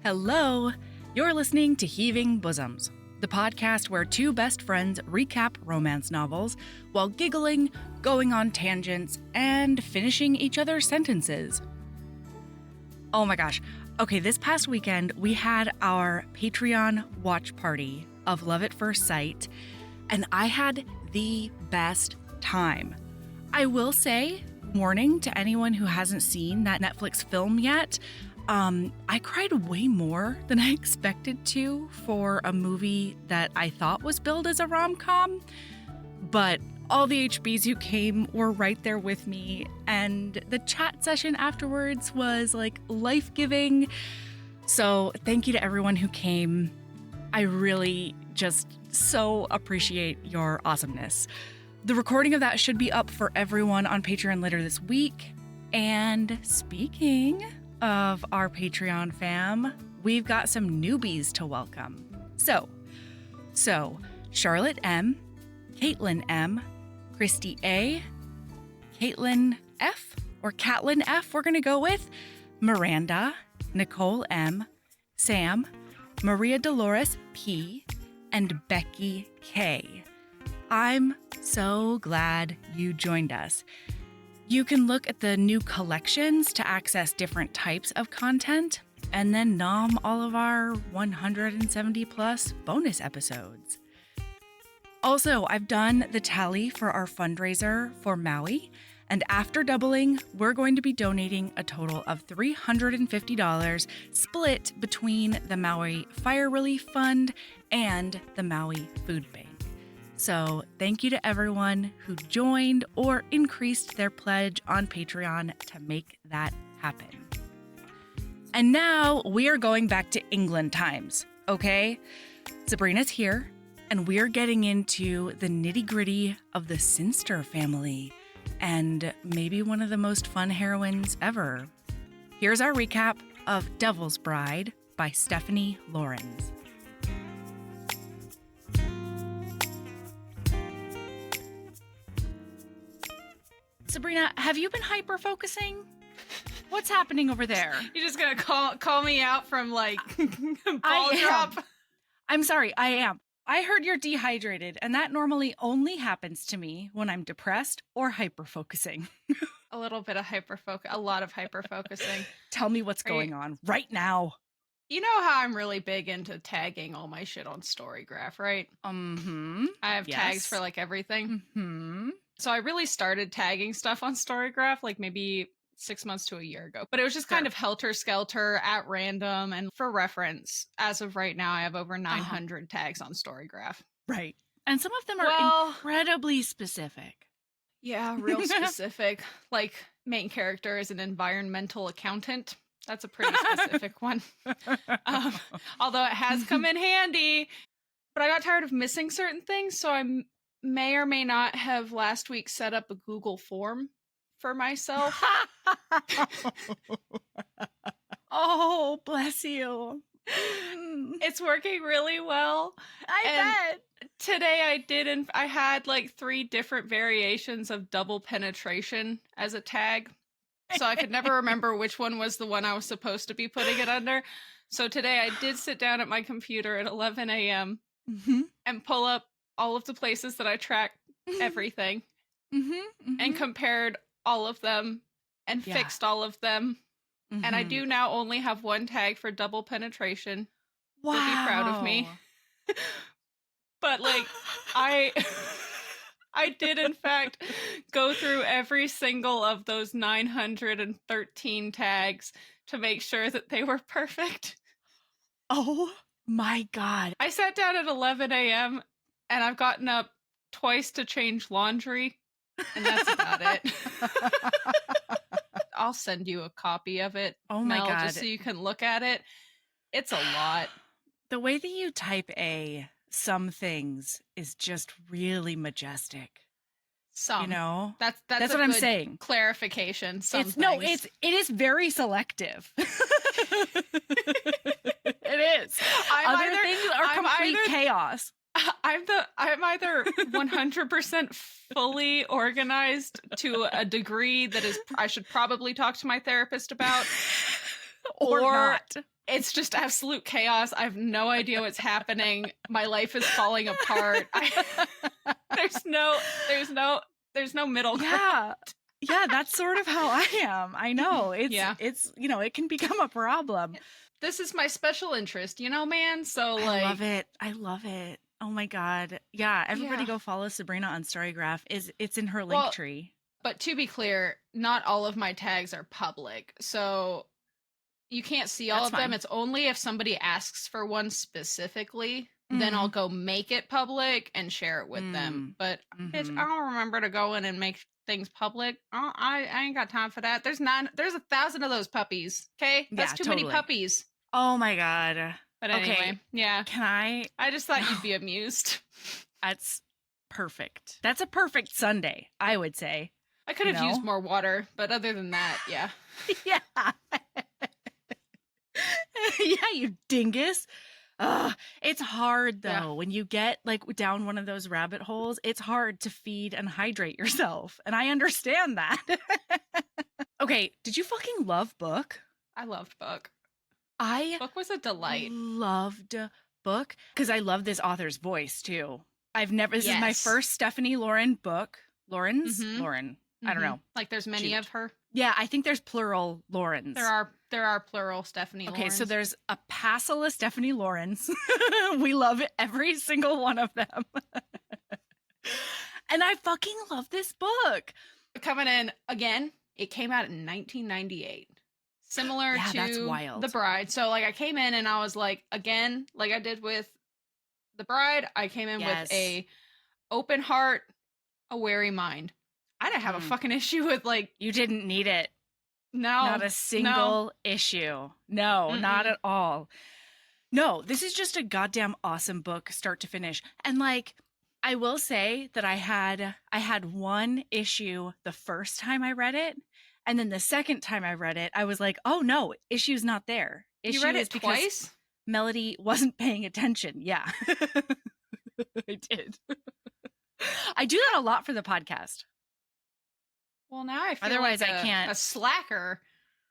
Hello! You're listening to Heaving Bosoms, the podcast where two best friends recap romance novels while giggling, going on tangents, and finishing each other's sentences. Oh my gosh. Okay, this past weekend, we had our Patreon watch party of Love at First Sight, and I had the best time. I will say, warning to anyone who hasn't seen that Netflix film yet, I cried way more than I expected to for a movie that I thought was billed as a rom-com, but all the HBs who came were right there with me, and the chat session afterwards was like life-giving. So thank you to everyone who came. I really just so appreciate your awesomeness. The recording of that should be up for everyone on Patreon later this week. And speaking of our Patreon fam, we've got some newbies to welcome. So Charlotte M, Caitlin M, Christy A, Caitlin F, or Catlin F, we're going to go with, Miranda, Nicole M, Sam, Maria Dolores P, and Becky K. I'm so glad you joined us. You can look at the new collections to access different types of content, and then nom all of our 170 plus bonus episodes. Also, I've done the tally for our fundraiser for Maui, and after doubling, we're going to be donating a total of $350 split between the Maui Fire Relief Fund and the Maui Food Bank. So thank you to everyone who joined or increased their pledge on Patreon to make that happen. And now we are going back to England times, okay? Sabrina's here, and we're getting into the nitty-gritty of the Sinster family, and maybe one of the most fun heroines ever. Here's our recap of Devil's Bride by Stephanie Laurens. Sabrina, have you been hyper-focusing? What's happening over there? You're just gonna call me out from like ball drop? I'm sorry, I am. I heard you're dehydrated, and that normally only happens to me when I'm depressed or hyper-focusing. A little bit of a lot of hyper-focusing. Tell me what's going on right now. You know how I'm really big into tagging all my shit on Storygraph, right? Mm-hmm. I have tags for like everything. Mm-hmm. So I really started tagging stuff on Storygraph like maybe 6 months to a year ago. But it was just kind of helter-skelter at random. And for reference, as of right now, I have over 900 tags on Storygraph. Right. And some of them are incredibly specific. Yeah, real specific. Like, main character is an environmental accountant. That's a pretty specific one. Although it has come in handy. But I got tired of missing certain things, so I may or may not have last week set up a Google form for myself. Oh, bless you. It's working really well. I bet. Today I had like 3 different variations of double penetration as a tag. So I could never remember which one was the one I was supposed to be putting it under. So today I did sit down at my computer at 11 a.m. And pull up all of the places that I track everything and compared all of them and fixed all of them. And I do now only have one tag for double penetration. Wow. You'll be proud of me. But like, I did in fact go through every single of those 913 tags to make sure that they were perfect. Oh my God. I sat down at 11 a.m. and I've gotten up twice to change laundry, and that's about it. I'll send you a copy of it, oh my Mel, God, just so you can look at it. It's a lot. The way that you type some things is just really majestic. Some, you know, that's what I'm saying. Clarification. It is very selective. It is. Other things are complete chaos. I'm either 100% fully organized to a degree that is I should probably talk to my therapist about, or not. It's just absolute chaos. I have no idea what's happening. My life is falling apart. There's no middle ground. Yeah, that's sort of how I am. I know. It's it can become a problem. This is my special interest, man. So I love it. Oh my God. Yeah, everybody go follow Sabrina on Storygraph. It's in her link tree. But to be clear, not all of my tags are public. So you can't see all of them. It's only if somebody asks for one specifically, then I'll go make it public and share it with them. But bitch, I don't remember to go in and make things public. I ain't got time for that. There's 1,000 of those puppies. Okay, that's too many puppies. Oh my God. But anyway, yeah. Can I just thought you'd be amused. That's perfect. That's a perfect Sunday, I would say. I could have used more water, but other than that, yeah. Yeah. Yeah, you dingus. It's hard though. When you get down one of those rabbit holes, it's hard to feed and hydrate yourself. And I understand that. Okay, did you fucking love Book? I loved Book. Book was a delight. Loved Book because I love this author's voice too. This is my first Stephanie Lauren book. Lauren? I don't know. Like there's many of her. Yeah, I think there's plural Laurens. There are plural Stephanie Laurens. Okay, so there's a passel of Stephanie Laurens. We love every single one of them. And I fucking love this book. Coming in again, it came out in 1998. Similar to that's wild. The Bride. So I came in and I was like, again, like I did with The Bride, I came in with a open heart, a wary mind. I didn't have a fucking issue with you didn't need it. No. Not a single issue. No, not at all. No, this is just a goddamn awesome book start to finish. And I will say that I had one issue the first time I read it, and then the second time I read it, I was like, "Oh no, issue's not there." You read it twice? Melody wasn't paying attention. Yeah. I did. I do that a lot for the podcast. Well, now I feel otherwise I can't. A slacker.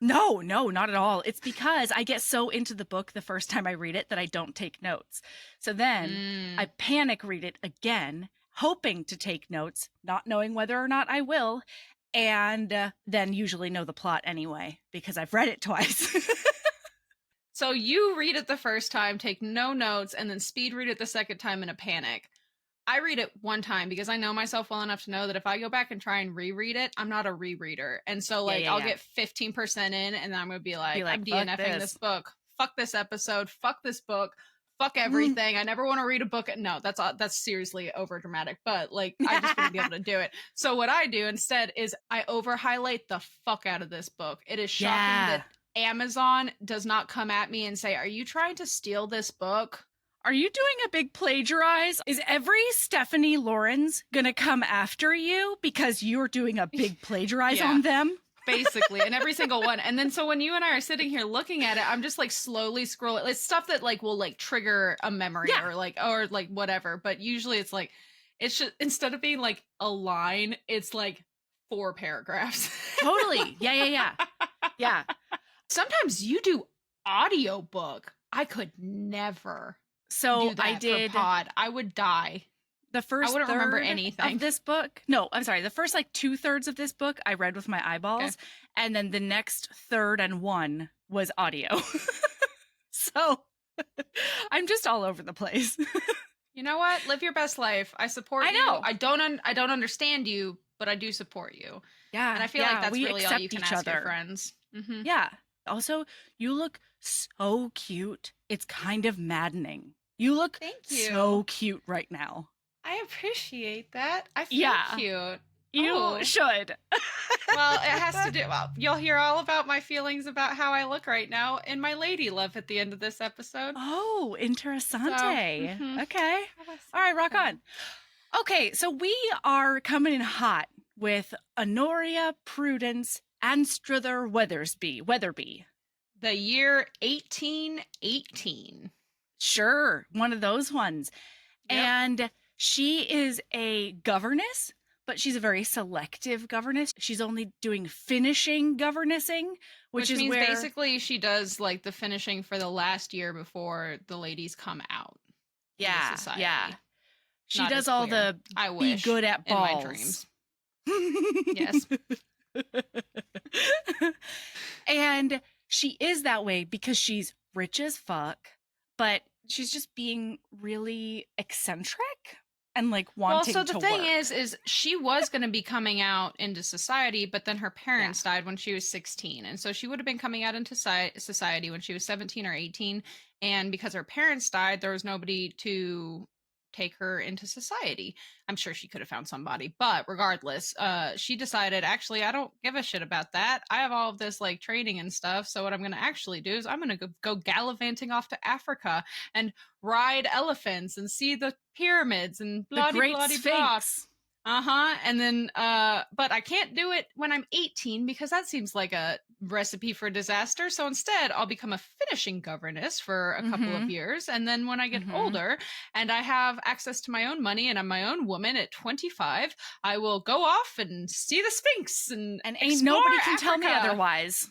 No, not at all. It's because I get so into the book the first time I read it that I don't take notes. So then I panic read it again, hoping to take notes, not knowing whether or not I will, and then usually know the plot anyway because I've read it twice. So you read it the first time, take no notes, and then speed read it the second time in a panic. I read it one time because I know myself well enough to know that if I go back and try and reread it, I'm not a rereader. And so I'll get 15% in and then I'm going to be like, I'm DNFing this book. Fuck this episode. Fuck this book. Fuck everything. I never want to read a book. No, that's seriously over dramatic, but I just wouldn't be able to do it. So what I do instead is I over highlight the fuck out of this book. It is shocking that Amazon does not come at me and say, "Are you trying to steal this book? Are you doing a big plagiarize? Is every Stephanie Laurens gonna come after you because you're doing a big plagiarize on them?" Basically, and every single one. And then so when you and I are sitting here looking at it, I'm just slowly scrolling. It's stuff that will trigger a memory or whatever. But usually it's it's just instead of being a line, it's 4 paragraphs. Totally. Yeah. Sometimes you do audiobook. I could never. So do that I did for pod. I would die. The first I wouldn't remember anything of this book. No, I'm sorry. The first 2/3 of this book I read with my eyeballs, and then the next third and one was audio. So I'm just all over the place. You know what? Live your best life. I support you. I don't understand you, but I do support you. Yeah, and I feel like that's really all you can ask your friends. Mm-hmm. Yeah. Also, you look so cute. It's kind of maddening. You look so cute right now. I appreciate that. I feel cute. You should. Well, it has to do. Well, you'll hear all about my feelings about how I look right now in my lady love at the end of this episode. Oh, interessante. So, okay. All right, rock on. Okay, so we are coming in hot with Honoria Prudence Anstruther Weatherby. The year 1818. Sure, one of those ones. Yep. And she is a governess, but she's a very selective governess. She's only doing finishing governessing, which is means where basically she does like the finishing for the last year before the ladies come out. yeah, into society. yeah. She Not does as all queer. the I be wish good at in my balls. dreams. Yes. And she is that way because she's rich as fuck, but she's just being really eccentric and like wanting to Well, so the thing work. is she was going to be coming out into society, but then her parents died when she was 16. And so she would have been coming out into society when she was 17 or 18. And because her parents died, there was nobody to take her into society. I'm sure she could have found somebody, but regardless, she decided, actually, I don't give a shit about that. I have all of this like training and stuff. So what I'm going to actually do is I'm going to go gallivanting off to Africa and ride elephants and see the pyramids and blah The Great blah Sphinx. and then but I can't do it when I'm 18 because that seems like a recipe for disaster. So instead I'll become a finishing governess for a couple of years, and then when I get older and I have access to my own money and I'm my own woman at 25, I will go off and see the Sphinx and ain't nobody can Africa. tell me otherwise.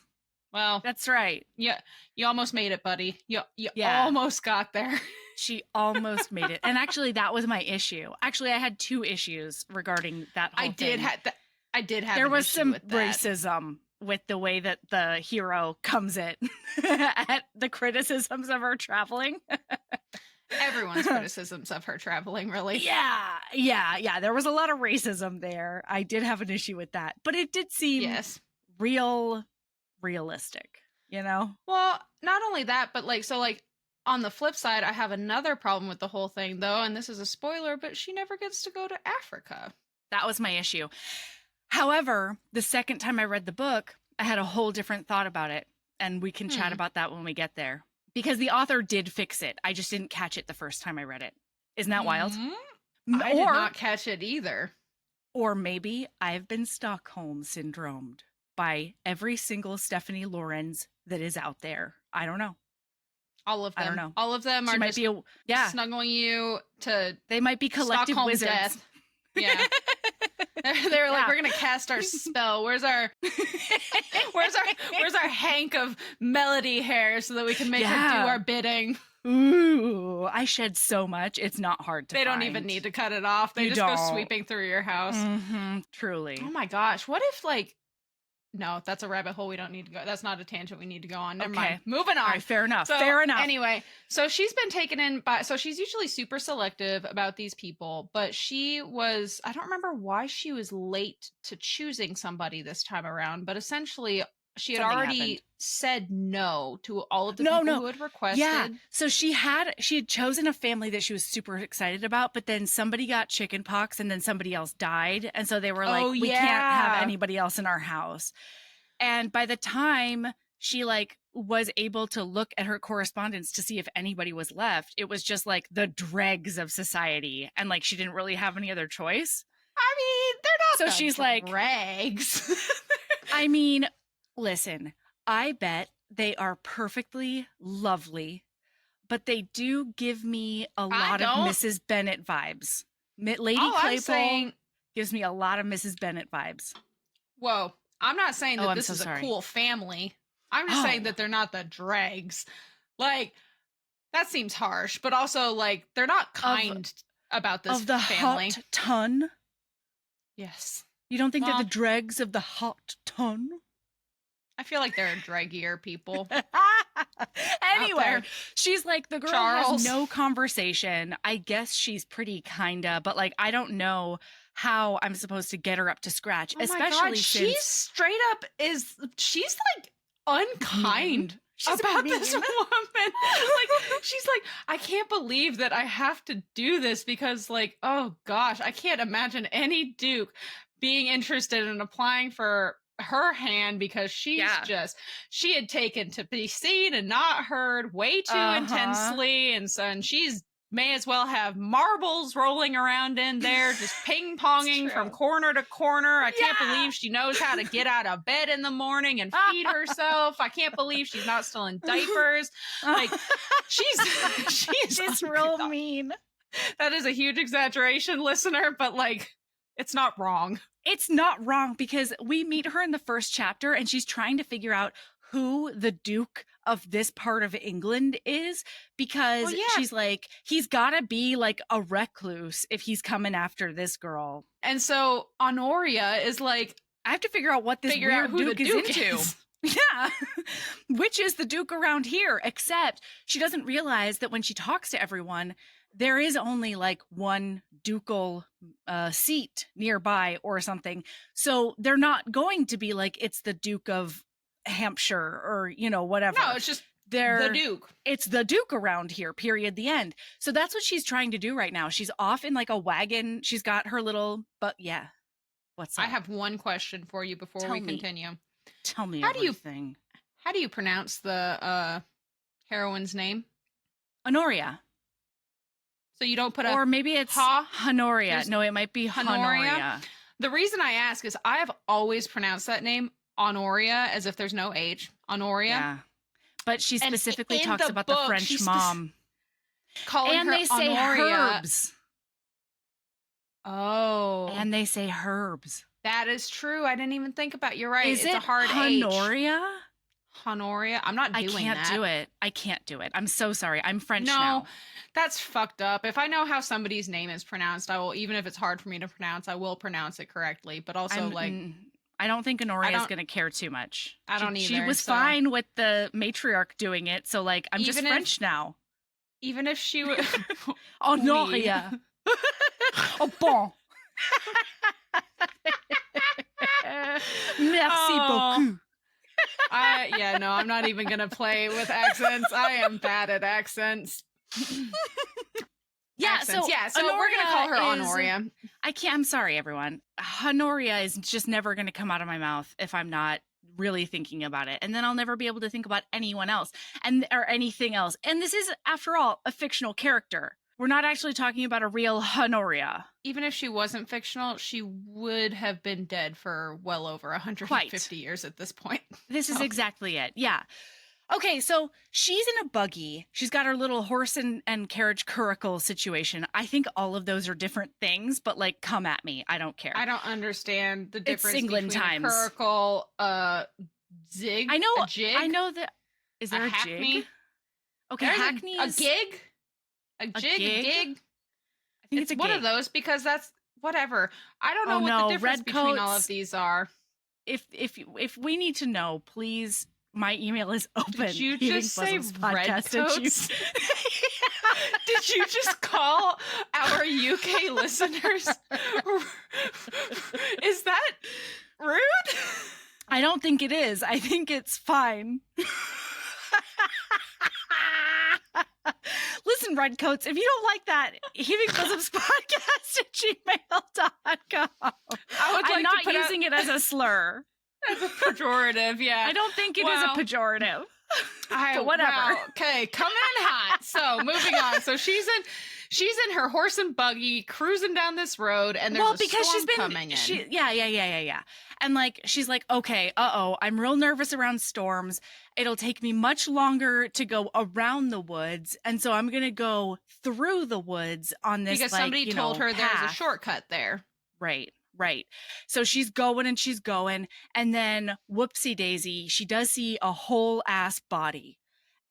Well, that's right. Yeah, you almost made it, buddy. You Yeah. almost got there. She almost made it. And actually, that was my issue. Actually, I had 2 issues regarding that whole thing. I did have there an was issue some with that. racism with the way that the hero comes at at the criticisms of her traveling. Everyone's criticisms of her traveling, really. Yeah. There was a lot of racism there. I did have an issue with that, but it did seem realistic, you know? Well, not only that, but like on the flip side, I have another problem with the whole thing, though, and this is a spoiler, but she never gets to go to Africa. That was my issue. However, the second time I read the book, I had a whole different thought about it, and we can chat about that when we get there. Because the author did fix it. I just didn't catch it the first time I read it. Isn't that wild? I did not catch it either. Or maybe I've been Stockholm syndromed by every single Stephanie Lorenz that is out there. I don't know. All of them. I don't know. All of them she are might just snuggling you to. They might be collective Stockholm wizards. Death. Yeah. They were like, we're gonna cast our spell. Where's our hank of melody hair so that we can make her do our bidding? Ooh, I shed so much. It's not hard to They find. don't even need to cut it off. They just go sweeping through your house. Truly. Oh my gosh. What if no, that's a rabbit hole we don't need to go. That's not a tangent we need to go on. Never mind. Moving on. All right, fair enough. Anyway, so she's been taken in by, so she's usually super selective about these people, but I don't remember why she was late to choosing somebody this time around, but essentially she had already said no to all of the people who had requested. Yeah. So she had chosen a family that she was super excited about, but then somebody got chicken pox and then somebody else died. And so they were like, we can't have anybody else in our house. And by the time she was able to look at her correspondence to see if anybody was left, it was just like the dregs of society. And she didn't really have any other choice. I mean, they're not so she's dregs. I mean, listen, I bet they are perfectly lovely, but they do give me a lot of Mrs. Bennet vibes. Lady Claypole gives me a lot of Mrs. Bennet vibes. Whoa. I'm not saying that this is a cool family. I'm just saying that they're not the dregs. That seems harsh, but also they're not kind about this family. Of the hot ton? Yes. You don't think they're the dregs of the hot ton? I feel like they're draggier people. Anyway, she's the girl has no conversation. I guess she's pretty kinda, but I don't know how I'm supposed to get her up to scratch. Oh especially since she's straight up she's unkind. She's about this woman. She's I can't believe that I have to do this because oh gosh, I can't imagine any duke being interested in applying for her hand because she had taken to be seen and not heard way too intensely, and she's may as well have marbles rolling around in there, just ping-ponging from corner to corner. I can't believe she knows how to get out of bed in the morning and feed herself. I can't believe she's not still in diapers. She's real mean. That is a huge exaggeration, listener, but It's not wrong. It's not wrong because we meet her in the first chapter and she's trying to figure out who the Duke of this part of England is because she's like, he's got to be like a recluse if he's coming after this girl. And so Honoria is like, I have to figure out what this weird Duke is into. Yeah. Which is the Duke around here, except she doesn't realize that when she talks to everyone, there is only like one ducal seat nearby or something. So they're not going to be like, it's the Duke of Hampshire or, you know, whatever. No, it's just the Duke. It's the Duke around here, period, the end. So that's what she's trying to do right now. She's off in like a wagon. She's got her little, but yeah. What's up? I have one question for you before we continue. Tell me everything. How do you pronounce the heroine's name? Honoria. So you don't put or maybe it's Honoria. No, it might be Honoria. The reason I ask is I have always pronounced that name Honoria as if there's no H. Honoria. Yeah. But she specifically talks about the French mom. Calling her they say Honoria. herbs. Oh. And they say herbs. That is true. I didn't even think about it. You're right. Is it's it a hard Honoria? H. Honoria. I'm not doing that. I can't do it. I'm so sorry. I'm French no, now. That's fucked up. If I know how somebody's name is pronounced, I will, even if it's hard for me to pronounce, I will pronounce it correctly. But also, I don't think Honoria is going to care too much. I don't either. She was fine with the matriarch doing it. So, like, I'm just French now. Even if she was... Honoria. Oh, bon. Merci beaucoup. I'm not even going to play with accents. I am bad at accents. So we're going to call her Honoria. I'm sorry, everyone. Honoria is just never going to come out of my mouth if I'm not really thinking about it. And then I'll never be able to think about anyone else or anything else. And this is, after all, a fictional character. We're not actually talking about a real Honoria. Even if she wasn't fictional, she would have been dead for well over 150 years at this point. This is exactly it. Yeah. Okay, so she's in a buggy. She's got her little horse and carriage curricle situation. I think all of those are different things, but like, come at me. I don't care. I don't understand the difference it's England between times. A curricle, zig, I know, a jig. I know that. Is there a hackney? Jig? Okay, There's hackney a is gig. A jig, a gig. I think it's a one gig. of those because that's whatever. I don't know what the difference between all of these are. If we need to know, please. My email is open. Did you just say redcoats? Did you just call our UK listeners? Is that rude? I don't think it is. I think it's fine. Listen, Redcoats, if you don't like that, Heaving Bosoms podcast at gmail.com. I'm not using it as a slur. As a pejorative, yeah. I don't think it is a pejorative. But whatever. Wow. Okay, coming in hot. So moving on. So she's in her horse and buggy cruising down this road, and there's a storm coming in. Yeah. And like she's like, okay, I'm real nervous around storms. It'll take me much longer to go around the woods, and so I'm gonna go through the woods on this because somebody told her path. There's a shortcut there. Right. So she's going, and then whoopsie daisy, she does see a whole ass body.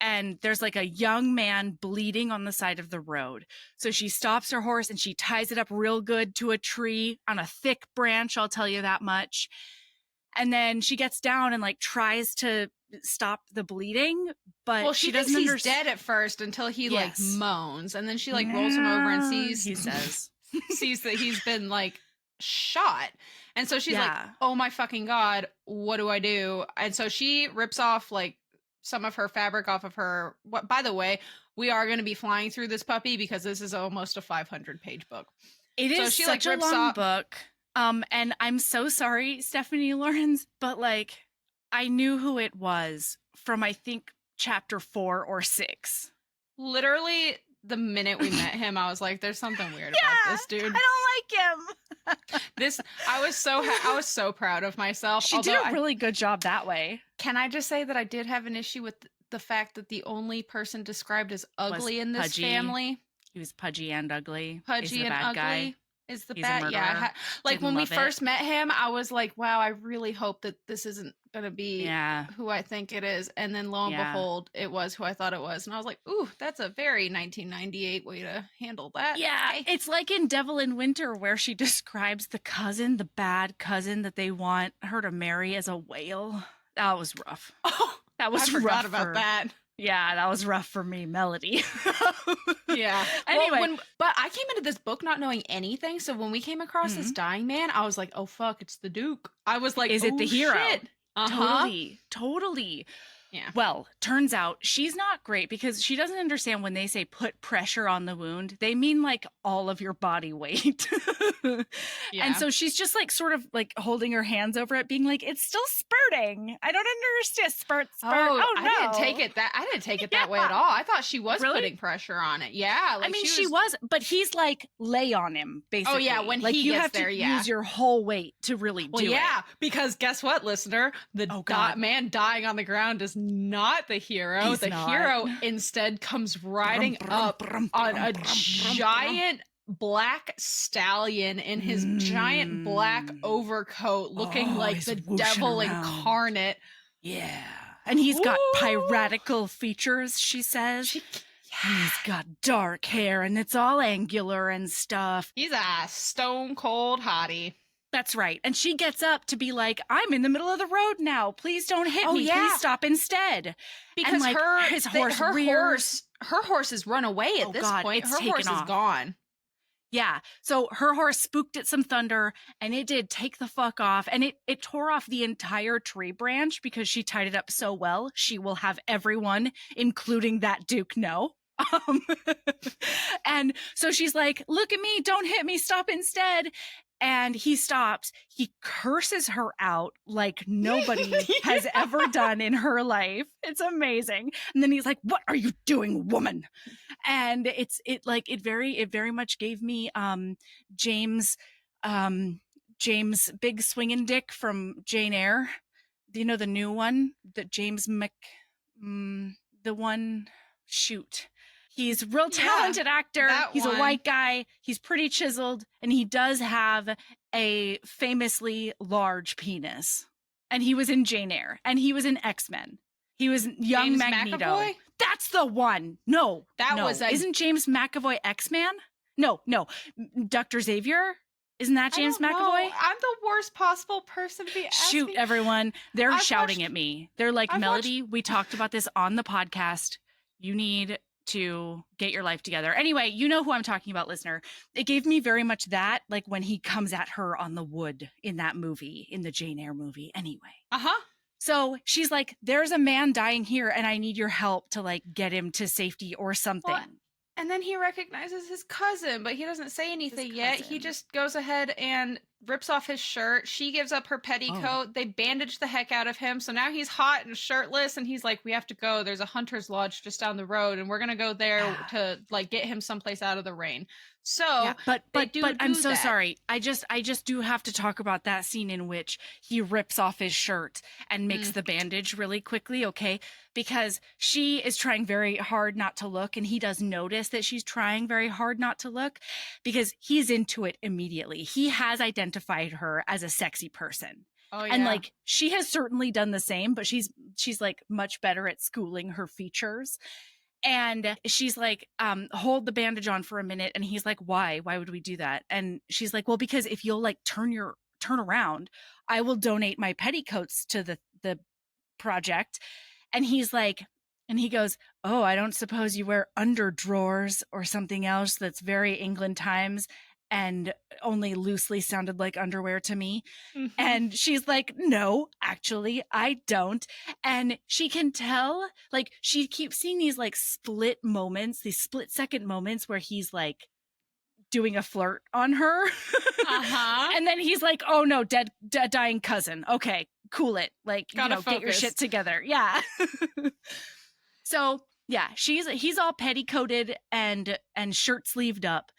And there's like a young man bleeding on the side of the road. So she stops her horse and she ties it up real good to a tree on a thick branch, I'll tell you that much. And then she gets down and like tries to stop the bleeding, but she doesn't he's dead at first until he like moans, and then she like rolls him over and sees that he's been like shot. And so she's like, oh my fucking god, what do I do? And so she rips off like some of her fabric off of her. What, by the way, we are going to be flying through this puppy because this is almost a 500-page book. It is such a long book. And I'm so sorry, Stephanie Lawrence, but like I knew who it was from I think chapter 4 or 6. Literally the minute we met him, I was like, there's something weird about this dude. I don't like him. I was so proud of myself. She did a really good job that way. Can I just say that I did have an issue with the fact that the only person described as ugly in this family. He was pudgy and ugly. Pudgy and ugly. Guy. Is the He's a bat? Yeah. murderer. Like Didn't when we love it. first met him, I was like, wow, I really hope that this isn't going to be Yeah. who I think it is. And then lo and Yeah. behold, it was who I thought it was. And I was like, ooh, that's a very 1998 way to handle that. Yeah, Okay. it's like in Devil in Winter where she describes the cousin, the bad cousin that they want her to marry as a whale. That was rough. Oh, That was I forgot rough about that. Yeah, that was rough for me, Melody. Yeah. Anyway, Well, but I came into this book not knowing anything. So when we came across this dying man, I was like, oh, fuck, it's the Duke. I was like, is it the hero? Shit. Uh-huh. Totally. Yeah. Well, turns out she's not great because she doesn't understand when they say put pressure on the wound. They mean like all of your body weight. Yeah. And so she's just like sort of like holding her hands over it, being like, it's still spurting. I don't understand. Spurt. Oh, no. I didn't take it that way at all. I thought she was putting pressure on it. Yeah. Like I mean, she was, but he's like, lay on him, basically. Oh, yeah. When like, he you gets have there, to yeah. use your whole weight to really do it. Yeah, because guess what, listener? The man dying on the ground is not the hero. He's the not. hero instead comes riding up on a giant black stallion in his giant black overcoat, looking like the devil incarnate. Yeah. And he's got piratical features, she says. He's got dark hair and it's all angular and stuff. He's a stone cold hottie. That's right. And she gets up to be like, I'm in the middle of the road now. Please don't hit me. Please stop instead. Because and, like, her horse has run away at this point. Her horse is gone. Yeah. So her horse spooked at some thunder and it did take the fuck off. And it tore off the entire tree branch because she tied it up so well. She will have everyone, including that Duke, know. And so she's like, look at me. Don't hit me. Stop instead. And he stops. He curses her out like nobody has ever done in her life. It's amazing. And then he's like, "What are you doing, woman?" And it very much gave me James Big Swingin' Dick from Jane Eyre. Do you know the new one? That the one. Shoot. He's a real talented actor. He's a white guy. He's pretty chiseled. And he does have a famously large penis. And he was in Jane Eyre. And he was in X-Men. He was young James Magneto. McAvoy? That's the one. No. Isn't James McAvoy X-Man? No. Dr. Xavier? Isn't that James McAvoy? I'm the worst possible person to be asking. Shoot, everyone. They're shouting at me. They're like, Melody, we talked about this on the podcast. You need to get your life together. Anyway, you know who I'm talking about, listener. It gave me very much that, like when he comes at her on the wood in that movie, in the Jane Eyre movie. Anyway. Uh-huh. So she's like, there's a man dying here and I need your help to like get him to safety or something. What? And then he recognizes his cousin, but he doesn't say anything yet. He just goes ahead and rips off his shirt. She gives up her petticoat. Oh. They bandage the heck out of him. So now he's hot and shirtless and he's like, we have to go. There's a hunter's lodge just down the road and we're going to go there to like get him someplace out of the rain. So, but I'm so sorry. I just do have to talk about that scene in which he rips off his shirt and makes the bandage really quickly, okay? Because she is trying very hard not to look, and he does notice that she's trying very hard not to look because he's into it immediately. He has identified her as a sexy person. Oh, yeah. And like she has certainly done the same, but she's like much better at schooling her features. And she's like, hold the bandage on for a minute. And he's like, why would we do that? And she's like, well, because if you'll like turn around, I will donate my petticoats to the project. And he's like, and he goes, oh, I don't suppose you wear underdrawers or something else that's very England times and only loosely sounded like underwear to me. Mm-hmm. And she's like, no, actually, I don't. And she can tell, like, she keeps seeing these like split second moments where he's like doing a flirt on her. Uh-huh. And then he's like, oh no, dead dying cousin. Okay, cool it. Like, get your shit together. Yeah. So yeah, he's all petticoated and shirt sleeved up.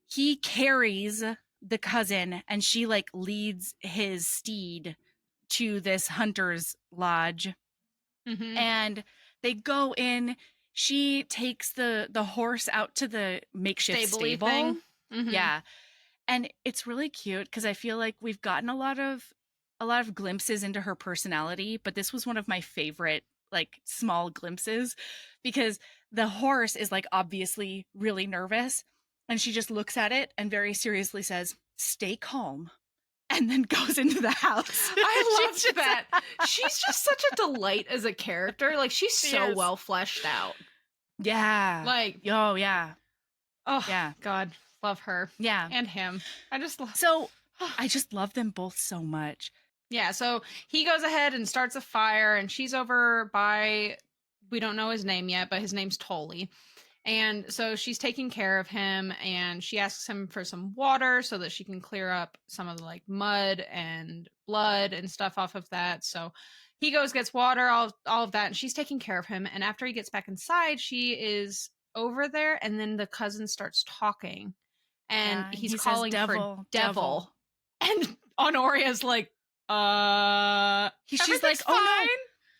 He carries the cousin and she like leads his steed to this hunter's lodge. Mm-hmm. And they go in. She takes the horse out to the makeshift stable. Mm-hmm. Yeah. And it's really cute because I feel like we've gotten a lot of glimpses into her personality, but this was one of my favorite like small glimpses because the horse is like obviously really nervous and she just looks at it and very seriously says, "Stay calm." And then goes into the house. I loved that. She's just such a delight as a character. Like, she's so well fleshed out. Yeah. Like, oh yeah. Oh, Yeah. God, love her. Yeah. And him. I just love. So I just love them both so much. Yeah, so he goes ahead and starts a fire, and she's over by, we don't know his name yet, but his name's Tully. And so she's taking care of him, and she asks him for some water so that she can clear up some of the like mud and blood and stuff off of that. So he goes, gets water, all of that, and she's taking care of him. And after he gets back inside, she is over there, and then the cousin starts talking, and he's he calling says, for devil. And Honoria's like, she's like, fine. "Oh no,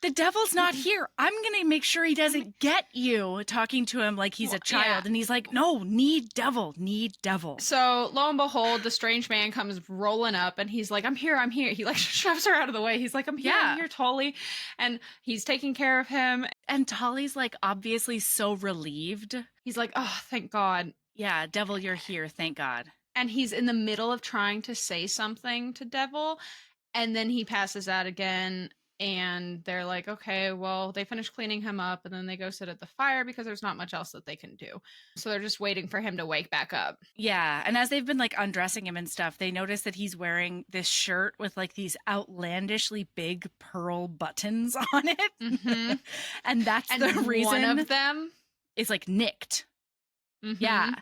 the devil's not here. I'm gonna make sure he doesn't get you," talking to him like he's a child. Yeah. And he's like, "No, need devil. So lo and behold, the strange man comes rolling up, and he's like, I'm here. He like shoves her out of the way. He's like, I'm here, Tully. And he's taking care of him. And Tully's like obviously so relieved. He's like, oh, thank God. Yeah, devil, you're here, thank God. And he's in the middle of trying to say something to devil, and then he passes out again. And they're like, okay, well, they finish cleaning him up, and then they go sit at the fire because there's not much else that they can do. So they're just waiting for him to wake back up. Yeah. And as they've been like undressing him and stuff, they notice that he's wearing this shirt with like these outlandishly big pearl buttons on it. Mm-hmm. And that's the reason. One of them is like nicked. Mm-hmm. Yeah.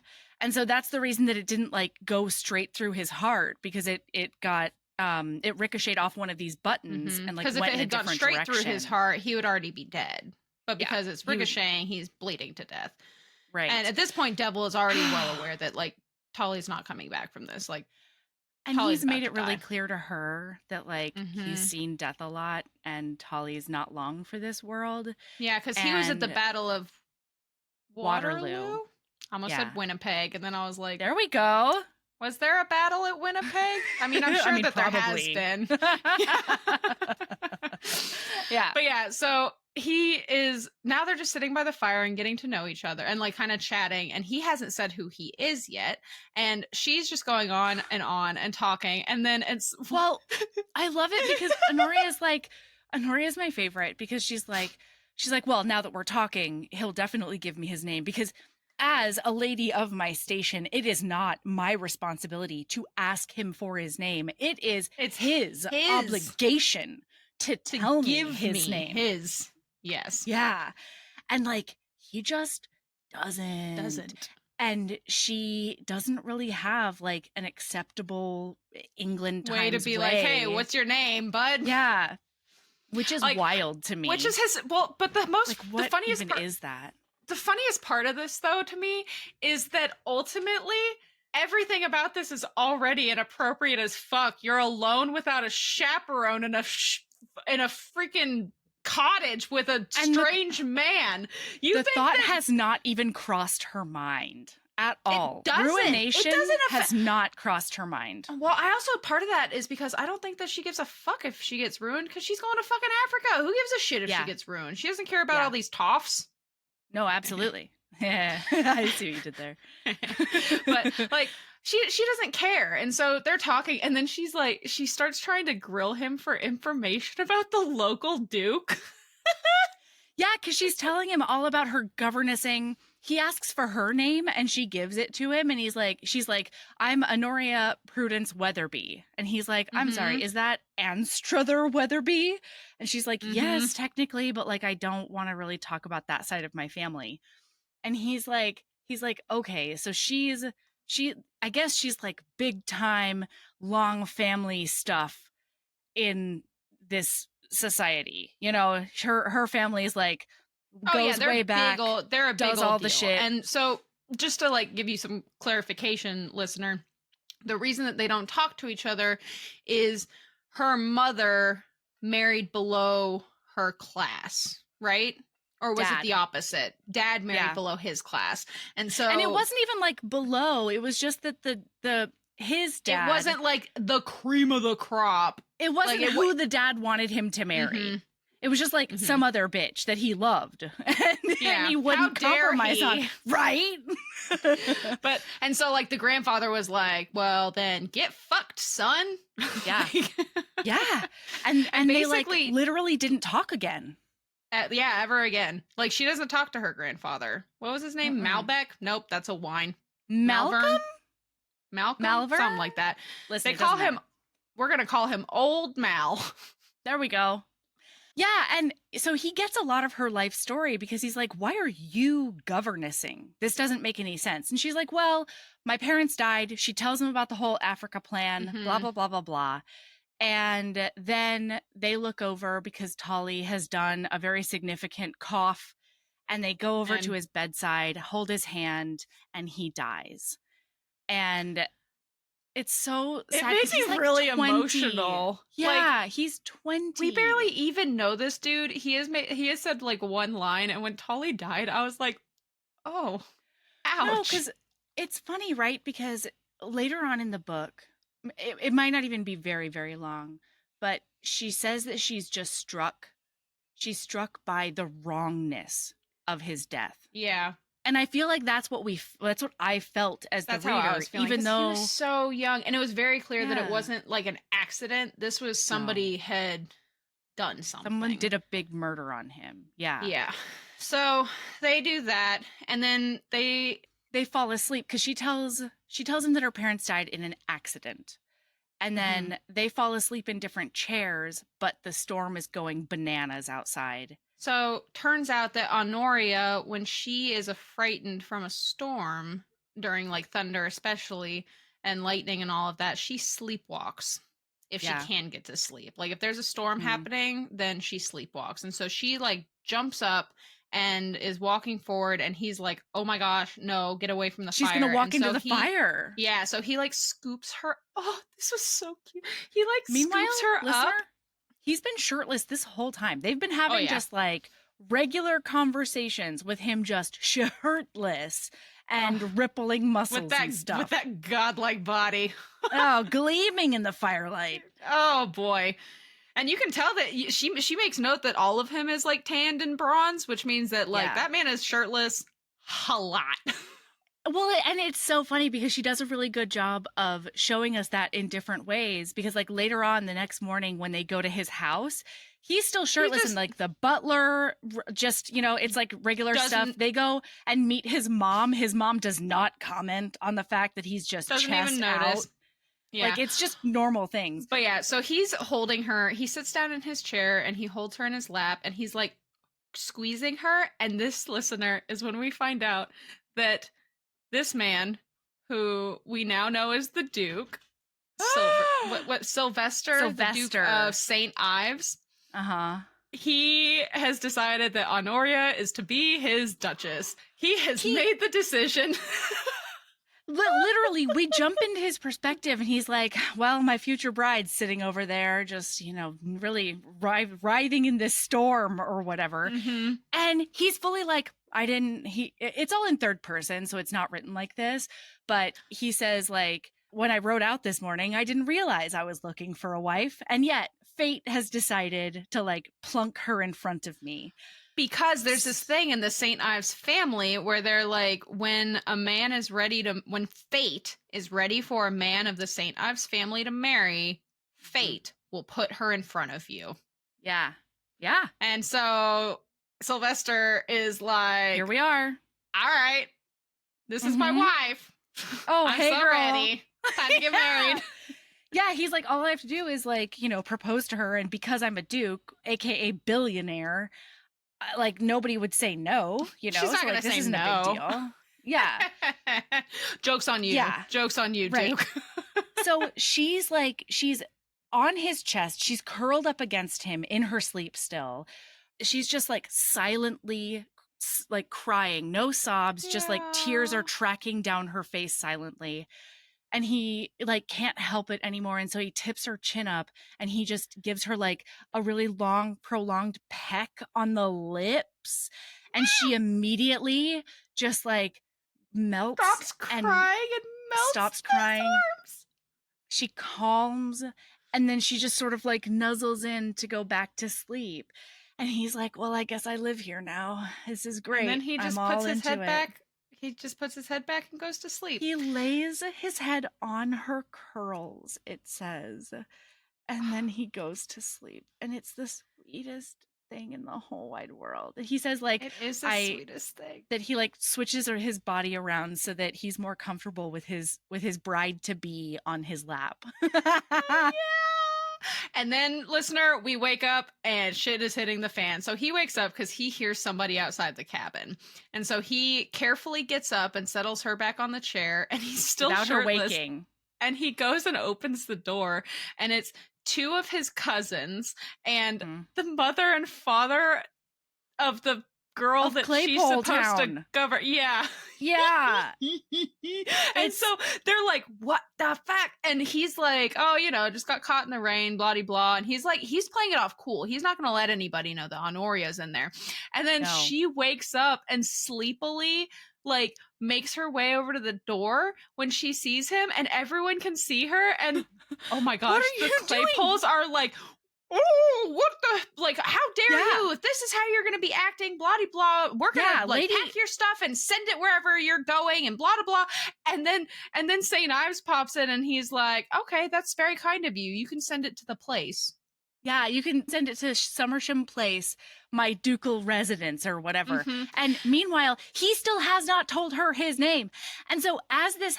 And so that's the reason that it didn't like go straight through his heart, because it got it ricocheted off one of these buttons and like went in a different direction. Because if it had gone straight through his heart, he would already be dead. But because it's ricocheting, he's bleeding to death. Right. And at this point, Devil is already well aware that like Tully's not coming back from this. Like, and Tully's he's made it about to really die. clear to her that like he's seen death a lot, and Tully's not long for this world. Yeah, because he was at the And Battle of Waterloo. I almost said Winnipeg, and then I was like, There we go. was there a battle at Winnipeg? I mean, I'm sure that probably. there has been. Yeah. But yeah, so he is, now they're just sitting by the fire and getting to know each other and like kind of chatting, and he hasn't said who he is yet, and she's just going on and talking, and then it's, Well, I love it because Honoria's my favorite, because she's like, well, now that we're talking, he'll definitely give me his name, because as a lady of my station, it is not my responsibility to ask him for his name. It's his obligation to tell me his name. Yes. Yeah. And like, he just doesn't. And she doesn't really have like an acceptable England way to be like, hey, what's your name, bud? Yeah. Which is like, wild to me. Which is his, well, but the most, like, what the funniest even part is that? The funniest part of this, though, to me, is that ultimately everything about this is already inappropriate as fuck. You're alone without a chaperone in a freaking cottage with a strange man. The thought has not even crossed her mind at all. Ruination has not crossed her mind. Well, I also, part of that is because I don't think that she gives a fuck if she gets ruined, because she's going to fucking Africa. Who gives a shit if she gets ruined? She doesn't care about all these toffs. No, absolutely. Yeah, I see what you did there. But like, she doesn't care, and so they're talking, and then she's like, she starts trying to grill him for information about the local duke. Yeah, because she's telling him all about her governessing. He asks for her name, and she gives it to him, and she's like, I'm Honoria Prudence Weatherby, and he's like, I'm sorry, is that Anstruther Weatherby? And she's like, yes, technically, but like, I don't want to really talk about that side of my family. And he's like, okay, so I guess she's like big time, long family stuff in this society. You know, her family is like, goes way back. They're a big does old all deal. the shit. And so, just to like give you some clarification, listener, the reason that they don't talk to each other is her mother married below her class, right? Or was it the opposite? Dad married below his class. And so, and it wasn't even like below. It was just that the his dad. It wasn't like the cream of the crop. It wasn't like, who the dad wanted him to marry. Mm-hmm. It was just like some other bitch that he loved and he wouldn't compromise on. Right? And so like the grandfather was like, well, then get fucked, son. Yeah. Yeah. And they like literally didn't talk again. Ever again. Like she doesn't talk to her grandfather. What was his name? Malbec? Nope, that's a wine. Malcolm? Malcolm? Something like that. Listen, they call him, we're going to call him Old Mal. There we go. Yeah, and so he gets a lot of her life story because he's like, why are you governessing? This doesn't make any sense. And she's like, well, my parents died. She tells him about the whole Africa plan, blah, blah, blah, blah, blah. And then they look over because Tolly has done a very significant cough, and they go over to his bedside, hold his hand, and he dies. And it's so sad. It makes me like really 20. Emotional. Yeah, like, he's 20. We barely even know this dude. He has said like one line, and when Tolly died, I was like, oh, ouch. No, because it's funny, right? Because later on in the book, it might not even be very, very long, but she says that she's struck by the wrongness of his death. Yeah. And I feel like that's what I felt as the reader, how I was feeling, even though he was so young, and it was very clear that it wasn't like an accident. This was somebody had done something. Someone did a big murder on him. Yeah. Yeah. So they do that, and then they fall asleep because she tells him that her parents died in an accident. And then they fall asleep in different chairs, but the storm is going bananas outside. So turns out that Honoria, when she is frightened from a storm during like thunder especially and lightning and all of that, she sleepwalks if she can get to sleep. Like if there's a storm happening, then she sleepwalks. And so she like jumps up and is walking forward, and he's like, oh my gosh, no, get away from the fire. She's going to walk into the fire. Yeah, so he like scoops her. Oh, this was so cute. He like scoops her up. He's been shirtless this whole time. They've been having just like regular conversations with him just shirtless and rippling muscles and stuff. With that godlike body. Gleaming in the firelight. Oh, boy. And you can tell that she makes note that all of him is like tanned and bronze, which means that like that man is shirtless a lot. Well, and it's so funny because she does a really good job of showing us that in different ways, because like later on the next morning when they go to his house, he's still shirtless, and like the butler just, it's like regular stuff. They go and meet his mom. His mom does not comment on the fact that he's just doesn't chest even notice. Out. Yeah. Like it's just normal things. But yeah, so he's holding her. He sits down in his chair and he holds her in his lap and he's like squeezing her. And this, listener, is when we find out that this man, who we now know as the Duke, Sylvester, the Duke of St. Ives. He has decided that Honoria is to be his Duchess. He has made the decision. Literally, we jump into his perspective and he's like, well, my future bride's sitting over there just, really writhing in this storm or whatever. And he's fully like, it's all in third person, so it's not written like this. But he says like, when I wrote out this morning, I didn't realize I was looking for a wife. And yet fate has decided to like plunk her in front of me. Because there's this thing in the St. Ives family where they're like, when fate is ready for a man of the St. Ives family to marry, fate will put her in front of you. Yeah. Yeah. And so Sylvester is like, here we are. All right. This is my wife. Oh, I'm hey, so girl. Ready. Time to get married. Yeah, he's like, all I have to do is like, propose to her. And because I'm a duke, aka billionaire, like nobody would say no, She's not so, gonna like, say this isn't no. a big deal. Yeah. Joke's on you. Yeah. Joke's on you, right. Duke. So she's on his chest. She's curled up against him in her sleep still. She's just like silently like crying, no sobs, just like tears are tracking down her face silently. And he like can't help it anymore. And so he tips her chin up and he just gives her like a really long, prolonged peck on the lips. And she immediately just like melts. Stops crying and melts. Stops crying. she calms, and then she just sort of like nuzzles in to go back to sleep. And he's like, well, I guess I live here now. This is And then great. he I'm just all puts his into head it. back. He just puts his head back and goes to sleep. He lays his head on her curls, it says, and then he goes to sleep. And it's the sweetest thing in the whole wide world. He says, like, It is the sweetest thing. that he like switches his body around so that he's more comfortable with his bride to be on his lap. Yeah. And then, listener, we wake up and shit is hitting the fan. So he wakes up because he hears somebody outside the cabin. And so he carefully gets up and settles her back on the chair, and he's still Without shirtless. her waking. And he goes and opens the door, and it's two of his cousins and the mother and father of the girl Of that Claypole she's supposed Town. to govern. Yeah. Yeah. And so they're like, what the fuck? And he's like, oh, just got caught in the rain, blah, blah, blah. And he's like, he's playing it off cool. He's not going to let anybody know that Honoria's in there. And then she wakes up and sleepily like makes her way over to the door when she sees him, and everyone can see her. And oh my gosh, the Claypoles are like, oh, what the, like, how dare you? If this is how you're going to be acting, blah, blah, blah, we're going to like pack your stuff and send it wherever you're going and blah, blah, blah. And then St. Ives pops in and he's like, okay, that's very kind of you. You can send it to the place. Yeah, you can send it to Summersham Place, my ducal residence or whatever. And meanwhile, he still has not told her his name. And so as this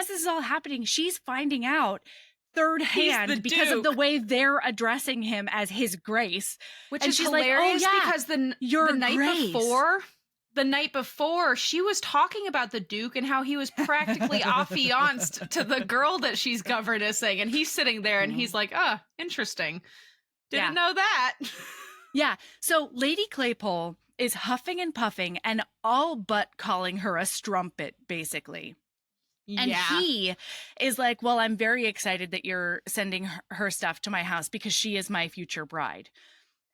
is all happening, she's finding out third hand because of the way they're addressing him as His Grace, which is hilarious, like, because the night before she was talking about the Duke and how he was practically affianced to the girl that she's governessing, and he's sitting there and he's like, interesting, didn't know that. Yeah, so Lady Claypole is huffing and puffing and all but calling her a strumpet, basically. And he is like, well, I'm very excited that you're sending her stuff to my house because she is my future bride.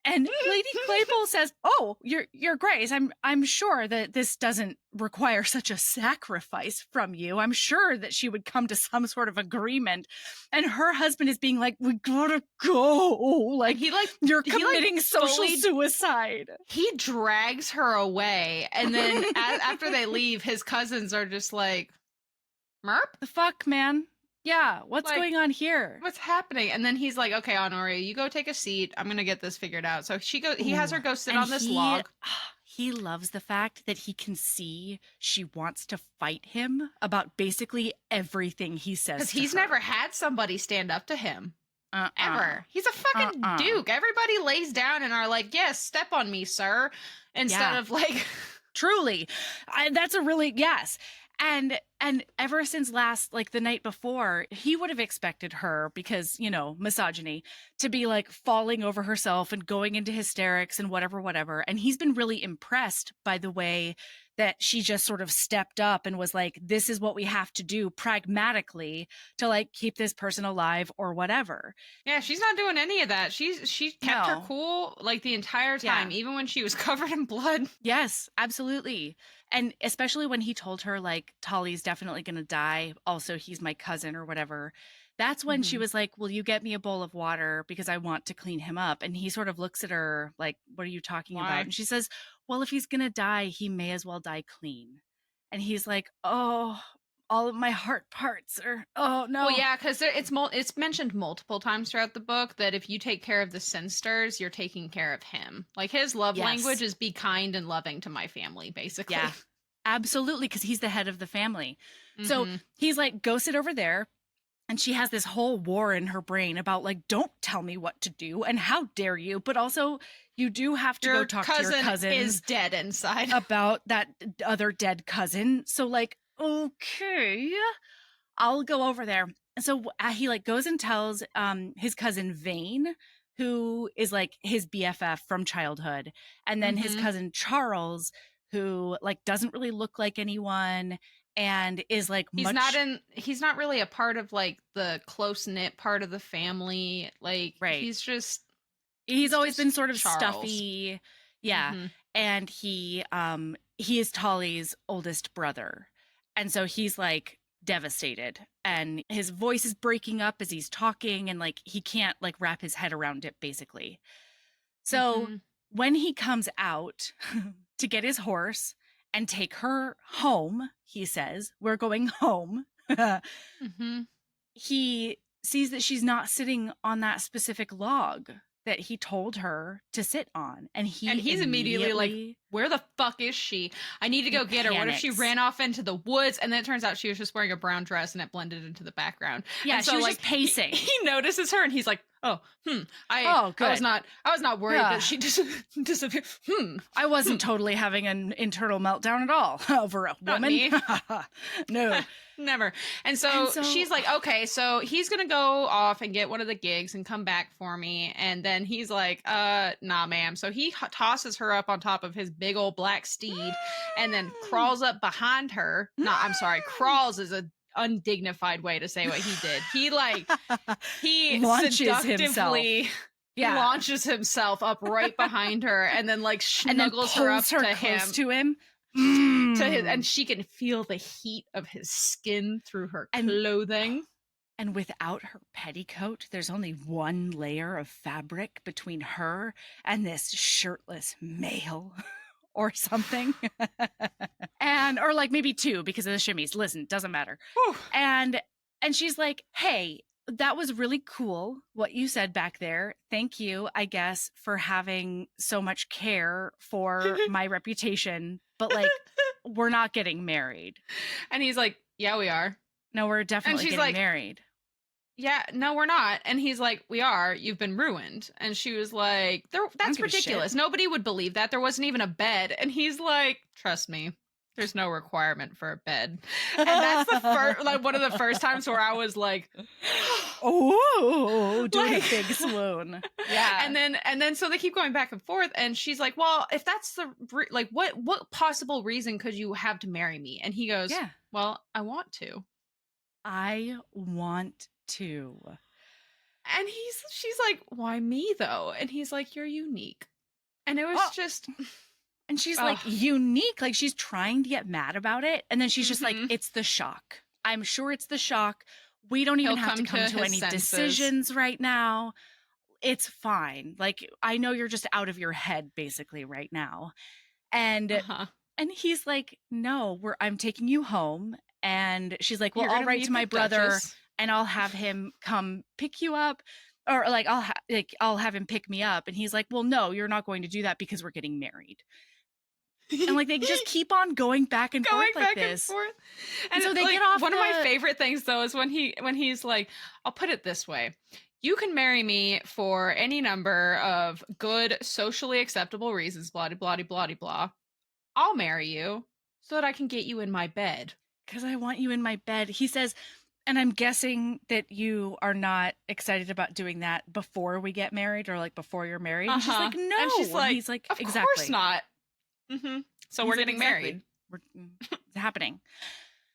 And Lady Claypole says, oh, your Grace, I'm sure that this doesn't require such a sacrifice from you. I'm sure that she would come to some sort of agreement. And her husband is being like, we gotta go. Like, you're committing social suicide. He drags her away. And then after they leave, his cousins are just like, Merp? The fuck, man? Yeah, what's going on here? What's happening? And then he's like, okay, Honoria, you go take a seat. I'm going to get this figured out. So he has her go sit on this log. He loves the fact that he can see she wants to fight him about basically everything he says. Because he's never had somebody stand up to him. Ever. He's a fucking duke. Everybody lays down and are like, yes, step on me, sir. Instead of like... Truly. That's a really... Yes. And ever since like the night before, he would have expected her, because, misogyny, to be like falling over herself and going into hysterics and whatever. And he's been really impressed by the way that she just sort of stepped up and was like, this is what we have to do pragmatically to like keep this person alive or whatever. Yeah, she's not doing any of that. She kept her cool like the entire time, even when she was covered in blood. Yes, absolutely. And especially when he told her, like, Tolly's definitely going to die. Also, he's my cousin or whatever. That's when she was like, will you get me a bowl of water because I want to clean him up? And he sort of looks at her like, what are you talking about? And she says, well, if he's going to die, he may as well die clean. And he's like, oh, all of my heart parts are, oh, no. Well, yeah, because it's mentioned multiple times throughout the book that if you take care of the Sinsters, you're taking care of him. Like, his love language is be kind and loving to my family, basically. Yeah, absolutely, because he's the head of the family. So he's like, go sit over there. And she has this whole war in her brain about, like, don't tell me what to do and how dare you. But also, you do have to go talk to your cousin. Is dead inside. About that other dead cousin. So, like, okay, I'll go over there. And so he, like, goes and tells his cousin Vane, who is, like, his BFF from childhood. And then his cousin Charles, who, like, doesn't really look like anyone. And is like he's not really a part of like the close-knit part of the family. Like he's always been sort of Charles. Stuffy. Yeah. And he is Tolly's oldest brother. And so he's like devastated, and his voice is breaking up as he's talking, and like he can't like wrap his head around it basically. So Mhm. when he comes out to get his horse and take her home, he says, "We're going home." Mhm. He sees that she's not sitting on that specific log that he told her to sit on, and And he he's immediately like, immediately where the fuck is she? I need to he go get her. What if she panics. ran off into the woods? And then it turns out she was just wearing a brown dress and it blended into the background. Yeah, And she so was like just pacing. he notices her and he's like, oh, Oh, I was good. not worried Yeah. that she disappeared. I wasn't totally having an internal meltdown at all over a Not woman. me. No. Never. And so, so- she's like, okay, so he's gonna go off and get one of the gigs and come back for me. And then he's like, nah, ma'am. So he tosses her up on top of his big old black steed and then crawls up behind her. No, I'm sorry, crawls is a undignified way to say what he did. He Launches himself. seductively Yeah. launches himself up right behind her and then like And then snuggles pulls her up to close him. to him. To his, and she can feel the heat of his skin through her clothing. And without her petticoat, there's only one layer of fabric between her and this shirtless male or something. Or like maybe two because of the shimmies. Listen, doesn't matter. Whew. And she's like, "Hey, that was really cool what you said back there. Thank you, I guess, for having so much care for my reputation. But like, we're not getting married." And he's like, yeah, we are. No, we're definitely she's getting like, married. Yeah, no, we're not. And he's like, we are. You've been ruined. And she was like, that's ridiculous. Nobody would believe that. There wasn't even a bed. And he's like, trust me, there's no requirement for a bed. And that's the first, like one of the first times where I was like, oh, doing like, a big swoon. Yeah. And then so they keep going back and forth. And she's like, well, if that's like, what possible reason could you have to marry me? And he goes, Yeah. well, I want to. I want to. And she's like, why me though? And he's like, you're unique. And it was just. And she's like, unique. Like she's trying to get mad about it. And then she's just like, Mhm. it's the shock. I'm sure it's the shock. We don't even have to come to any senses. decisions right now. It's fine. Like, I know you're just out of your head basically right now. And and he's like, no, I'm taking you home. And she's like, well, You're I'll gonna write meet to my the brother Duchess. and I'll have him come pick you up. Or like I'll have him pick me up. And he's like, well, no, you're not going to do that because we're getting married. And like they just keep on going back and forth like this. And so they like, get off. One of my favorite things though is when he's like, I'll put it this way. You can marry me for any number of good, socially acceptable reasons, blah, blah, blah, blah, blah. I'll marry you so that I can get you in my bed. Because I want you in my bed. He says, and I'm guessing that you are not excited about doing that before we get married or like before you're married. And she's like, no. And she's like, he's like, of exactly. course not. Mm-hmm. So we're getting married. It's happening.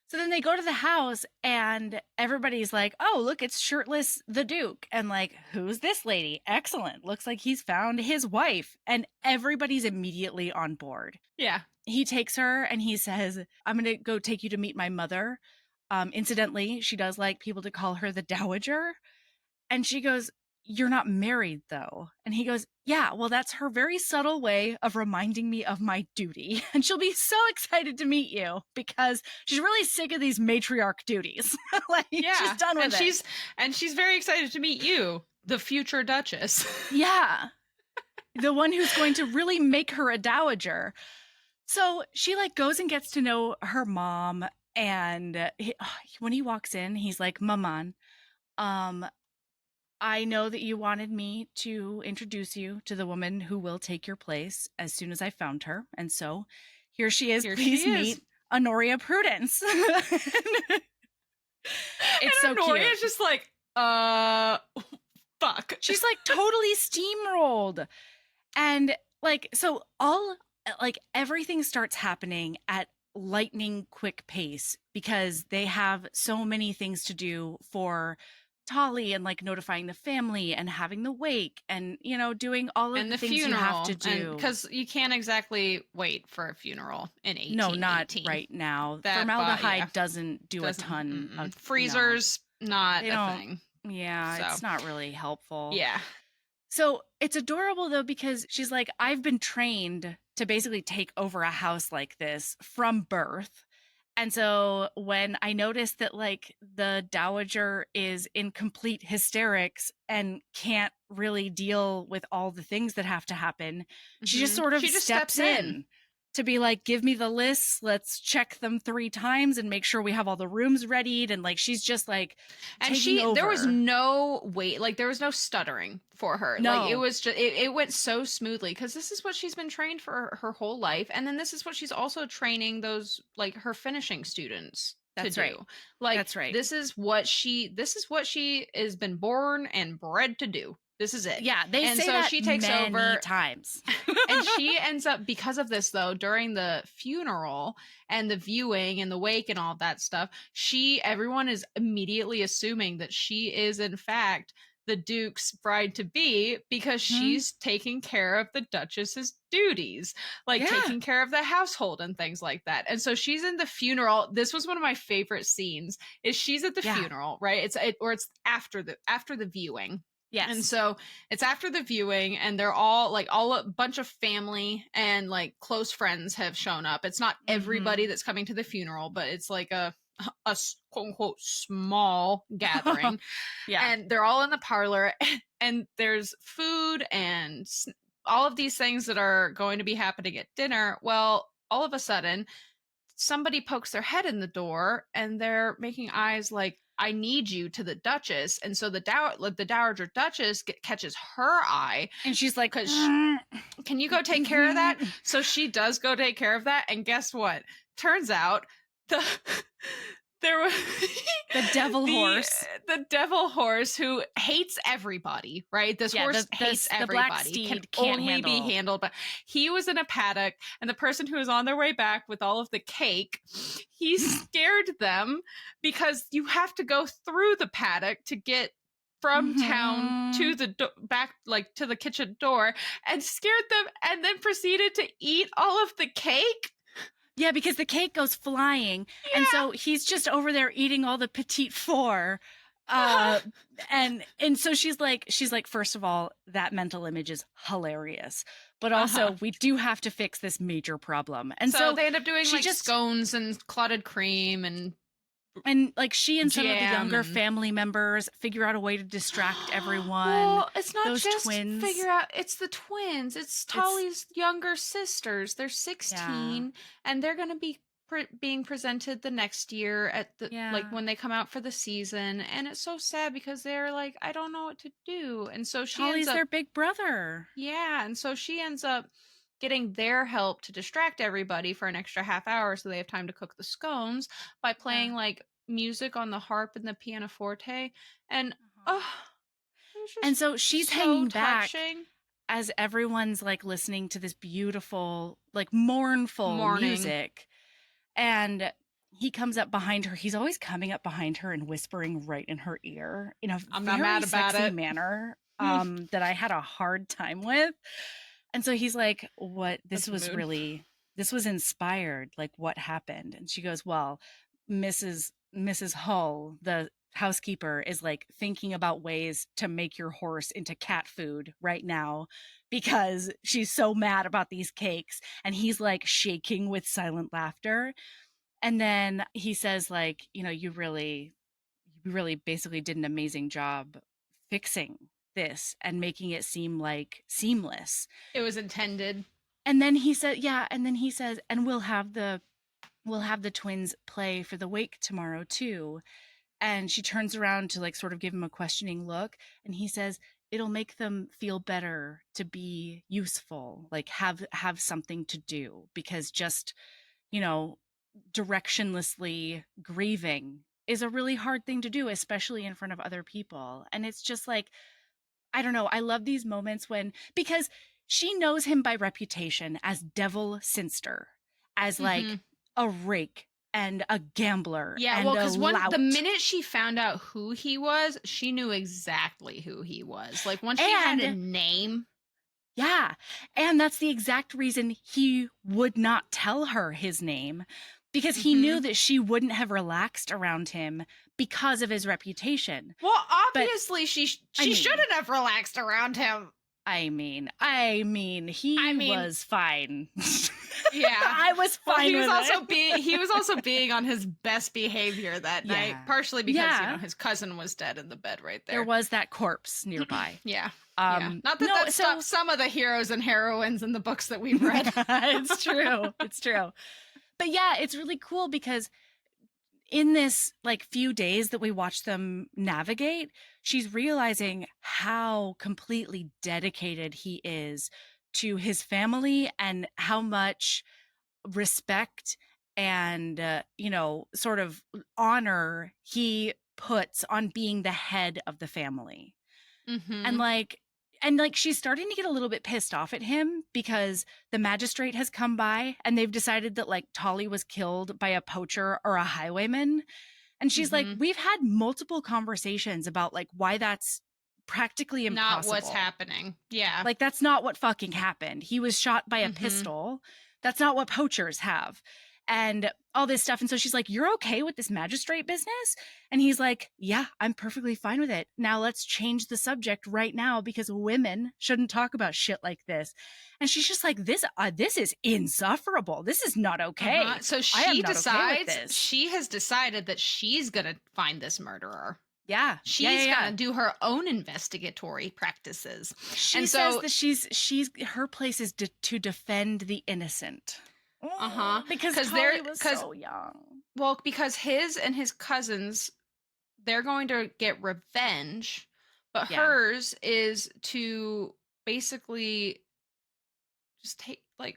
So then they go to the house and everybody's like, oh, look, it's shirtless the Duke. And like, who's this lady? Excellent. Looks like he's found his wife. And everybody's immediately on board. Yeah. He takes her and he says, I'm going to go take you to meet my mother. Incidentally, she does like people to call her the Dowager. And she goes, you're not married though. And he goes, yeah, well, that's her very subtle way of reminding me of my duty. And she'll be so excited to meet you because she's really sick of these matriarch duties. Like, she's done with it. And she's very excited to meet you, the future Duchess. Yeah. The one who's going to really make her a dowager. So she like goes and gets to know her mom. And when he walks in, he's like, Maman, I know that you wanted me to introduce you to the woman who will take your place as soon as I found her. And so here she is. Please meet Honoria Prudence. It's so cute. Honoria's just like, fuck. She's like totally steamrolled. And like, so everything starts happening at lightning quick pace because they have so many things to do for Tolly and like notifying the family and having the wake and, doing all of And the the things you have funeral, to and do. because you can't exactly wait for a funeral in No, not 1818. right now. Yeah, Formaldehyde doesn't do a doesn't ton of, no, freezers, not they a don't. thing. Yeah, So it's not really helpful. yeah. So it's adorable though, because she's like, I've been trained to basically take over a house like this from birth. And so when I noticed that like the dowager is in complete hysterics and can't really deal with all the things that have to happen, she just sort of She just steps steps in. in to be like, give me the lists, let's check them 3 times and make sure we have all the rooms readied. And like she's just like And taking over. there was no wait, like there was no stuttering for her. Like it No, was just, it went so smoothly because this is what she's been trained for her whole life. And then this is what she's also training those, like her finishing students to that's do. right. Like That's right. this is what she has been born and bred to do. This is it. Yeah, they And say so that she takes many over. times. And she ends up, because of this though, during the funeral and the viewing and the wake and all that stuff, everyone is immediately assuming that she is in fact the Duke's bride to be, because she's taking care of the Duchess's duties, like Yeah. taking care of the household and things like that. And so she's in the funeral. This was one of my favorite scenes. Is she's at the funeral, right? It's after the viewing. Yes. And so it's after the viewing, and they're all a bunch of family and like close friends have shown up. It's not everybody that's coming to the funeral, but it's like a quote unquote small gathering. Yeah. And they're all in the parlor, and there's food and all of these things that are going to be happening at dinner. Well, all of a sudden, somebody pokes their head in the door and they're making eyes like, I need you, to the Duchess. And so the Dowager Duchess catches her eye, And she's like, because can you go take care of that? So she does go take care of that. And guess what? Turns out there was the devil horse. The devil horse, who hates everybody, right? This horse hates the everybody. black steed Can can't only be handled, but he was in a paddock, and the person who was on their way back with all of the cake, he scared them, because you have to go through the paddock to get from town to the back, like to the kitchen door, and scared them, and then proceeded to eat all of the cake. Yeah, because the cake goes flying. Yeah. And so he's just over there eating all the petite four. And so she's like, first of all, that mental image is hilarious. But also we do have to fix this major problem. And so they end up doing like just scones and clotted cream and like she and some of the younger family members figure out a way to distract everyone. Well, it's not those just twins. Figure out. It's the twins. It's Tolly's younger sisters. They're 16, and they're going to be being presented the next year at the like when they come out for the season. And it's so sad because they're like, I don't know what to do. And so Tolly's their big brother. Yeah, and so she ends up getting their help to distract everybody for an extra half hour so they have time to cook the scones by playing like music on the harp and the pianoforte. And and so she's hanging back as everyone's like listening to this beautiful, like mournful music. And he comes up behind her. He's always coming up behind her and whispering right in her ear in a very sexy manner that I had a hard time with. And so he's like, what? This was inspired. Like, what happened? And she goes, well, Mrs. Hull, the housekeeper, is like thinking about ways to make your horse into cat food right now because she's so mad about these cakes. And he's like shaking with silent laughter. And then he says, like, you really basically did an amazing job fixing this and making it seem like seamless. It was intended. And then he said, and we'll have the twins play for the wake tomorrow too. And she turns around to like sort of give him a questioning look, and he says, it'll make them feel better to be useful, like have something to do, because just, directionlessly grieving is a really hard thing to do, especially in front of other people. And it's just like, I don't know. I love these moments because she knows him by reputation as Devil Sinster, as like a rake, and a gambler Yeah, and well, a because lout. the minute she found out who he was, she knew exactly who he was. Like once she had a And name. yeah, and that's the exact reason he would not tell her his name, because he knew that she wouldn't have relaxed around him because of his reputation. Well, But obviously she I mean- shouldn't have relaxed around him. I mean, he was fine. Yeah, I was fine. He was with also it. he was also being on his best behavior that night, Yeah. partially because Yeah. his cousin was dead in the bed right there. There was that corpse nearby. Yeah. Yeah. Not that that stops some of the heroes and heroines in the books that we've read. It's true. It's true. But yeah, it's really cool because in this like few days that we watch them navigate, she's realizing how completely dedicated he is to his family and how much respect and sort of honor he puts on being the head of the family. And she's starting to get a little bit pissed off at him because the magistrate has come by and they've decided that like Tolly was killed by a poacher or a highwayman. And she's like, we've had multiple conversations about like why that's practically impossible. Not what's happening. Yeah. Like that's not what fucking happened. He was shot by a pistol. That's not what poachers have. And all this stuff. And so she's like, you're okay with this magistrate business? And he's like, yeah, I'm perfectly fine with it. Now let's change the subject right now because women shouldn't talk about shit like this. And she's just like, this is insufferable. This is not okay. So she decides, she has decided that she's going to find this murderer. Yeah. She's going to do her own investigatory practices. She says that her place is to defend the innocent. Because Tolly was so young. Well, because his and his cousins, they're going to get revenge, but hers is to basically just take like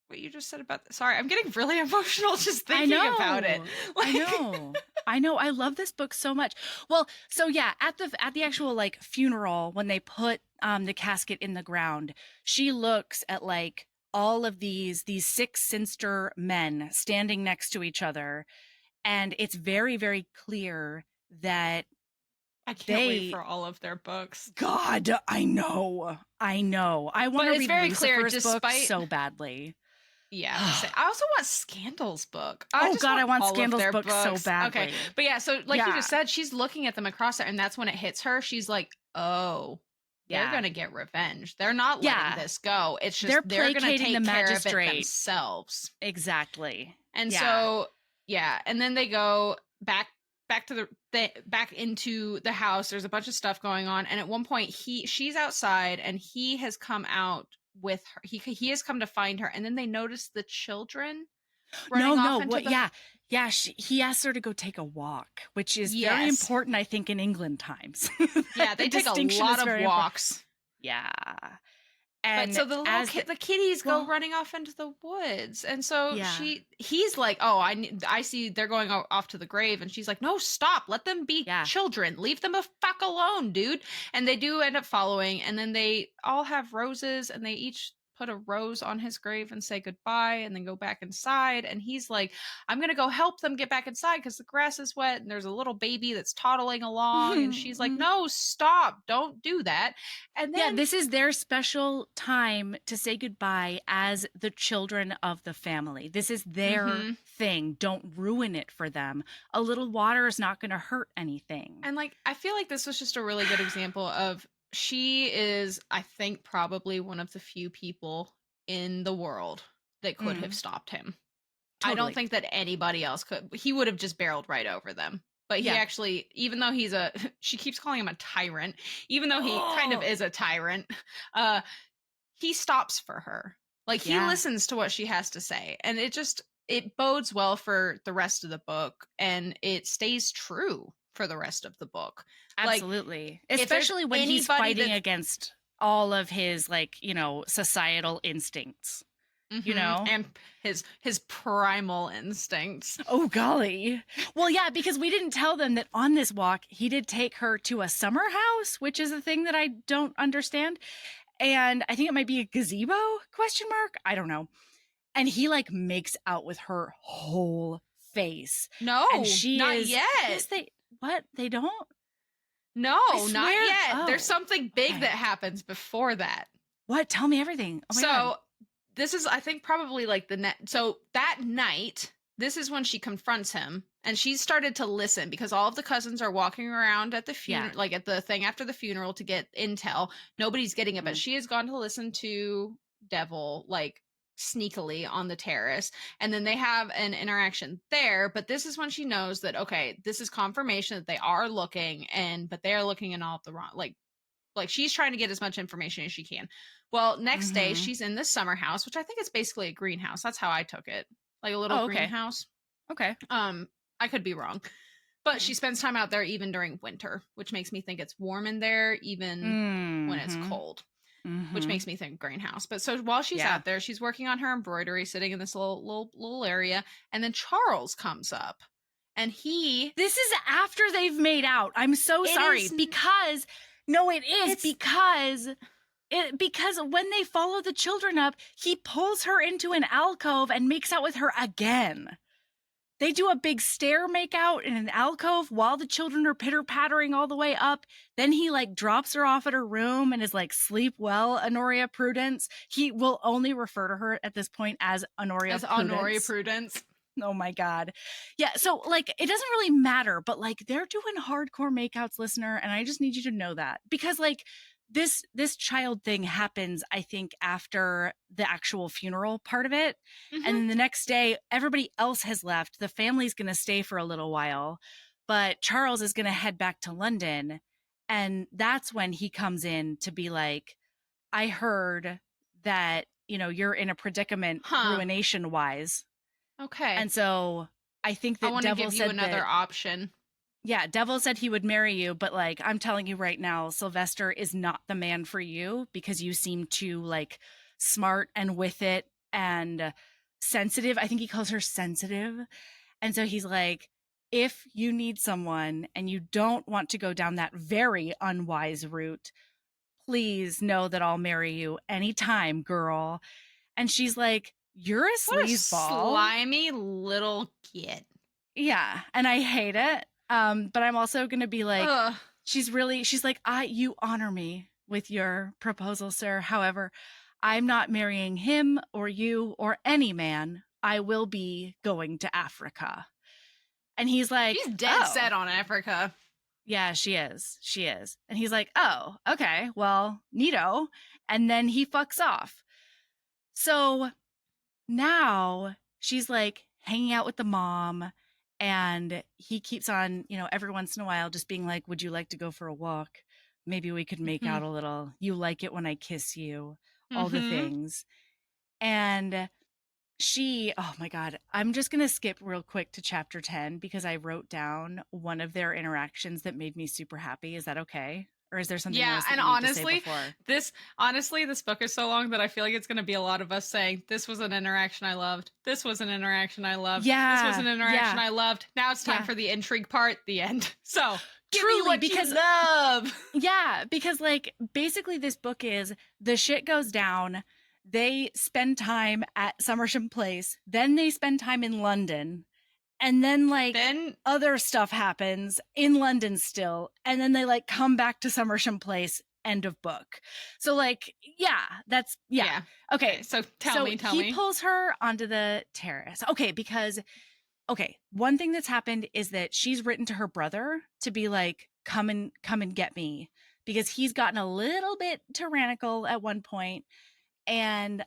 what you just said about this. Sorry, I'm getting really emotional just thinking about it. I know. I love this book so much. Well, so yeah, at the actual like funeral when they put the casket in the ground, she looks at like all of these six sinister men standing next to each other, and it's very, very clear that I can't wait for all of their books. God, I know. I want to read Lucifer's book so badly. Yeah, I also want Scandal's book. I want Scandal's book so badly. Okay, but yeah, so like you just said, she's looking at them across there, and that's when it hits her. She's like, oh. They're going to get revenge. They're not letting this go. It's just they're going to take care of it themselves. Exactly. And so, and then they go back into the house. There's a bunch of stuff going on, and at one point she's outside and he has come out with her. He has come to find her, and then they notice the children running off into the... Yeah, he asked her to go take a walk, which is very important, I think, in England times. Yeah, they take a lot of walks. Yeah. And so the kitties go running off into the woods. And so he's like, oh, I see they're going off to the grave. And she's like, no, stop. Let them be children. Leave them a fuck alone, dude. And they do end up following. And then they all have roses and they each put a rose on his grave and say goodbye and then go back inside. And he's like, I'm going to go help them get back inside because the grass is wet and there's a little baby that's toddling along. And she's like, no, stop. Don't do that. And then this is their special time to say goodbye as the children of the family. This is their thing. Don't ruin it for them. A little water is not going to hurt anything. And like, I feel like this was just a really good example of she is, I think, probably one of the few people in the world that could have stopped him. Totally. I don't think that anybody else could. He would have just barreled right over them. But he actually, even though she keeps calling him a tyrant, even though he kind of is a tyrant, he stops for her. Like, he listens to what she has to say. And it bodes well for the rest of the book. And it stays true for the rest of the book. Absolutely. Like, especially when he's fighting against all of his, like, societal instincts, and his primal instincts. Oh, golly. Well, yeah, because we didn't tell them that on this walk, he did take her to a summer house, which is a thing that I don't understand. And I think it might be a gazebo ? I don't know. And he like makes out with her whole face. No, And she not is. yet. Yes, what? They don't? No, I not swear- yet. oh, There's something big okay. that happens before that. What? Tell me everything. Oh my God. So this is, I think, probably like so that night, this is when she confronts him, and she's started to listen because all of the cousins are walking around at the funeral, Yeah. like at the thing after the funeral to get intel. Nobody's getting it, but Mhm. she has gone to listen to Devil like sneakily on the terrace, and then they have an interaction there. But this is when she knows that, okay, this is confirmation that they are looking, but they are looking in all of the wrong, like she's trying to get as much information as she can. Well, next day Mhm. she's in this summer house, which I think is basically a greenhouse. That's how I took it. Like a little Oh, okay. greenhouse. Okay. I could be wrong. But Okay. she spends time out there even during winter, which makes me think it's warm in there even when it's cold. Which makes me think greenhouse. But so while she's Yeah. out there, she's working on her embroidery, sitting in this little area, and then Charles comes up. And This is after they've made out. I'm so sorry because no, it is because when they follow the children up, he pulls her into an alcove and makes out with her again. They do a big stair make out in an alcove while the children are pitter-pattering all the way up. Then he like drops her off at her room and is like, sleep well, Honoria Prudence. He will only refer to her at this point as Honoria Prudence. Oh my God. Yeah. So like, it doesn't really matter, but like they're doing hardcore makeouts, listener. And I just need you to know that because like this child thing happens, I think, after the actual funeral part of it. Mm-hmm. And then the next day, everybody else has left. The family's going to stay for a little while, but Charles is going to head back to London. And that's when he comes in to be like, I heard that, you know, you're in a predicament ruination wise. Okay. And so I think that I want to Devil give you said another option. Yeah, Devil said he would marry you, but like I'm telling you right now, Sylvester is not the man for you because you seem too like smart and with it and sensitive. I think he calls her sensitive. And so he's like, if you need someone and you don't want to go down that very unwise route, please know that I'll marry you anytime, girl. And she's like, you're a sleazeball. Slimy little kid. Yeah, and I hate it. But I'm also gonna be like, she's like, you honor me with your proposal, sir. However, I'm not marrying him or you or any man. I will be going to Africa. And he's like, she's dead set on Africa. Yeah, she is. She is. And he's like, oh, okay, well, neato. And then he fucks off. So now she's like hanging out with the mom. And he keeps on, you know, every once in a while just being like, would you like to go for a walk? Maybe we could make out a little. You like it when I kiss you, all the things. And oh my God, I'm just going to skip real quick to chapter 10 because I wrote down one of their interactions that made me super happy. Is that okay? Or is there something else that and you need honestly, to say before? This book is so long that I feel like it's going to be a lot of us saying, this was an interaction I loved. This was an interaction I loved. Yeah. This was an interaction I loved. Now it's time for the intrigue part, the end. So truly, because you love. Yeah, because like basically this book is the shit goes down. They spend time at Somersham Place. Then they spend time in London. And then other stuff happens in London still. And then they like come back to Somersham Place, end of book. So like, yeah. Okay. So tell me. He pulls her onto the terrace. Okay, one thing that's happened is that she's written to her brother to be like, come and get me, because he's gotten a little bit tyrannical at one point. And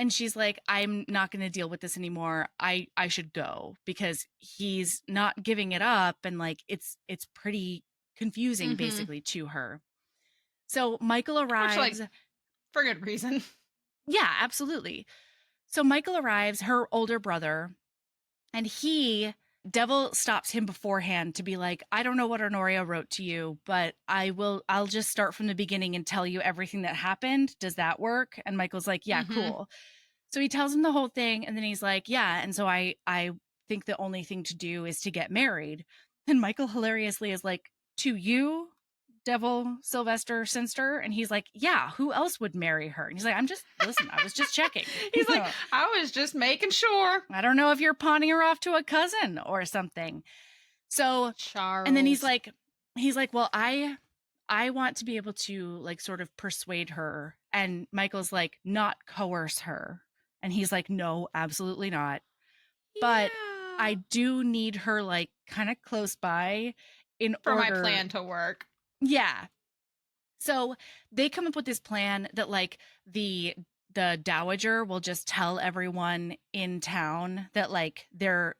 she's like, I'm not going to deal with this anymore. I should go because he's not giving it up. And like, it's pretty confusing basically to her. So Michael arrives. For good reason. Yeah, absolutely. So Michael arrives, her older brother, and Devil stops him beforehand to be like, I don't know what Honoria wrote to you, but I'll just start from the beginning and tell you everything that happened. Does that work? And Michael's like, yeah, cool. So he tells him the whole thing. And then he's like, yeah. And so I think the only thing to do is to get married. And Michael hilariously is like, to you, Devil Sylvester Sinster? And he's like, yeah, who else would marry her? And he's like, I was just checking. He's like, I was just making sure. I don't know if you're pawning her off to a cousin or something. So, Charles. and then he's like, well, I want to be able to like sort of persuade her. And Michael's like, not coerce her. And he's like, no, absolutely not. But I do need her like kind of close by for my plan to work. Yeah. So they come up with this plan that like the dowager will just tell everyone in town that like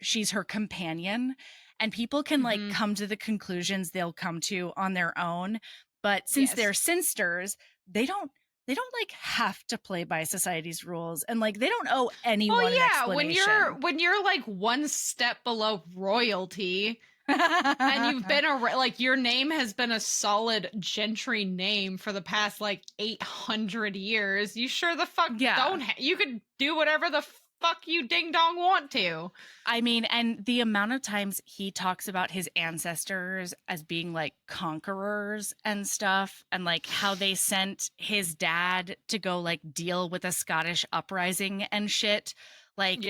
she's her companion, and people can like come to the conclusions they'll come to on their own. But since they're sinsters, they don't like have to play by society's rules, and like they don't owe anyone an explanation. when you're like one step below royalty and you've been like your name has been a solid gentry name for the past like 800 years, you sure the fuck don't you could do whatever the fuck you ding dong want to. I mean, and the amount of times he talks about his ancestors as being like conquerors and stuff, and like how they sent his dad to go like deal with a Scottish uprising and shit. Like,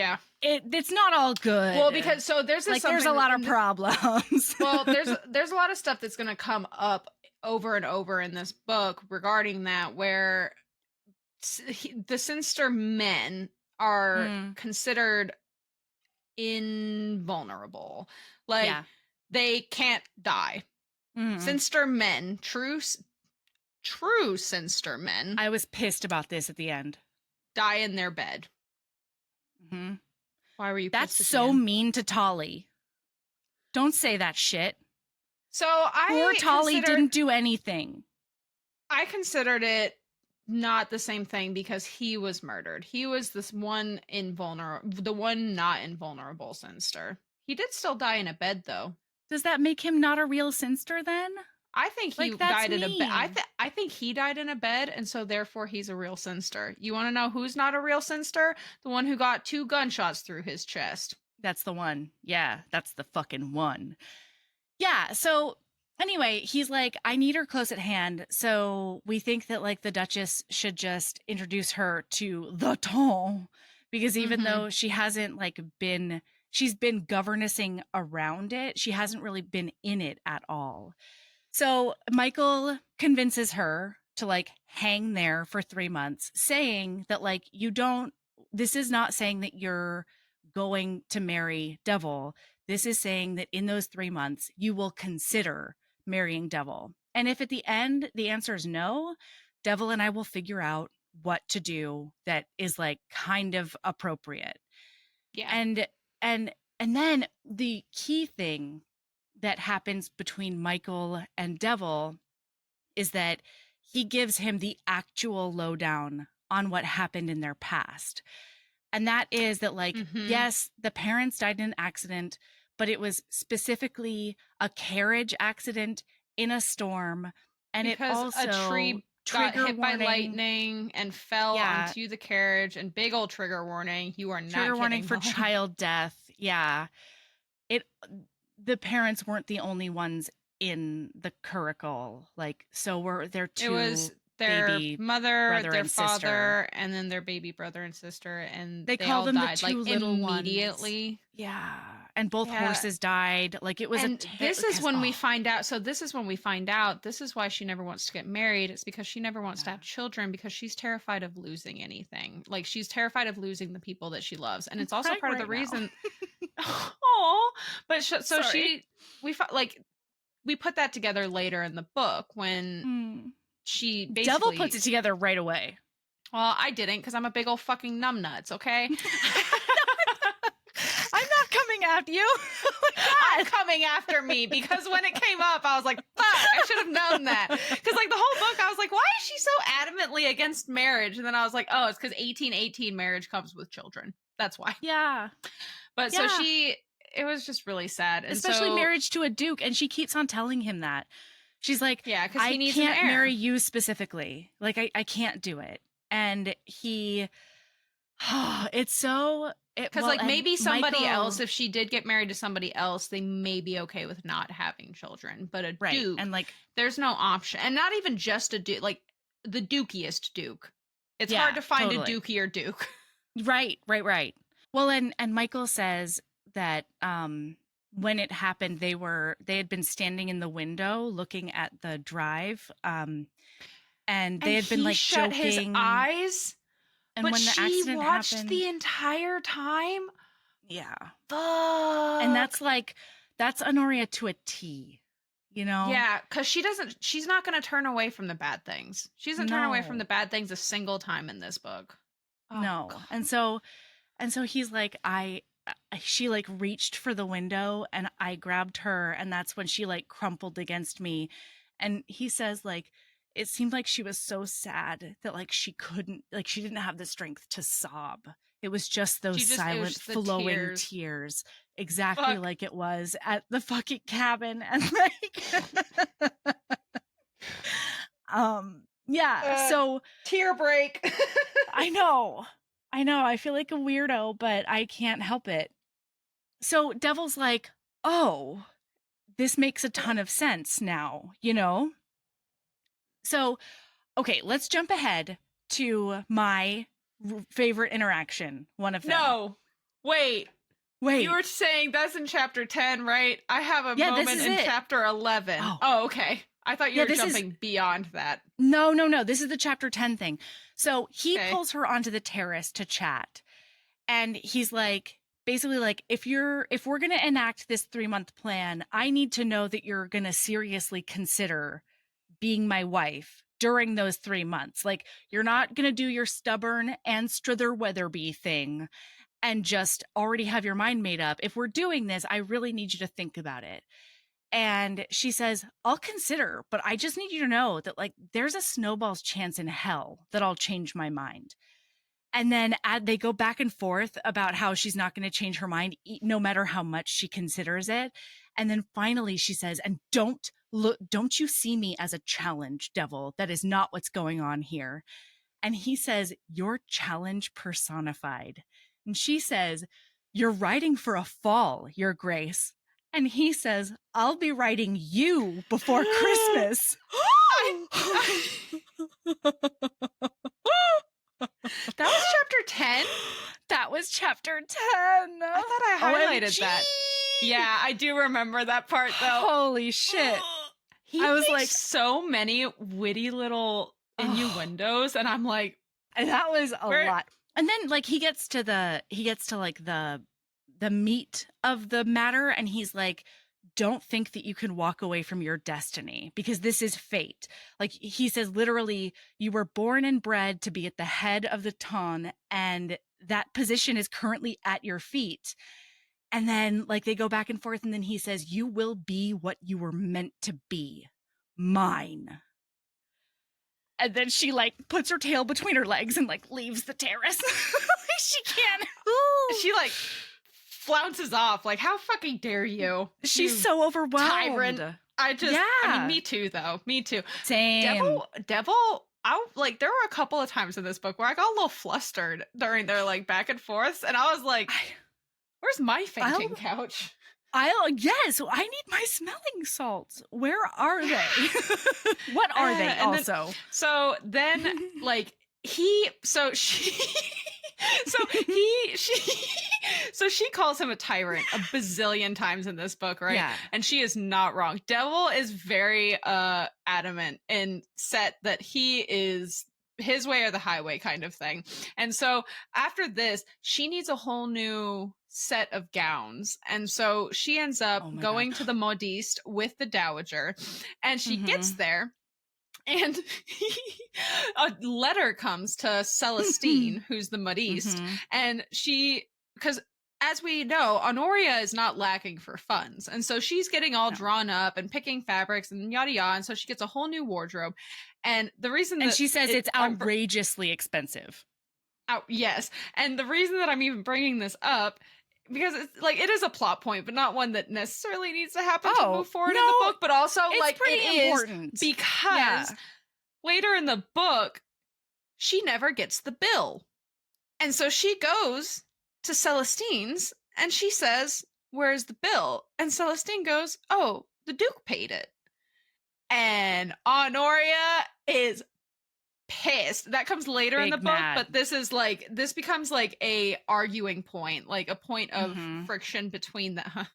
it's not all good. Well, because so there's a lot of problems. Well, there's a lot of stuff that's going to come up over and over in this book regarding that, where the Sinster men are considered invulnerable. Like they can't die. Sinster men, true Sinster men. I was pissed about this at the end. Die in their bed. Why were you pissed? That's so mean to Tolly. Don't say that shit. So poor Tolly didn't do anything. I considered it not the same thing because he was murdered. He was the one not invulnerable Sinster. He did still die in a bed, though. Does that make him not a real Sinster then? I think he died in a bed. I think he died in a bed, and so therefore he's a real Sinster. You want to know who's not a real Sinster? The one who got 2 gunshots through his chest. That's the one. Yeah, that's the fucking one. Yeah, so anyway, he's like, I need her close at hand. So we think that like the Duchess should just introduce her to the ton, because even though she hasn't like she's been governessing around it, she hasn't really been in it at all. So Michael convinces her to like hang there for 3 months, saying that like this is not saying that you're going to marry Devil. This is saying that in those 3 months, you will consider marrying Devil. And if at the end, the answer is no, Devil and I will figure out what to do that is like kind of appropriate. Yeah. And then the key thing that happens between Michael and Devil is that he gives him the actual lowdown on what happened in their past. And that is that like, yes, the parents died in an accident, but it was specifically a carriage accident in a storm. And because it also a tree got hit by lightning and fell onto the carriage, and big old trigger warning. You are not trigger warning for home. Child death. Yeah. The parents weren't the only ones in the curricle. Like, so were there two. It was their mother, their and father, sister. And then their baby brother and sister, and they all them died the two like little immediately. Ones. Yeah, and both horses died. Like it was. And this is when we find out. So this is when we find out. This is why she never wants to get married. It's because she never wants to have children, because she's terrified of losing anything. Like she's terrified of losing the people that she loves, and it's also part of the reason. Oh, but we put that together later in the book when she basically Devil puts it together right away. Well, I didn't, because I'm a big old fucking numbnuts. Okay. I'm not coming after you. I'm coming after me, because when it came up, I was like, fuck, I should have known that. Because like the whole book, I was like, why is she so adamantly against marriage? And then I was like, oh, it's because 1818 marriage comes with children. That's why. Yeah. But so it was just really sad. And especially marriage to a duke. And she keeps on telling him that. She's like, yeah, because he needs can't marry you specifically. Like, I can't do it. And he, It's so Because, well, like, and maybe somebody Michael, else, if she did get married to somebody else, they may be okay with not having children. But a right, duke, and like, there's no option. And not even just a duke, like, the dukiest duke. It's hard yeah, to find a totally. dukier duke. Right, right, right. Well, and Michael says that when it happened, they had been standing in the window looking at the drive, and they And had been he like shut his joking. eyes, And but when the she accident watched the happened, entire time. yeah. And Fuck. that's Honoria to a T, you know? Yeah, because she's not going to turn away from the bad things. She doesn't turn away from the No, bad things a single time in this book. Oh, no. God. And so he's like, she like reached for the window and I grabbed her, and that's when she like crumpled against me. And he says, like, it seemed like she was so sad that like she didn't have the strength to sob. It was just those It was silent, just the flowing tears. tears, exactly Fuck. like it was at the fucking cabin. And like, yeah. So Tear break. I know. I know. I feel like a weirdo, but I can't help it. So Devil's like, oh, this makes a ton of sense now, you know? So, okay, let's jump ahead to my favorite interaction, one of them. No. Wait. You Wait. were saying that's in chapter 10, right? I have a Yeah, this moment is in it. chapter 11. Oh. Oh, okay. I thought you Yeah, were this is jumping beyond that. No, no, no. This is the chapter 10 thing. So he Okay. pulls her onto the terrace to chat. And he's like, basically like, if we're going to enact this 3-month plan, I need to know that you're going to seriously consider being my wife during those 3 months. Like, you're not going to do your stubborn Anstruther Weatherby thing and just already have your mind made up. If we're doing this, I really need you to think about it. And she says, I'll consider, but I just need you to know that, like, there's a snowball's chance in hell that I'll change my mind. And then they go back and forth about how she's not going to change her mind no matter how much she considers it. And then finally she says, and don't you see me as a challenge, Devil? That is not what's going on here. And he says, you're challenge personified. And she says, you're riding for a fall, Your Grace. And he says, I'll be riding you before Christmas. That was chapter 10? That was chapter 10. I thought I highlighted OMG. that. Yeah, I do remember that part though. Holy shit. I was makes like so many witty little innuendos, and I'm like, and that was a lot. And then like he gets to like the meat of the matter, and he's like, don't think that you can walk away from your destiny because this is fate. Like he says, literally, you were born and bred to be at the head of the ton, and that position is currently at your feet. And then like they go back and forth, and then he says, you will be what you were meant to be, mine. And then she like puts her tail between her legs and like leaves the terrace. She can't. She like flounces off. Like, how fucking dare you? She's so overwhelmed. Tyrant. I mean, me too, though. Me too. Same. Devil. There were a couple of times in this book where I got a little flustered during their like back and forths, and I was like, "Where's my fainting couch?" Yes, I need my smelling salts. Where are they? What are they also? So then like she calls him a tyrant a bazillion times in this book, right? Yeah. And she is not wrong. Devil is very adamant and set that he is his way or the highway kind of thing. And so after this, she needs a whole new set of gowns. And so she ends up going to the modiste with the dowager, and she gets there. And a letter comes to Celestine, who's the modiste, and because as we know, Honoria is not lacking for funds, and so she's getting all drawn up and picking fabrics and yada yada, and so she gets a whole new wardrobe. And the reason she says it's outrageously expensive. Yes, and the reason that I'm even bringing this up, because it's like it is a plot point, but not one that necessarily needs to happen to move forward in the book. But also, like, it important. Is because later in the book, she never gets the bill. And so she goes to Celestine's and she says, "Where's the bill?" And Celestine goes, "Oh, the Duke paid it." And Honoria is pissed. That comes later in the book, mad. but this becomes like a arguing point, like a point of Mhm. friction between them.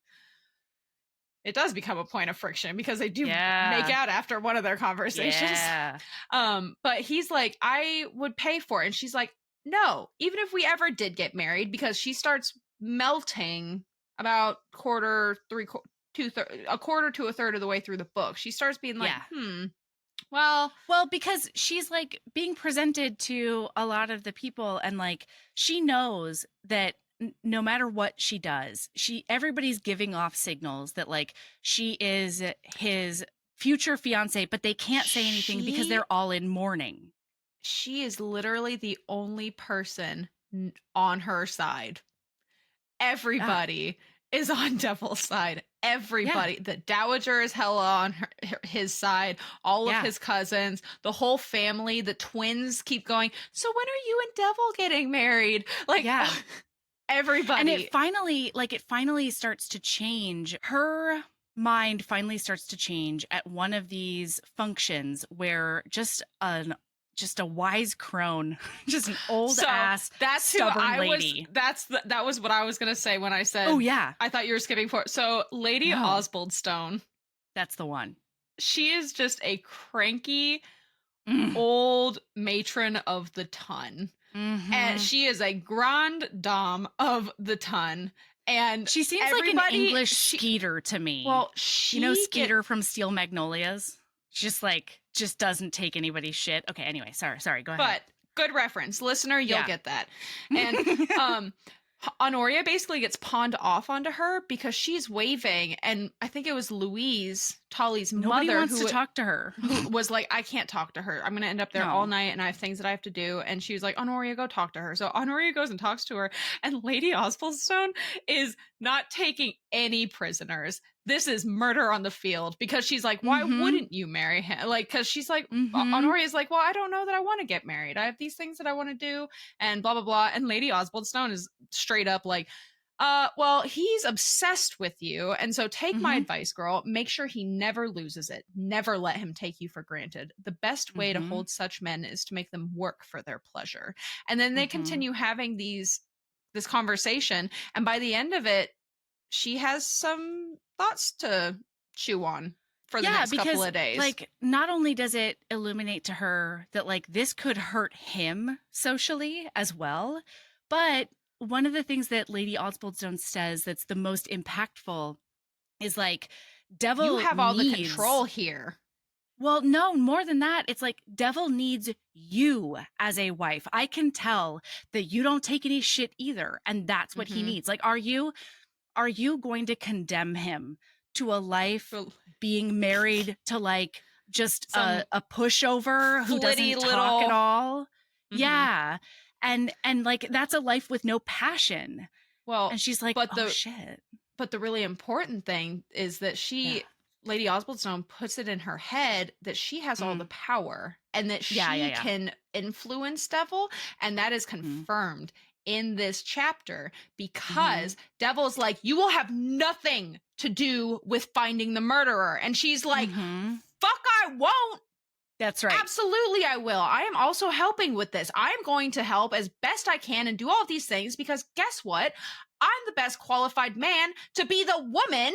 It does become a point of friction because they do Yeah. make out after one of their conversations. Yeah. But he's like, "I would pay for it." And she's like, "No, even if we ever did get married," because she starts melting about a quarter to a third of the way through the book. She starts being like, Yeah. Well, because she's like being presented to a lot of the people, and like she knows that no matter what she does, everybody's giving off signals that like she is his future fiance, but they can't say anything because they're all in mourning. She is literally the only person on her side. Everybody is on Devil's side. Everybody. Yeah. The Dowager is hella on his side. All of his cousins, the whole family, the twins keep going, "So when are you and Devil getting married?" Like, everybody. And it finally starts to change. Her mind finally starts to change at one of these functions where just a wise crone, just an old ass stubborn lady. That was what I was gonna say when I said, "Oh yeah, I thought you were skipping forward." So Lady Osbaldestone, that's the one. She is just a cranky old matron of the ton. And she is a grande dame of the ton. And she seems like an English Skeeter to me. Well, Skeeter from Steel Magnolias. Just doesn't take anybody's shit. Okay, anyway, sorry, go ahead. But good reference. Listener, you'll get that. And Honoria basically gets pawned off onto her because she's waving, and I think it was Louise, Tolly's Nobody mother, wants to talk to her. who was like, "I can't talk to her. I'm going to end up there all night, and I have things that I have to do." And she was like, "Honoria, go talk to her." So Honoria goes and talks to her, and Lady Osbaldestone is not taking any prisoners. This is murder on the field, because she's like, "Why wouldn't you marry him?" Like, because she's like, Honoria's like, "Well, I don't know that I want to get married. I have these things that I want to do," and blah, blah, blah. And Lady Osbaldestone is straight up like, "Well, he's obsessed with you. And so take my advice, girl. Make sure he never loses it. Never let him take you for granted. The best way to hold such men is to make them work for their pleasure." And then they continue having this conversation. And by the end of it, she has some thoughts to chew on for the next couple of days. Like, not only does it illuminate to her that like this could hurt him socially as well, but one of the things that Lady Osbaldestone says that's the most impactful is like, Devil, you have all the control here. Well, no, more than that. It's like, Devil needs you as a wife. I can tell that you don't take any shit either, and that's what he needs. Like, are you going to condemn him to a life being married to like just a pushover who doesn't talk at all? Yeah. And like, that's a life with no passion. Well, and she's like, shit. But the really important thing is that Lady Osbaldestone puts it in her head that she has all the power, and that she can influence Devil. And that is confirmed in this chapter, because Devil's like, "You will have nothing to do with finding the murderer." And she's like, "Fuck, I won't." That's right. Absolutely, I will. I am also helping with this. I am going to help as best I can and do all of these things, because guess what? I'm the best qualified man to be the woman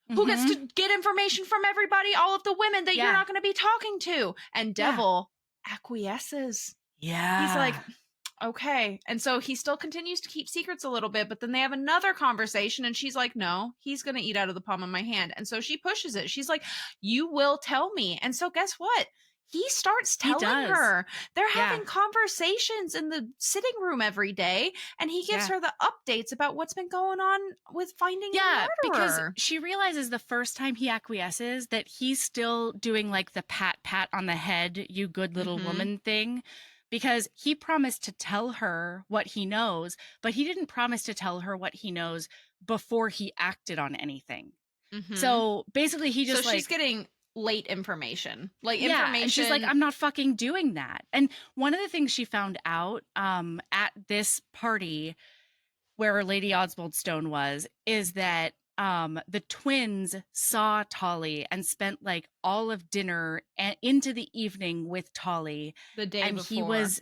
who gets to get information from everybody, all of the women that you're not going to be talking to. And Devil acquiesces. Yeah. He's like, okay. And so he still continues to keep secrets a little bit, but then they have another conversation, and she's like, "No, he's going to eat out of the palm of my hand." And so she pushes it. She's like, "You will tell me." And so guess what? He starts telling her. They're having conversations in the sitting room every day, and he gives her the updates about what's been going on with finding the murderer. Because she realizes the first time he acquiesces that he's still doing like the pat on the head, "you good little woman" thing. Because he promised to tell her what he knows, but he didn't promise to tell her what he knows before he acted on anything. So basically he just she's getting late information. Like Yeah, information. and she's like, I'm not fucking doing that. And one of the things she found out at this party where Lady Osbaldestone was is that the twins saw Tolly and spent like all of dinner and into the evening with Tolly. the day And before he was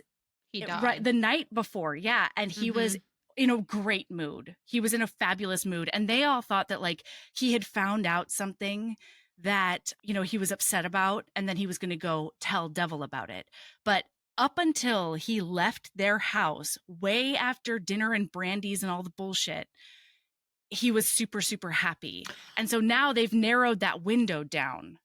he died. right the night before, yeah. And he was Mhm. in a great mood. He was in a fabulous mood. And they all thought that like he had found out something that, you know, he was upset about, and then he was going to go tell Devil about it. But up until he left their house way after dinner and brandies and all the bullshit, he was super, super happy. And so now they've narrowed that window down.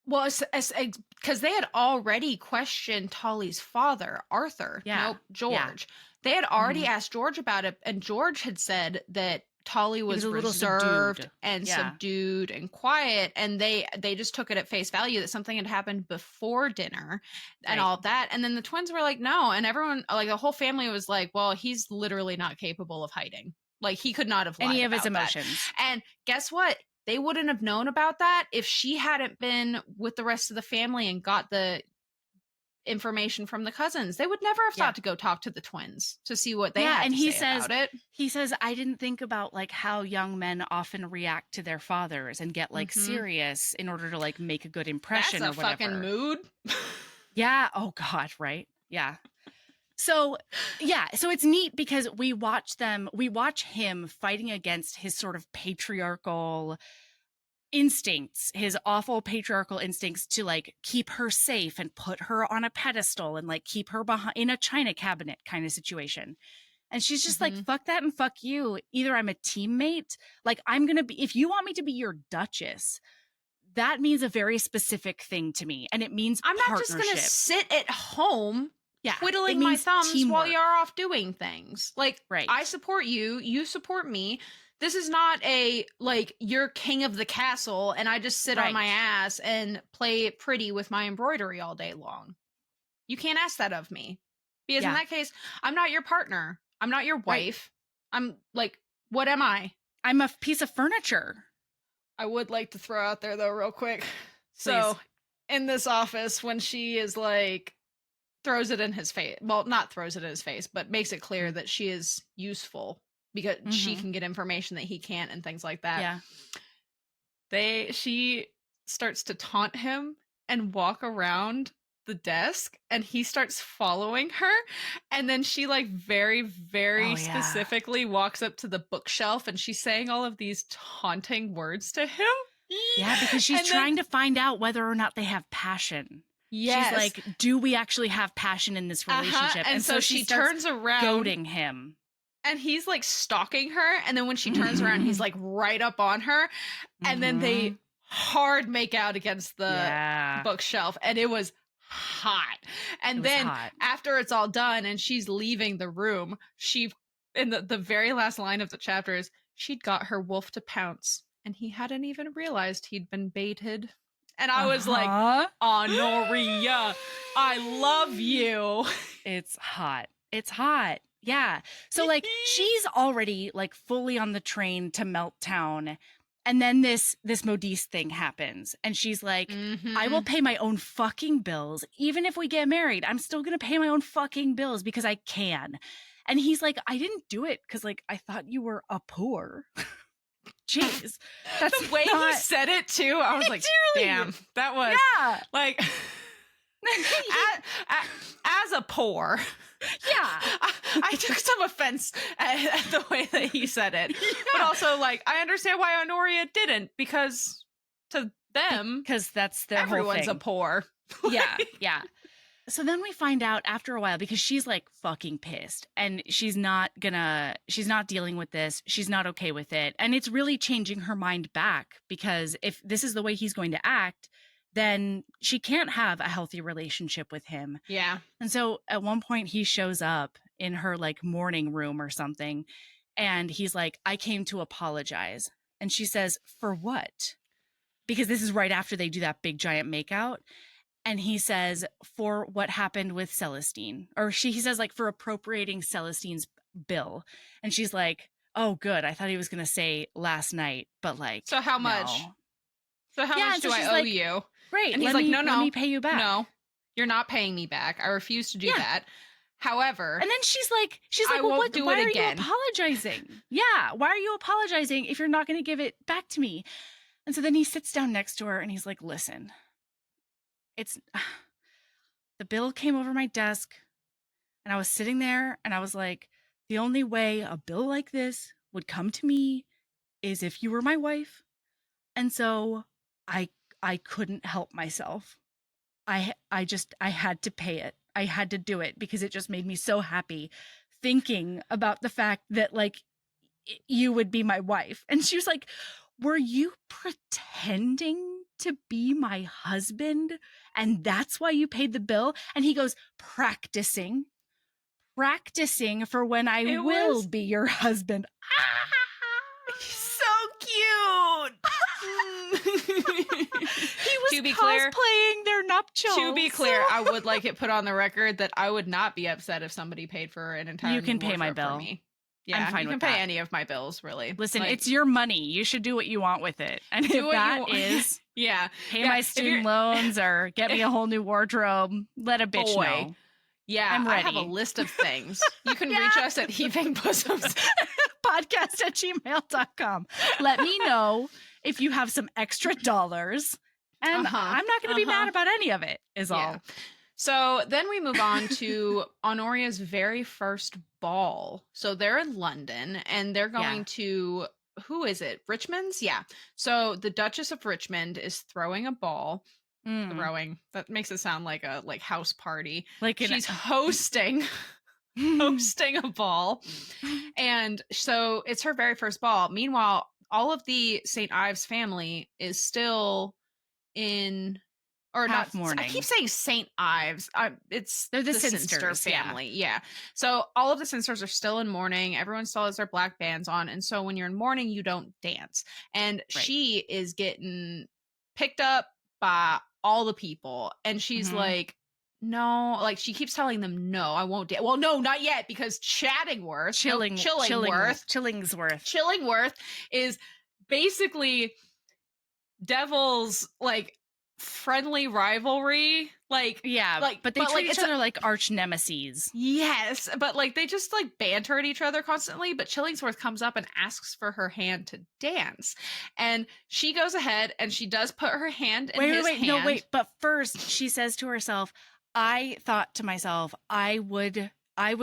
Well, because they had already questioned Tolly's father, Arthur. Yeah. Nope, George. Yeah. They had already asked George about it, and George had said that Tolly was a little reserved subdued. and Yeah. subdued and quiet, and they just took it at face value that something had happened before dinner and Right. all of that. And then the twins were like, no, and everyone, like the whole family was like, well, he's literally not capable of hiding. Like he could not have lied Any of his about that. emotions. And guess what? They wouldn't have known about that if she hadn't been with the rest of the family and got the information from the cousins. They would never have thought to go talk to the twins to see what they had and to he say says, about it. He says, I didn't think about like how young men often react to their fathers and get like serious in order to like make a good impression. That's a or whatever. fucking mood. Yeah. Oh God. Right. Yeah. So yeah, so it's neat because we watch him fighting against his sort of patriarchal instincts, his awful patriarchal instincts to like keep her safe and put her on a pedestal and like keep her behind in a china cabinet kind of situation. And she's just like, fuck that and fuck you. Either I'm a teammate, like I'm going to be, if you want me to be your duchess, that means a very specific thing to me. And it means I'm not just going to sit at home twiddling my thumbs while you're off doing things. Like, I support you, you support me. This is not a, like, you're king of the castle and I just sit on my ass and play pretty with my embroidery all day long. You can't ask that of me. Because in that case, I'm not your partner. I'm not your wife. I'm, like, what am I? I'm a piece of furniture. I would like to throw out there, though, real quick. So, in this office, when she is, like, throws it in his face. Well, not throws it in his face, but makes it clear that she is useful because she can get information that he can't and things like that. Yeah. She starts to taunt him and walk around the desk and he starts following her. And then she like very, very specifically walks up to the bookshelf and she's saying all of these taunting words to him. Yeah, because she's trying to find out whether or not they have passion. Yes. She's like, do we actually have passion in this relationship? And so she turns around, goading him. And he's like stalking her. And then when she turns around, he's like right up on her. And then they hard make out against the bookshelf. And it was hot. And then after it's all done and she's leaving the room, she, in the very last line of the chapter is, she'd got her wolf to pounce. And he hadn't even realized he'd been baited. And I was like, Honoria, I love you. It's hot. It's hot. Yeah. So like she's already like fully on the train to Melttown. And then this Modiste thing happens. And she's like, I will pay my own fucking bills. Even if we get married, I'm still going to pay my own fucking bills because I can. And he's like, I didn't do it because like I thought you were a poor. Jeez, that's the way he said it too. I was like, damn, that was like as a poor. Yeah, I took some offense at the way that he said it, but also like I understand why Honoria didn't because to them, because that's their everyone's whole thing. A poor. Yeah. So then we find out after a while because she's like fucking pissed and she's not dealing with this. She's not okay with it. And it's really changing her mind back because if this is the way he's going to act, then she can't have a healthy relationship with him. Yeah. And so at one point he shows up in her like morning room or something and he's like, I came to apologize. And she says, for what? Because this is right after they do that big giant makeout. And he says, for what happened with Celestine. Or he says, like, for appropriating Celestine's bill. And she's like, oh, good. I thought he was going to say last night. But, like, so how much? No. So how much do I owe you? Right. And he's like, no, let me pay you back. No, you're not paying me back. I refuse to do that. However, and then she's like, I well, won't do why it are again. you apologizing? Yeah. Why are you apologizing if you're not going to give it back to me? And so then he sits down next to her and he's like, listen, it's the bill came over my desk and I was sitting there and I was like, the only way a bill like this would come to me is if you were my wife. And so I couldn't help myself. I had to pay it. I had to do it because it just made me so happy thinking about the fact that like you would be my wife. And she was like, were you pretending to be my husband? And that's why you paid the bill? And he goes, practicing for when I will be your husband. So cute. He was cosplaying their nuptials. To be clear, I would like it put on the record that I would not be upset if somebody paid for an entire. You can pay my bill. For me. Yeah, I'm fine you can pay any of my bills, really. Listen, it's your money. You should do what you want with it. And if that is, pay my student loans or get me a whole new wardrobe, let a bitch know. Yeah, I'm ready. I have a list of things. You can reach us at heavingbosoms podcast@gmail.com. Let me know if you have some extra dollars. And I'm not going to be mad about any of it, is all. So then we move on to Honoria's very first ball. So they're in London and they're going to, who is it? Richmond's? Yeah. So the Duchess of Richmond is throwing a ball. Throwing. That makes it sound like a house party. Like she's hosting a ball. And so it's her very first ball. Meanwhile, all of the St. Ives family is still in or half not mourning. I keep saying St. Ives. They're the Sinster family. Yeah. So all of the Sinsters are still in mourning. Everyone still has their black bands on. And so when you're in mourning, you don't dance. And she is getting picked up by all the people. And she's like, no, like she keeps telling them, no, I won't dance. Well, no, not yet, because Chillingworth is basically Devil's like friendly rivalry. But they treat each other like arch nemesis. Yes, but like they just like banter at each other constantly. But Chillingsworth comes up and asks for her hand to dance, and she goes ahead and she does put her hand in his hand. But first she says to herself, I thought to myself, I would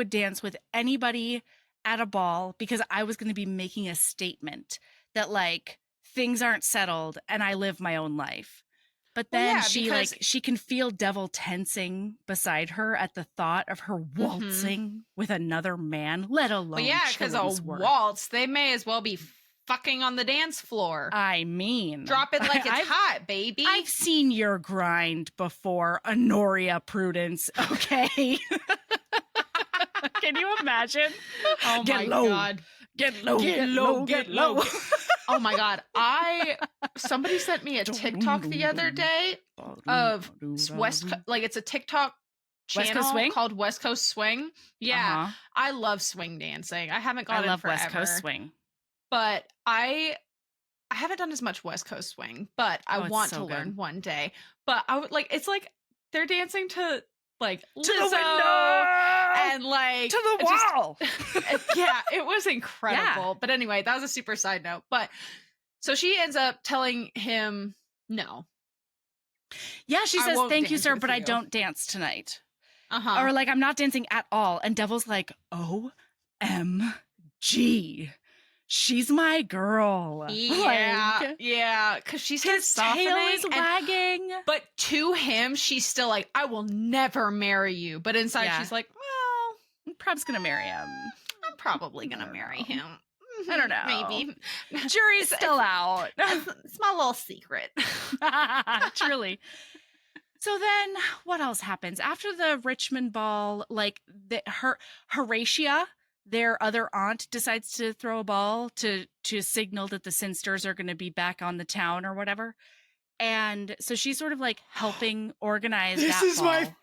dance with anybody at a ball because I was going to be making a statement that like things aren't settled and I live my own life. But then she can feel Devil tensing beside her at the thought of her waltzing with another man, let alone because a waltz, they may as well be fucking on the dance floor. I mean, drop it like it's hot, baby. I've seen your grind before, Honoria Prudence. Okay. Can you imagine? Oh my God. Get low. Oh my God. Somebody sent me a TikTok the other day of it's a TikTok channel called West Coast Swing. Yeah. I love swing dancing. I haven't gone in forever. West Coast Swing. But I haven't done as much West Coast Swing, but I want to learn one day. But I would it's like they're dancing to like Lizzo to the window and like to the wall. It was incredible. Yeah. But anyway, that was a super side note. But so she ends up telling him no. Yeah, she says, thank you, sir, but I don't dance tonight. Or like, I'm not dancing at all. And Devil's like, OMG. She's my girl. Yeah, because she's his tail is wagging. But to him, she's still like, I will never marry you. But inside, she's like, well, I'm probably gonna marry him. I'm probably gonna marry him. I don't know. Maybe. Jury's still out. It's my little secret. Truly. So then what else happens? After the Richmond ball, like Horatia, their other aunt, decides to throw a ball to signal that the Sinsters are going to be back on the town or whatever. And so she's sort of like helping organize that ball. This is my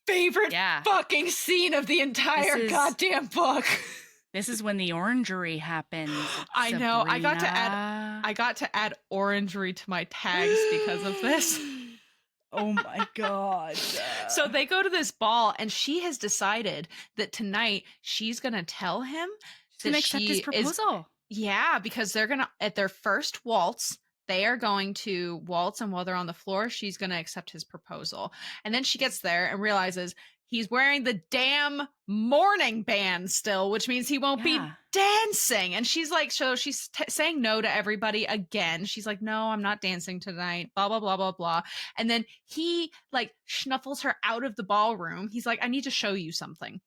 favorite fucking scene of the entire goddamn book. This is when the Orangery happens. I know. I got to add Orangery to my tags because of this. Oh my God. So they go to this ball, and she has decided that tonight she's going to tell him She's going to accept his proposal. Yeah, because they're going to, at their first waltz, they are going to waltz, and while they're on the floor, she's going to accept his proposal. And then she gets there and realizes he's wearing the damn mourning band still, which means he won't be dancing. And she's like, so she's saying no to everybody again. She's like, no, I'm not dancing tonight, blah, blah, blah, blah, blah. And then he like snuffles her out of the ballroom. He's like, I need to show you something.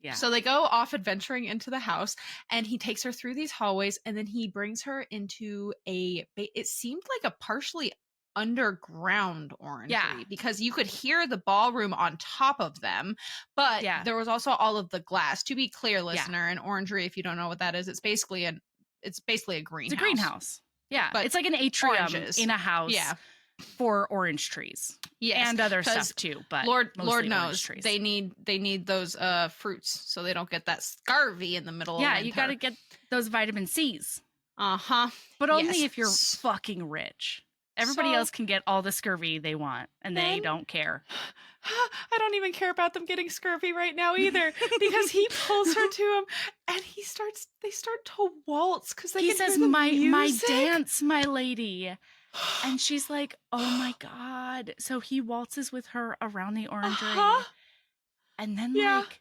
Yeah. So they go off adventuring into the house, and he takes her through these hallways, and then he brings her into it seemed like a partially underground orangery, because you could hear the ballroom on top of them, but there was also all of the glass. To be clear, listener, an orangery, if you don't know what that is, it's basically a greenhouse. It's a greenhouse. Yeah. But it's like an atrium in a house. Yeah. For orange trees. Yes, and other stuff too, but Lord knows trees. they need those fruits so they don't get that scurvy in the middle of winter. You got to get those vitamin C's. But only if you're fucking rich. Everybody else can get all the scurvy they want, and they don't care. I don't even care about them getting scurvy right now either, because he pulls her to him, and they start to waltz, because he says, my dance, my lady. And she's like, oh my God. So he waltzes with her around the orangery. And then like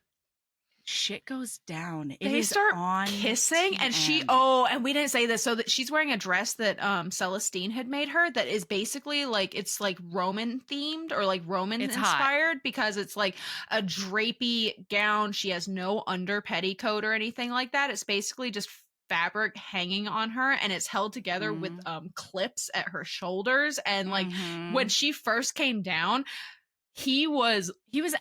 shit goes down. They start kissing, and and we didn't say this, so that she's wearing a dress that Celestine had made her that is basically like, it's like Roman themed, or like Roman inspired, because it's like a drapey gown. She has no under petticoat or anything like that. It's basically just fabric hanging on her, and it's held together with clips at her shoulders. And like when she first came down, he was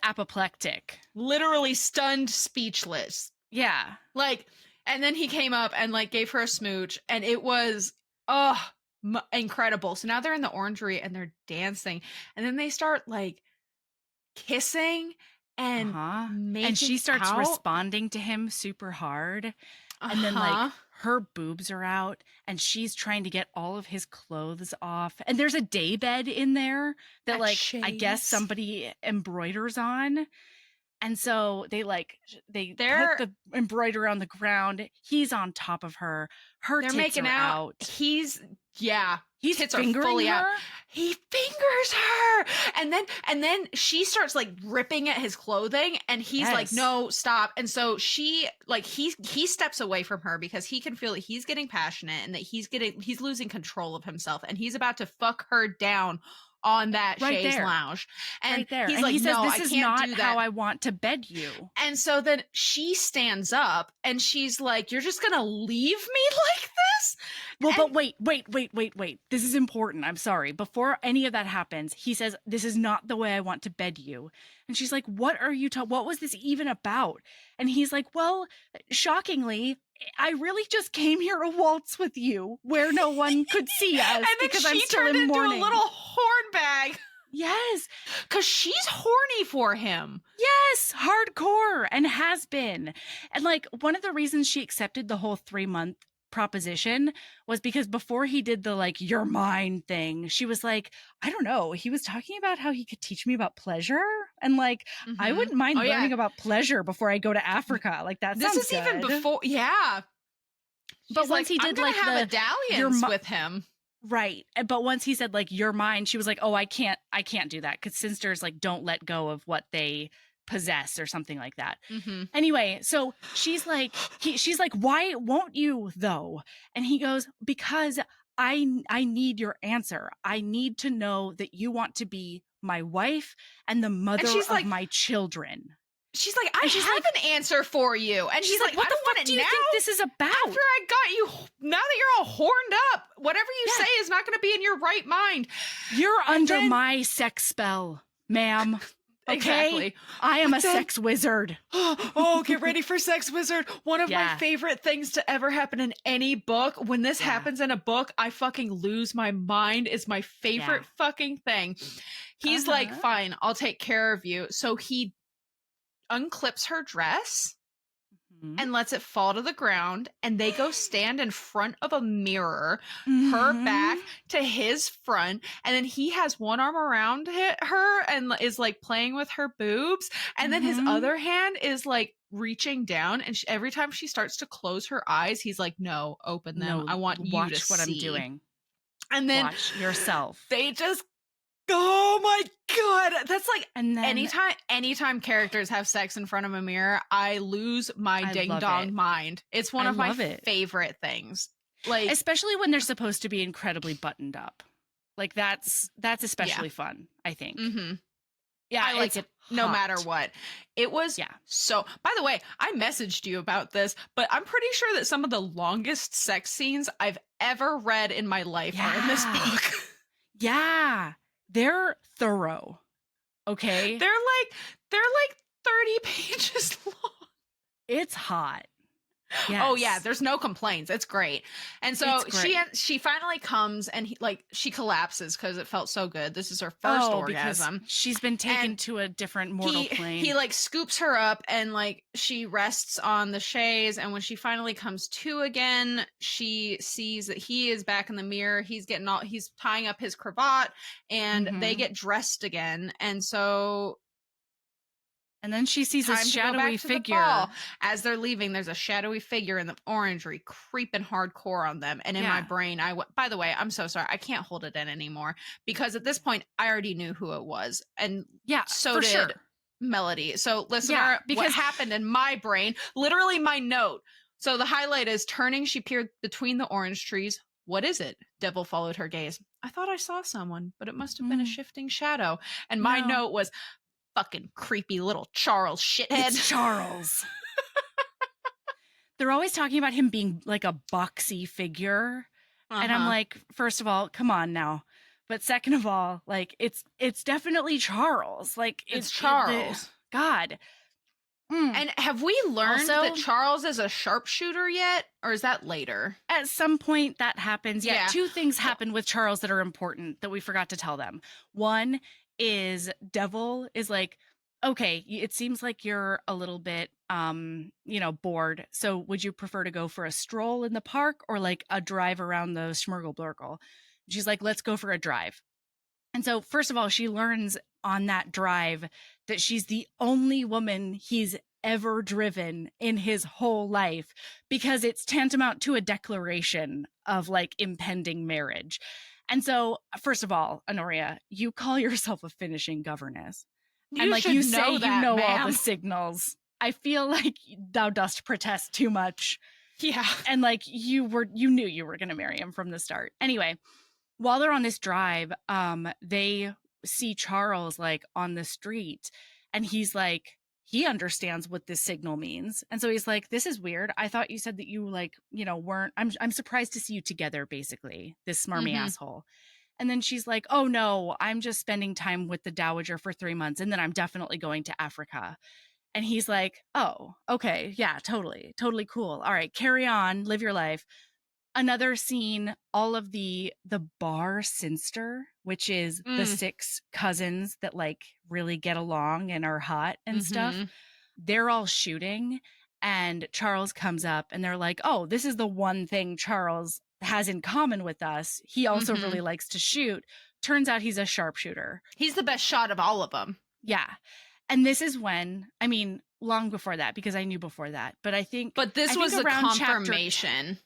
apoplectic, literally stunned, speechless. Yeah. Like, and then he came up and like gave her a smooch, and it was incredible. So now they're in the orangery and they're dancing, and then they start like kissing and and she starts responding to him super hard. And then like her boobs are out, and she's trying to get all of his clothes off. And there's a day bed in there that like I guess somebody embroiders on. And so they put the embroidery on the ground. He's on top of her. Her tits are out. He's tits are fully out. He fingers her, and then she starts like ripping at his clothing, and he's like, "No, stop!" And so she like he steps away from her, because he can feel that he's getting passionate, and that he's losing control of himself, and he's about to fuck her down on that chaise lounge. And he's like, he says, "This is not how I want to bed you." And so then she stands up, and she's like, "You're just gonna leave me like this?" Well, but wait. This is important. I'm sorry. Before any of that happens, he says, "This is not the way I want to bed you." And she's like, "What are you what was this even about?" And he's like, "Well, shockingly, I really just came here to waltz with you where no one could see us." And because I'm still in mourning. Into a little horn bag. Yes. Because she's horny for him. Yes. Hardcore, and has been. And like, one of the reasons she accepted the whole 3-month proposition was because before he did the like, "you're mine" thing, she was like, I don't know, he was talking about how he could teach me about pleasure, and like I wouldn't mind learning about pleasure before I go to Africa. Like, that sounds good. Even before but once he did like the medallions with him, right? But once he said like, "you're mine," she was like, "Oh, I can't do that," because sisters like don't let go of what they possess or something like that. Anyway, so she's like, "Why won't you though?" And he goes, "Because I need your answer. I need to know that you want to be my wife and the mother of my children." She's like, I have an answer for you. And she's like, "What the fuck do you think this is about? After I got you, now that you're all horned up, whatever you say is not going to be in your right mind. You're under my sex spell, ma'am." Okay? Exactly. I am a sex wizard. Oh, get ready for sex wizard. One of my favorite things to ever happen in any book. When this happens in a book, I fucking lose my mind. It's my favorite fucking thing. He's like, "Fine, I'll take care of you." So he unclips her dress and lets it fall to the ground, and they go stand in front of a mirror, her Mhm. back to his front, and then he has one arm around her and is like playing with her boobs, and then his Mhm. other hand is like reaching down, and every time she starts to close her eyes, he's like, no, open them. No, I want you watch to what see. I'm doing. And then Watch yourself. they just, oh my God. That's like, And then anytime characters have sex in front of a mirror, I lose my I ding love dong it. mind. It's one I of my love it. favorite things. Like, especially when they're supposed to be incredibly buttoned up. Like that's especially fun, I think. Yeah, I like it's it no hot. matter what. It was so, by the way, I messaged you about this, but I'm pretty sure that some of the longest sex scenes I've ever read in my life are in this book. Yeah. They're thorough. Okay. They're like 30 pages long. It's hot. Yes. Oh yeah, there's no complaints. It's great. And so It's great. she finally comes, and she collapses because it felt so good. This is her first orgasm. She's been taken to a different mortal plane. He like scoops her up, and like she rests on the chaise, and when she finally comes to again, she sees that he is back in the mirror. He's tying up his cravat, and they get dressed again. And then she sees a shadowy figure. As they're leaving, there's a shadowy figure in the Orangery creeping hardcore on them. And in my brain, by the way, I'm so sorry. I can't hold it in anymore, because at this point, I already knew who it was. And so did Melody. So listener, what happened in my brain, literally my note. So the highlight is turning. She peered between the orange trees. What is it? Devil followed her gaze. I thought I saw someone, but it must have been a shifting shadow. And my note was, fucking creepy little Charles shithead. It's Charles. They're always talking about him being like a boxy figure. And I'm like, first of all, come on now. But second of all, like it's definitely Charles. Like it's Charles. God. And have we learned that Charles is a sharpshooter yet? Or is that later? At some point that happens. Yeah. Two things happen with Charles that are important that we forgot to tell them. One is Devil is like, okay, it seems like you're a little bit bored, so would you prefer to go for a stroll in the park or like a drive around the Schmurgelblurgle? She's like, let's go for a drive. And so first of all, she learns on that drive that she's the only woman he's ever driven in his whole life, because it's tantamount to a declaration of like impending marriage. And so, first of all, Honoria, you call yourself a finishing governess. And like you say you know all the signals. I feel like thou dost protest too much. Yeah. And like you knew you were going to marry him from the start. Anyway, while they're on this drive, they see Charles like on the street, and he's like, he understands what this signal means. And so he's like, this is weird. I thought you said that you like, weren't, I'm surprised to see you together, basically, this smarmy asshole. And then she's like, oh no, I'm just spending time with the Dowager for 3 months, and then I'm definitely going to Africa. And he's like, oh, okay, yeah, totally cool. All right, carry on, live your life. Another scene, all of the bar Sinster, which is the 6 cousins that like really get along and are hot and stuff. They're all shooting, and Charles comes up, and they're like, oh, this is the one thing Charles has in common with us. He also really likes to shoot. Turns out he's a sharpshooter. He's the best shot of all of them. Yeah. And this is when, I mean, long before that, because I knew before that, but I think. But this was the confirmation.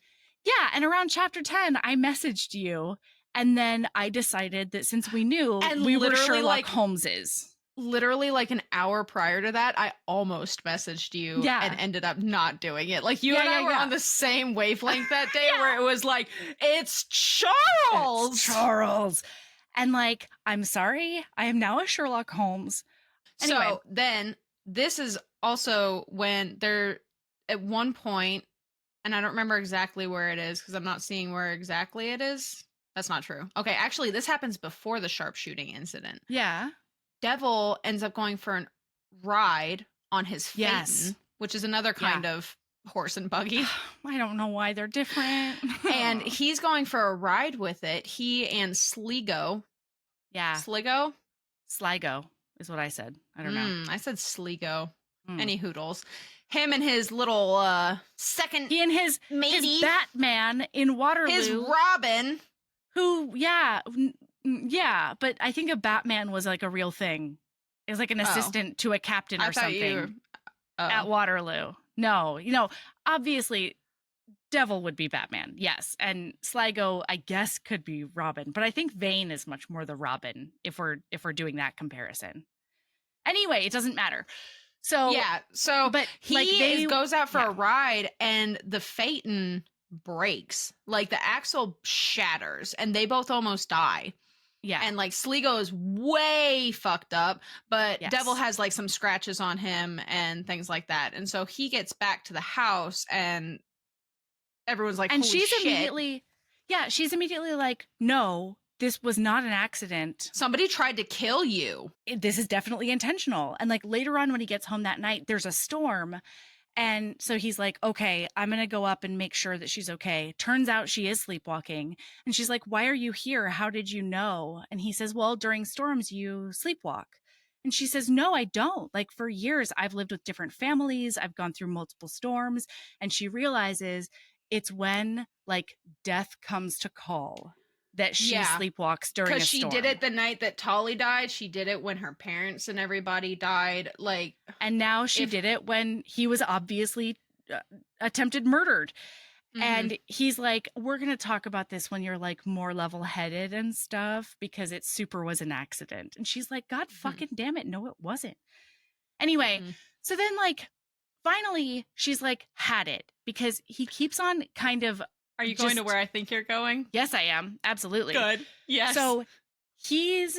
Yeah. And around chapter 10, I messaged you. And then I decided that since we knew, and we were Sherlock Holmses. Literally like an hour prior to that, I almost messaged you and ended up not doing it. Like you and I were on the same wavelength that day where it was like, it's Charles. It's Charles. And like, I'm sorry, I am now a Sherlock Holmes. Anyway. So then this is also when they're at one point, and I don't remember exactly where it is because I'm not seeing where exactly it is. That's not true. Okay, actually, this happens before the sharpshooting incident. Yeah. Devil ends up going for a ride on his phaeton, which is another kind of horse and buggy. I don't know why they're different. And he's going for a ride with it. He and Sligo. Yeah. Sligo? Sligo is what I said. I don't know. I said Sligo. Any hoodles. him and his little second He and his matey, Batman in Waterloo. his Robin. Who, yeah, but I think a Batman was like a real thing. It was like an assistant to a captain or something at Waterloo. No, obviously Devil would be Batman, yes. And Sligo, I guess, could be Robin. But I think Vane is much more the Robin if we're doing that comparison. Anyway, it doesn't matter. So but he goes out for a ride and the Phaeton breaks. Like the axle shatters and they both almost die. Yeah. And like Sligo is way fucked up, but Devil has like some scratches on him and things like that. And so he gets back to the house and everyone's like, and holy she's shit. she's immediately like, no, this was not an accident. Somebody tried to kill you. This is definitely intentional. And like later on when he gets home that night, there's a storm. And so he's like, okay, I'm going to go up and make sure that she's okay. Turns out she is sleepwalking. And she's like, why are you here? How did you know? And he says, well, during storms, you sleepwalk. And she says, no, I don't. Like for years, I've lived with different families. I've gone through multiple storms. And she realizes it's when like death comes to call that she sleepwalks during a storm. Because she did it the night that Tolly died. She did it when her parents and everybody died. Like, and now she did it when he was obviously attempted murdered. Mm-hmm. And he's like, we're going to talk about this when you're like more level-headed and stuff because it super was an accident. And she's like, God fucking damn it. No, it wasn't. Anyway, so then like finally she's like had it because he keeps on kind of. Are you going to where I think you're going? Yes, I am. Absolutely. Good. Yes. So he's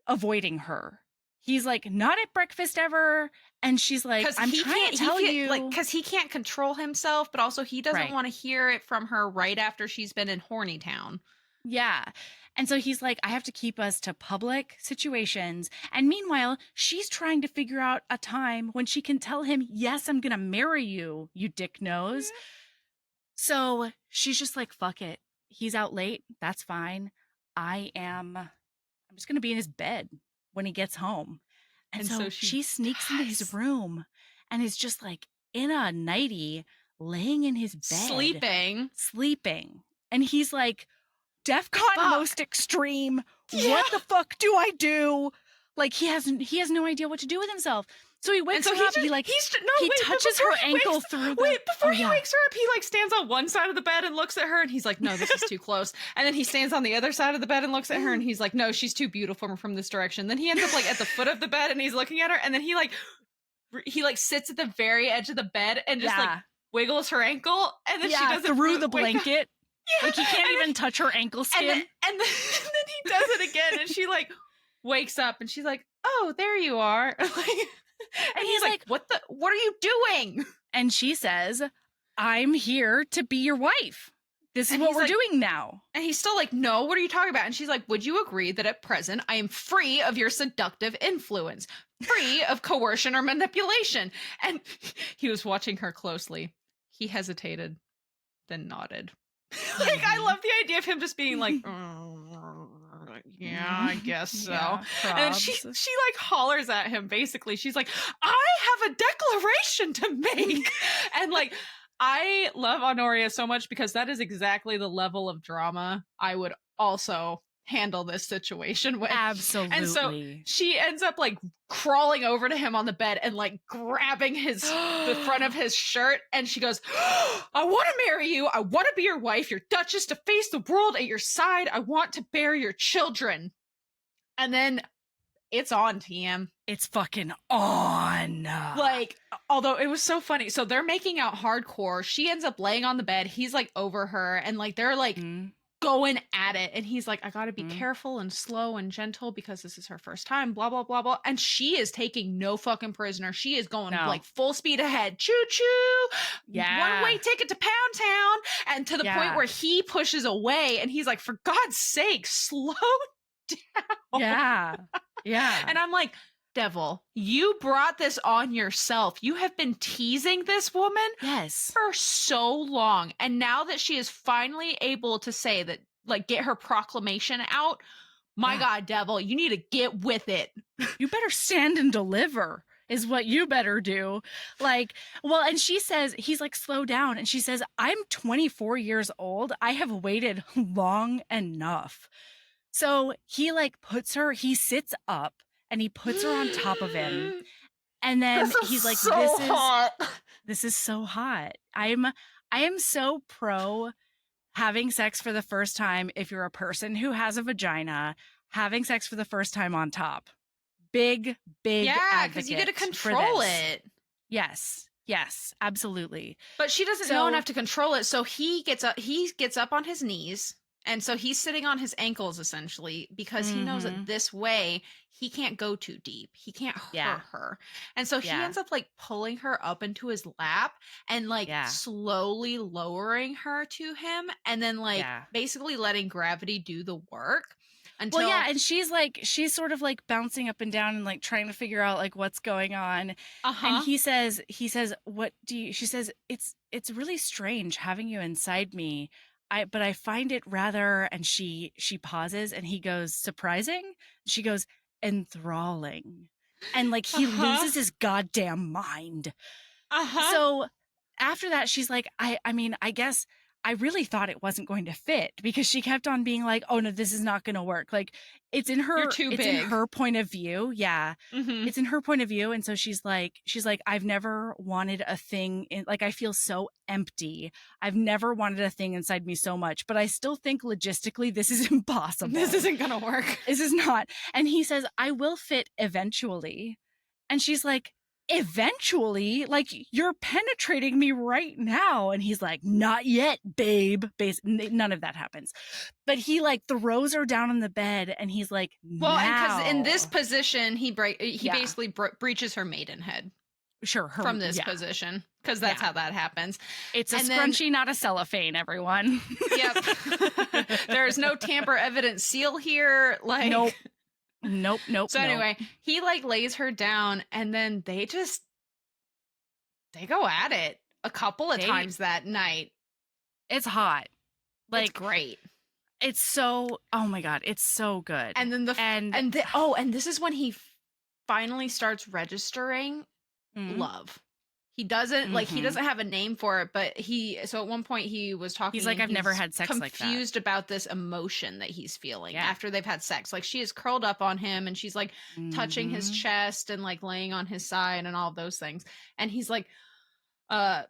avoiding her. He's like, not at breakfast ever. And she's like, I'm trying to tell you. Like, because he can't control himself, but also he doesn't want to hear it from her right after she's been in Horny Town. Yeah. And so he's like, I have to keep us to public situations. And meanwhile, she's trying to figure out a time when she can tell him, yes, I'm going to marry you, you dick nose. So she's just like, fuck it. He's out late. That's fine. I'm just going to be in his bed when he gets home. And so she sneaks into his room and is just like in a nightie laying in his bed. Sleeping. And he's like, DEFCON most extreme. Yeah. What the fuck do I do? Like he has no idea what to do with himself. So he wakes her up. He touches her ankle through the... before he wakes her up, he like stands on one side of the bed and looks at her and he's like, no, this is too close. And then he stands on the other side of the bed and looks at her and he's like, no, she's too beautiful from this direction. Then he ends up like at the foot of the bed and he's looking at her and then he sits at the very edge of the bed and just like wiggles her ankle and then she does it through the blanket. Like he can't even touch her ankle skin. And then he does it again and she like wakes up and she's like, oh, there you are. And he's like, what are you doing? And she says, I'm here to be your wife. This is what we're doing now. And he's still like, no, what are you talking about? And she's like, would you agree that at present I am free of your seductive influence, free of coercion or manipulation? And he was watching her closely. He hesitated, then nodded. Like, I love the idea of him just being like, yeah, I guess so. Yeah, and she like hollers at him, basically. She's like, I have a declaration to make. And like, I love Honoria so much because that is exactly the level of drama I would also handle this situation with. Absolutely. And so she ends up like crawling over to him on the bed and like grabbing the front of his shirt. And she goes, I want to marry you. I want to be your wife, your duchess, to face the world at your side. I want to bear your children. And then it's on, TM. It's fucking on. Like, although it was so funny. So they're making out hardcore. She ends up laying on the bed. He's like over her and like they're like going at it. And he's like, I gotta be careful and slow and gentle because this is her first time, blah, blah, blah, blah. And she is taking no fucking prisoner. She is going like full speed ahead. Choo choo. Yeah. One-way ticket to Pound Town. And to the point where he pushes away and he's like, for God's sake, slow down. Yeah. Yeah. And I'm like, Devil, you brought this on yourself. You have been teasing this woman for so long. And now that she is finally able to say that, like, get her proclamation out, my God, Devil, you need to get with it. You better stand and deliver. is what you better do. Like, well, and she says, he's like, slow down. And she says, I'm 24 years old. I have waited long enough. So he like he sits up and he puts her on top of him. And then This is he's like, so hot. this is so hot. I am so pro having sex for the first time. If you're a person who has a vagina, having sex for the first time on top. Big Yeah, because you get to control it. Yes, absolutely. But she doesn't know enough to control it, so he gets up on his knees, and so he's sitting on his ankles essentially because he knows that this way he can't go too deep. He can't hurt her. And so he ends up like pulling her up into his lap and like slowly lowering her to him and then like basically letting gravity do the work. Until... Well, and she's sort of like bouncing up and down and like trying to figure out like what's going on. And he says, what do you, she says, it's really strange having you inside me. But I find it rather, and she pauses and he goes, surprising. She goes, enthralling. And like he loses his goddamn mind. So after that, she's like, I mean, I guess I really thought it wasn't going to fit because she kept on being like, oh no, this is not going to work. Like it's in her, it's in her point of view. Yeah. It's in her point of view. And so she's like, I've never wanted a thing like, I feel so empty. I've never wanted a thing inside me so much, but I still think logistically, this is impossible. This isn't going to work. This is not. And he says, I will fit eventually. And she's like, eventually, like you're penetrating me right now. And he's like, not yet, babe. None of that happens. But he like throws her down on the bed and he's like, well, and because in this position, he basically breaches her maidenhead. Sure. From this position, because that's how that happens. It's a scrunchie, not a cellophane, everyone. Yep. There's no tamper evidence seal here. Like, Nope. So anyway, he like lays her down and then they go at it a couple of times that night. It's hot. Like it's great. It's so, oh my God, it's so good. And then and this is when he finally starts registering love. He doesn't he doesn't have a name for it, but so at one point he was talking. He's like, I've never had sex like that. Confused about this emotion that he's feeling after they've had sex. Like she is curled up on him and she's like touching his chest and like laying on his side and all of those things. And he's like,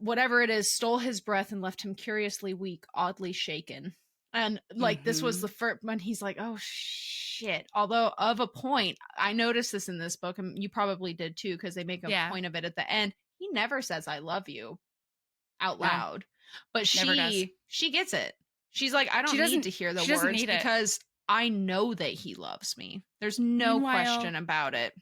whatever it is, stole his breath and left him curiously weak, oddly shaken. And like this was the first when he's like, oh shit. Although of a point, I noticed this in this book, and you probably did too, because they make a point of it at the end. He never says I love you out loud. But she gets it. She's like, I don't need to hear the words because I know that he loves me. There's no question about it.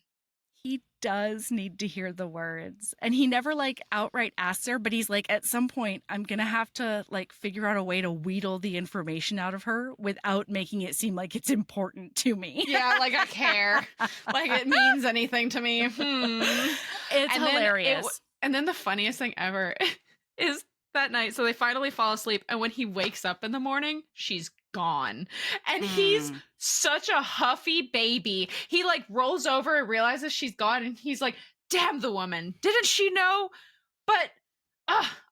He does need to hear the words. And he never like outright asks her, but he's like, at some point, I'm going to have to like figure out a way to wheedle the information out of her without making it seem like it's important to me. Yeah, like I care. Like it means anything to me. It's hilarious. And then the funniest thing ever is that night. So they finally fall asleep. And when he wakes up in the morning, she's gone. And he's such a huffy baby. He like rolls over and realizes she's gone. And he's like, damn the woman. Didn't she know? But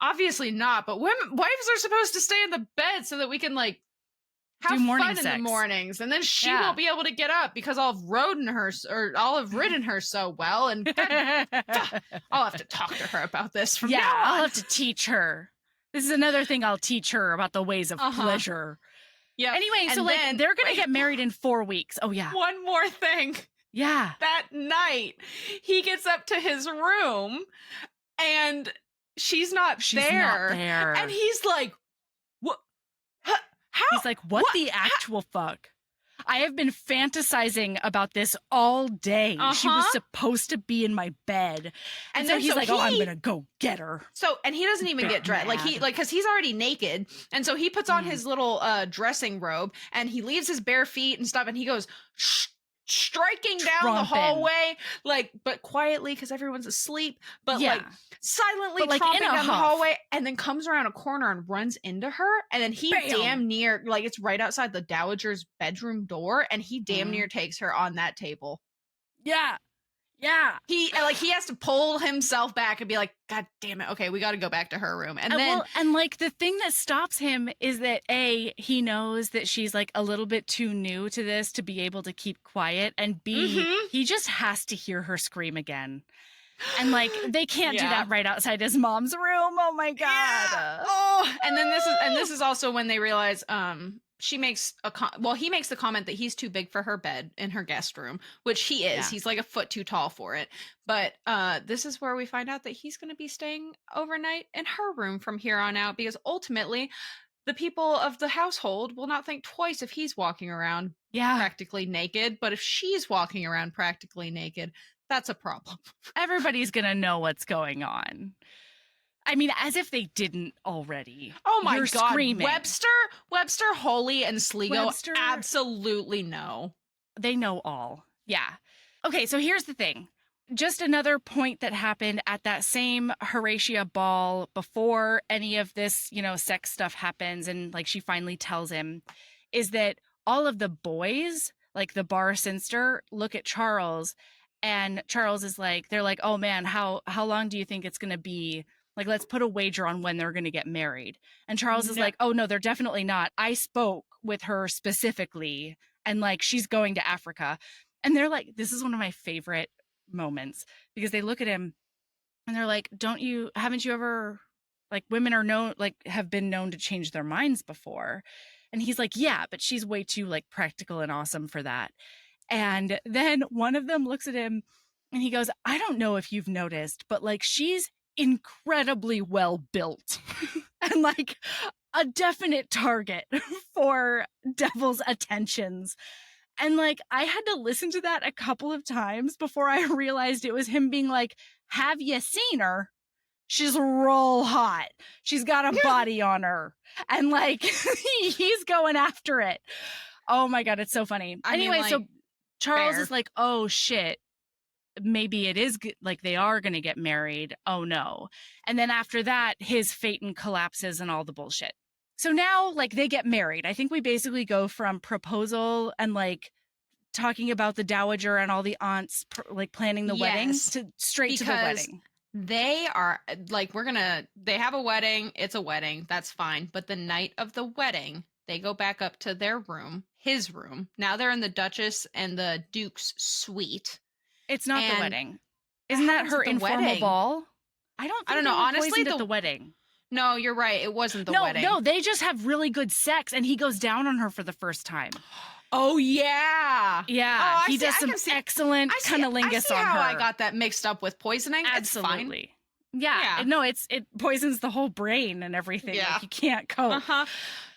obviously not. But wives are supposed to stay in the bed so that we can like have fun in the mornings. And then she won't be able to get up because I'll have ridden her so well. And I'll have to talk to her about this from now on. I'll have to teach her. This is another thing I'll teach her about the ways of pleasure. Yeah. Anyway, so like they're going to get married in 4 weeks. Oh yeah. One more thing. Yeah. That night he gets up to his room and she's not there. And he's like, what? How? He's like, what the actual fuck? I have been fantasizing about this all day. She was supposed to be in my bed. And so he's like, oh, I'm going to go get her. So, and he doesn't even get dressed. Cause he's already naked. And so he puts on his little dressing robe and he leaves his bare feet and stuff. And he goes striking down the hallway, but quietly because everyone's asleep, but silently tromping down the hallway, and then comes around a corner and runs into her, and then he damn near, like it's right outside the dowager's bedroom door, and he damn near takes her on that table. Yeah. Yeah. He has to pull himself back and be like, God damn it. Okay, we got to go back to her room. And then and like the thing that stops him is that A, he knows that she's like a little bit too new to this to be able to keep quiet, and B, he just has to hear her scream again. And like they can't do that right outside his mom's room. Oh my God. Yeah. Oh, and then this is also when they realize he makes the comment that he's too big for her bed in her guest room, which he is. Yeah. He's like a foot too tall for it. But this is where we find out that he's going to be staying overnight in her room from here on out, because ultimately the people of the household will not think twice if he's walking around practically naked. But if she's walking around practically naked, that's a problem. Everybody's going to know what's going on. I mean, as if they didn't already. Oh my God. Screaming. Webster, Holy, and Sligo absolutely know. They know all. Yeah. Okay, so here's the thing. Just another point that happened at that same Horatia ball before any of this, sex stuff happens and like she finally tells him, is that all of the boys, like the bar Sinster, look at Charles, and Charles is like, they're like, oh man, how long do you think it's going to be? Like, let's put a wager on when they're going to get married. And Charles is like, oh no, they're definitely not. I spoke with her specifically, and like, she's going to Africa. And they're like, this is one of my favorite moments, because they look at him and they're like, haven't you ever, like, women are known, like, have been known to change their minds before. And he's like, yeah, but she's way too like practical and awesome for that. And then one of them looks at him and he goes, I don't know if you've noticed, but like, she's incredibly well built and like a definite target for Devil's attentions. And like, I had to listen to that a couple of times before I realized it was him being like, have you seen her? She's real hot. She's got a body on her. And like, he's going after it. Oh my God, it's so funny. So Charles is like, oh shit, maybe it is like they are going to get married. Oh no. And then after that, his phaeton collapses and all the bullshit. So now like they get married. I think we basically go from proposal and like talking about the dowager and all the aunts like planning the wedding to straight to the wedding. They are like, they have a wedding. It's a wedding. That's fine. But the night of the wedding, they go back up to their room, his room. Now they're in the Duchess and the Duke's suite. It's not the wedding. Isn't that her informal ball? I don't know. Honestly, at the wedding. No, you're right. It wasn't the wedding. No, they just have really good sex, and he goes down on her for the first time. Oh yeah, yeah. He does some excellent cunnilingus on her. I see how I got that mixed up with poisoning. Absolutely. Yeah. No, it poisons the whole brain and everything. Yeah. Like, you can't cope.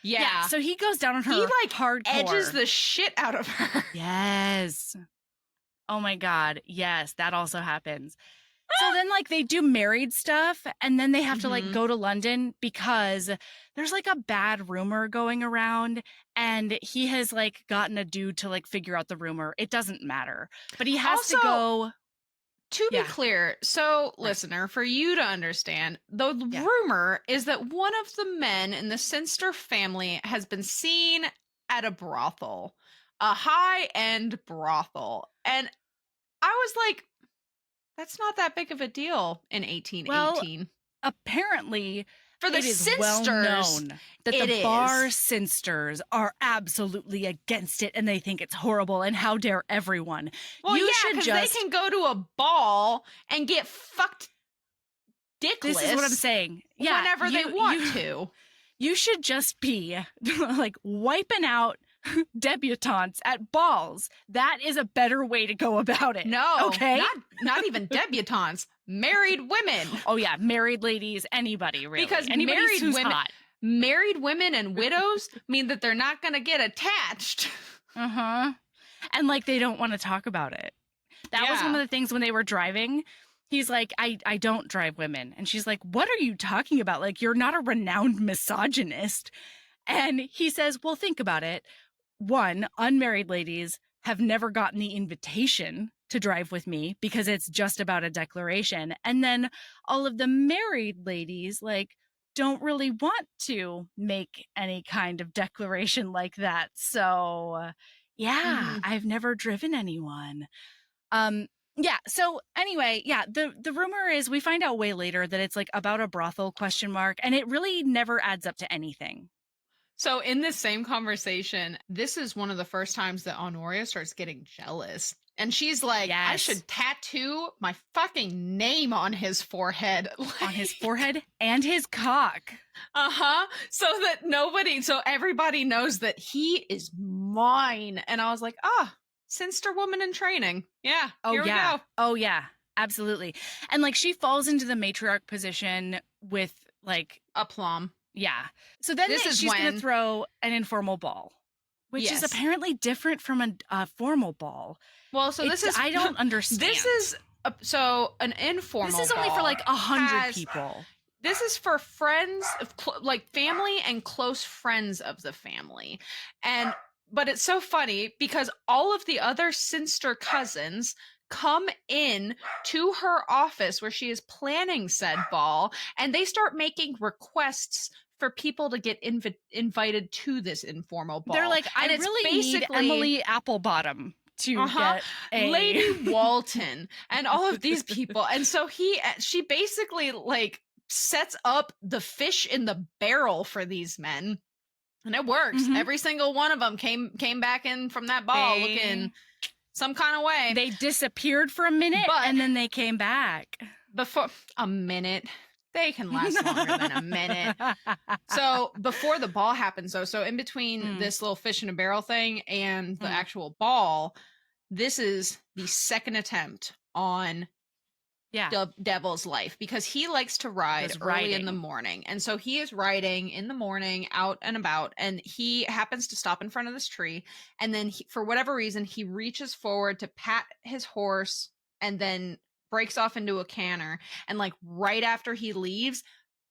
Yeah. So he goes down on her. He like hardcore. Edges the shit out of her. Yes. Oh my God. Yes, that also happens. So then like they do married stuff, and then they have to like go to London because there's like a bad rumor going around, and he has like gotten a dude to like figure out the rumor. It doesn't matter, but he has to go. To be clear, so listener, for you to understand, the rumor is that one of the men in the Sinster family has been seen at a brothel, a high-end brothel. And I was like, that's not that big of a deal in 1818. Well, apparently, for the Sinsters, well known that the bar Sinsters are absolutely against it, and they think it's horrible, and how dare everyone. Well, because they can go to a ball and get fucked dickless. This is what I'm saying. Yeah, whenever they want to. You should just be like wiping out debutantes at balls. That is a better way to go about it. No, okay, not even debutantes. Married women. Oh yeah, married ladies, anybody really. Because married women and widows mean that they're not going to get attached. And like they don't want to talk about it. That was one of the things when they were driving. He's like, I don't drive women. And she's like, what are you talking about? Like, you're not a renowned misogynist. And he says, well, think about it. One, unmarried ladies have never gotten the invitation to drive with me because it's just about a declaration. And then all of the married ladies, like, don't really want to make any kind of declaration like that. So, I've never driven anyone. Yeah. So anyway, yeah, the rumor is we find out way later that it's like about a brothel question mark, and it really never adds up to anything. So in this same conversation, this is one of the first times that Honoria starts getting jealous. And she's like, I Yes. should tattoo my fucking name on his forehead. On his forehead and his cock. Uh-huh. So everybody knows that he is mine. And I was like, Sinster woman in training. Yeah. Oh Here yeah. we go. Oh yeah. Absolutely. And like she falls into the matriarch position with like Aplomb. yeah. So then she's going to throw an informal ball, which is apparently different from a formal ball. Well, so I don't understand. This is an informal. This is only for like 100 people. This is for friends, like family and close friends of the family, but it's so funny because all of the other Sinster cousins come in to her office where she is planning said ball, and they start making requests for people to get invited to this informal ball. They're like, I really need Emily Applebottom to get a Lady Walton and all of these people. And so she basically like sets up the fish in the barrel for these men. And it works. Mm-hmm. Every single one of them came back in from that ball looking some kind of way. They disappeared for a minute and then they came back. Before a minute. They can last longer than a minute. So before the ball happens, though, so in between this little fish in a barrel thing and the actual ball, this is the second attempt on the devil's life, because he likes to ride early in the morning. And so he is riding in the morning out and about, and he happens to stop in front of this tree. And then for whatever reason, he reaches forward to pat his horse and then breaks off into a canter, and like right after he leaves,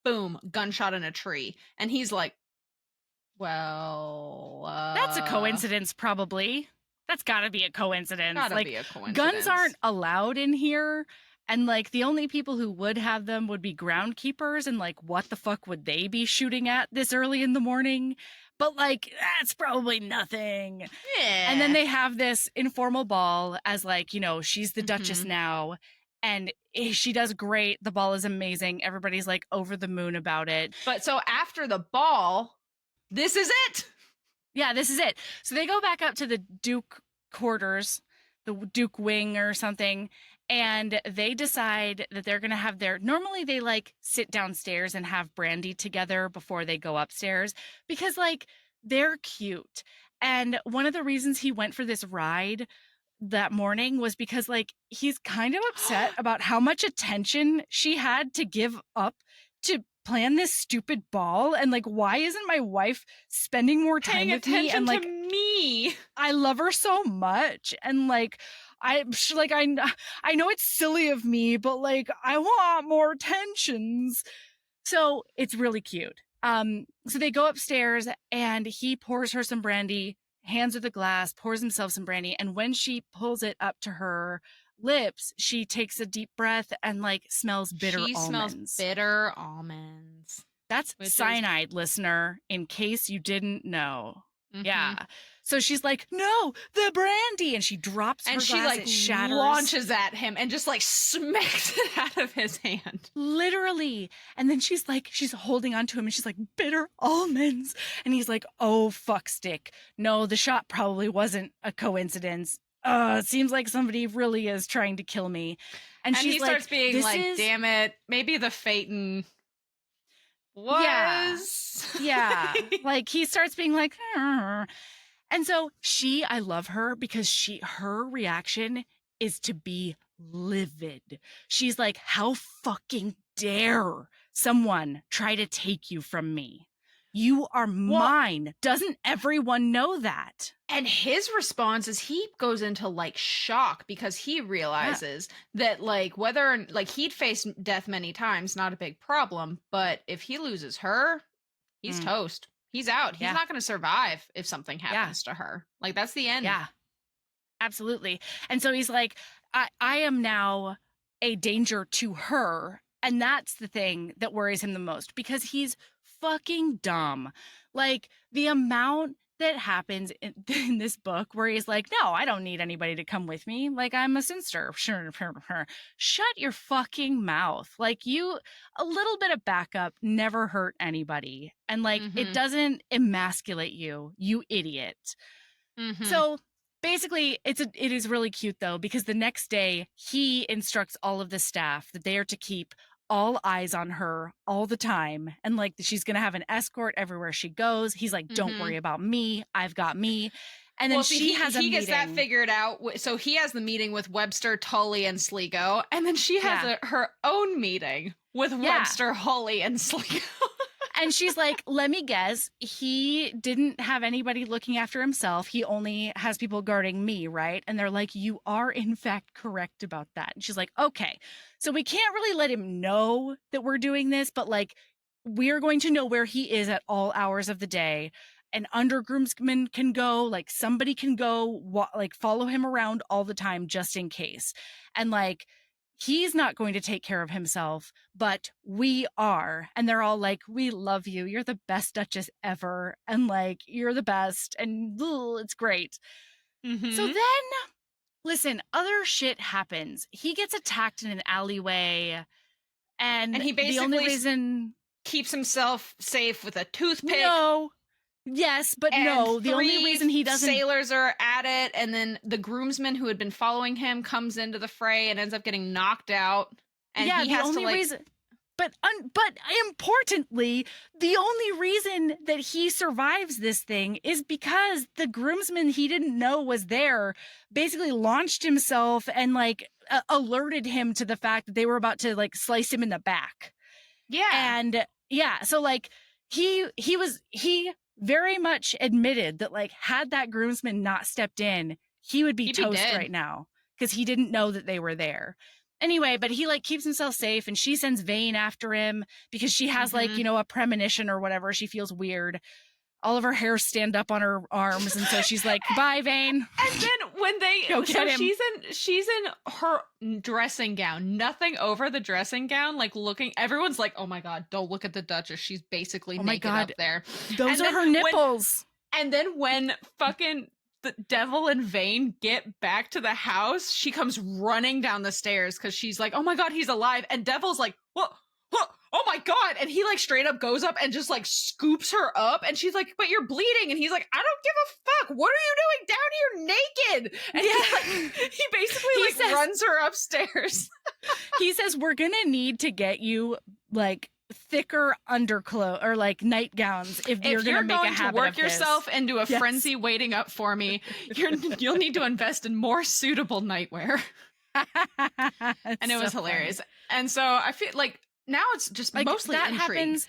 boom, gunshot in a tree. And he's like, well, that's a coincidence, probably. That's gotta be a coincidence. Gotta be a coincidence. Guns aren't allowed in here, and like the only people who would have them would be groundkeepers, and like what the fuck would they be shooting at this early in the morning? But like that's probably nothing. Yeah. And then they have this informal ball as like, she's the Duchess now. And she does great. The ball is amazing. Everybody's like over the moon about it. But so after the ball, this is it. Yeah, this is it. So they go back up to the Duke quarters, the Duke wing or something, and they decide that they're going to have normally they like sit downstairs and have brandy together before they go upstairs because like they're cute. And one of the reasons he went for this ride that morning was because like he's kind of upset about how much attention she had to give up to plan this stupid ball, and like why isn't my wife spending more time with me? And like I love her so much, and like I know it's silly of me, but like I want more attentions. So it's really cute. So they go upstairs and he pours her some brandy, hands her the glass, pours himself some brandy, and when she pulls it up to her lips, she takes a deep breath and like smells bitter almonds. She smells bitter almonds. That's cyanide, listener, in case you didn't know. Mm-hmm. Yeah. So she's like, no, the brandy. And she drops her glass, it shatters. Launches at him and just like smacks it out of his hand. Literally. And then she's holding onto him and she's like, bitter almonds. And he's like, oh, fuck stick. No, the shot probably wasn't a coincidence. It seems like somebody really is trying to kill me. And he starts being like, damn it, maybe the Phaeton was. Yeah. Like he starts being like, and so I love her because her reaction is to be livid. She's like, how fucking dare someone try to take you from me? You are mine. Doesn't everyone know that? And his response is he goes into like shock because he realizes that like he'd faced death many times, not a big problem. But if he loses her, he's toast. He's out. He's not going to survive if something happens to her. Like that's the end. Yeah, absolutely. And so he's like, I am now a danger to her. And that's the thing that worries him the most because he's fucking dumb. Like the amount that happens in this book where he's like, no, I don't need anybody to come with me. Like, I'm a sinster. Shut your fucking mouth. Like, a little bit of backup never hurt anybody. And like, it doesn't emasculate you, you idiot. So basically, it is really cute though, because the next day he instructs all of the staff that they are to keep all eyes on her all the time, and like she's gonna have an escort everywhere she goes. He's like, don't worry about me, I've got me. And then he gets that figured out. So he has the meeting with Webster, Tully, and Sligo, and then she has her own meeting with Webster, Holly, and Sligo. And she's like, let me guess, he didn't have anybody looking after himself. He only has people guarding me, right? And they're like, you are in fact correct about that. And she's like, okay, so we can't really let him know that we're doing this, but like, we're going to know where he is at all hours of the day. An undergroomsman can go, like somebody can go, like follow him around all the time just in case. And like, he's not going to take care of himself, but we are. And they're all like, we love you. You're the best Duchess ever. And like, you're the best. And it's great. So then, listen, other shit happens. He gets attacked in an alleyway. And he basically the only reason keeps himself safe with a toothpick. No. Yes, but no. The only reason he doesn't. Sailors are at it, and then the groomsman who had been following him comes into the fray and ends up getting knocked out. And he has to like. Reason... But importantly, the only reason that he survives this thing is because the groomsman he didn't know was there basically launched himself and like alerted him to the fact that they were about to like slice him in the back. Yeah. And yeah, so like he very much admitted that like had that groomsman not stepped in, he would be toast right now because he didn't know that they were there. Anyway, but he like keeps himself safe, and she sends Vane after him because she has like, you know, a premonition or whatever. She feels weird. All of her hair stand up on her arms, and so she's like, "Bye, Vane." And then when she's in her dressing gown, nothing over the dressing gown, like looking. Everyone's like, "Oh my god, don't look at the Duchess. She's basically naked up there." Those are her nipples. And then when fucking the Devil and Vane get back to the house, she comes running down the stairs because she's like, "Oh my god, he's alive!" And Devil's like, "What? Oh my god," and he like straight up goes up and just like scoops her up, and she's like, "But you're bleeding," and he's like, "I don't give a fuck, what are you doing down here naked?" And he basically runs her upstairs. He says, "We're gonna need to get you like thicker underclothes or like nightgowns if you're gonna make a habit to work of yourself this. into a frenzy waiting up for me, you'll need to invest in more suitable nightwear." And it was hilarious. And so I feel like now it's just like mostly that intrigue. Happens,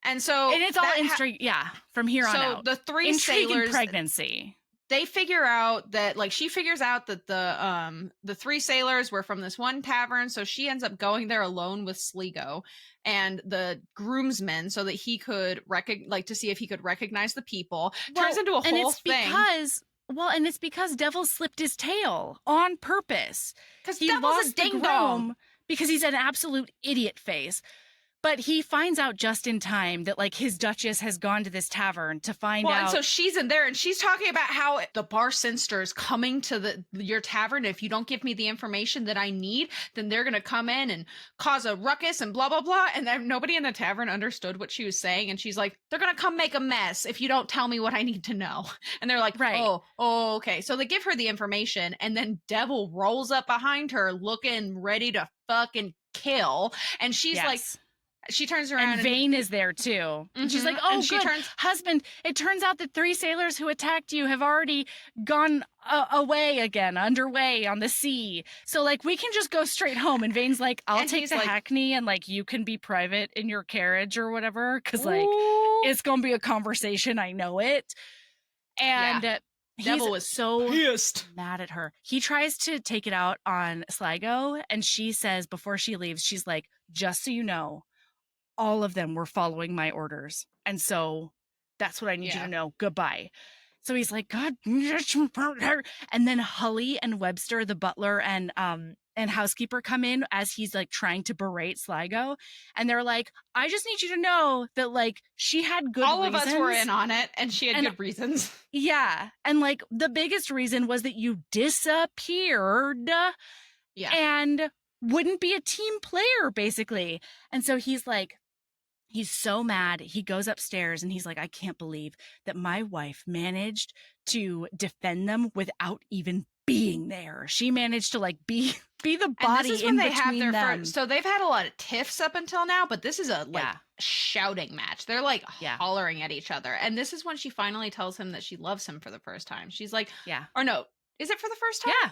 and it's all intrigue. From here on out. So the three intrigue sailors, and pregnancy. They figure out that like she figures out that the three sailors were from this one tavern, so she ends up going there alone with Sligo and the groomsmen so that he could to see if he could recognize the people. Turns into a whole thing. And it's because Devil slipped his tail on purpose. Because he lost a ding dong. Because he's an absolute idiot face. But he finds out just in time that, like, his Duchess has gone to this tavern to find out. And so she's in there, and she's talking about how the bar sinster is coming to your tavern. If you don't give me the information that I need, then they're going to come in and cause a ruckus and blah, blah, blah. And then nobody in the tavern understood what she was saying. And she's like, they're going to come make a mess if you don't tell me what I need to know. And they're like, right. Oh, okay. So they give her the information, and then Devil rolls up behind her looking ready to fucking kill. And she's like... She turns around and Vane is there too. Mm-hmm. And she's like, "Oh, good husband. It turns out that 3 sailors who attacked you have already gone underway on the sea. So like we can just go straight home." And Vane's like, "I'll take the hackney, and like you can be private in your carriage or whatever, because like it's gonna be a conversation. I know it." And Devil was so pissed, mad at her. He tries to take it out on Sligo, and she says before she leaves, she's like, "Just so you know, all of them were following my orders. And so that's what I need you to know. Goodbye." So he's like, "God." And then Hully and Webster, the butler, and and housekeeper come in as he's like trying to berate Sligo, and they're like, I just need you to know that like she had good All reasons. of us were in on it, and she had good reasons. Yeah. And like the biggest reason was that you disappeared and wouldn't be a team player, basically. And so he's like, he's so mad. He goes upstairs and he's like, I can't believe that my wife managed to defend them without even being there. She managed to like be the body. And this is when they have their first. So they've had a lot of tiffs up until now, but this is a shouting match. They're like hollering at each other. And this is when she finally tells him that she loves him for the first time. She's like, or no, is it for the first time? Yeah.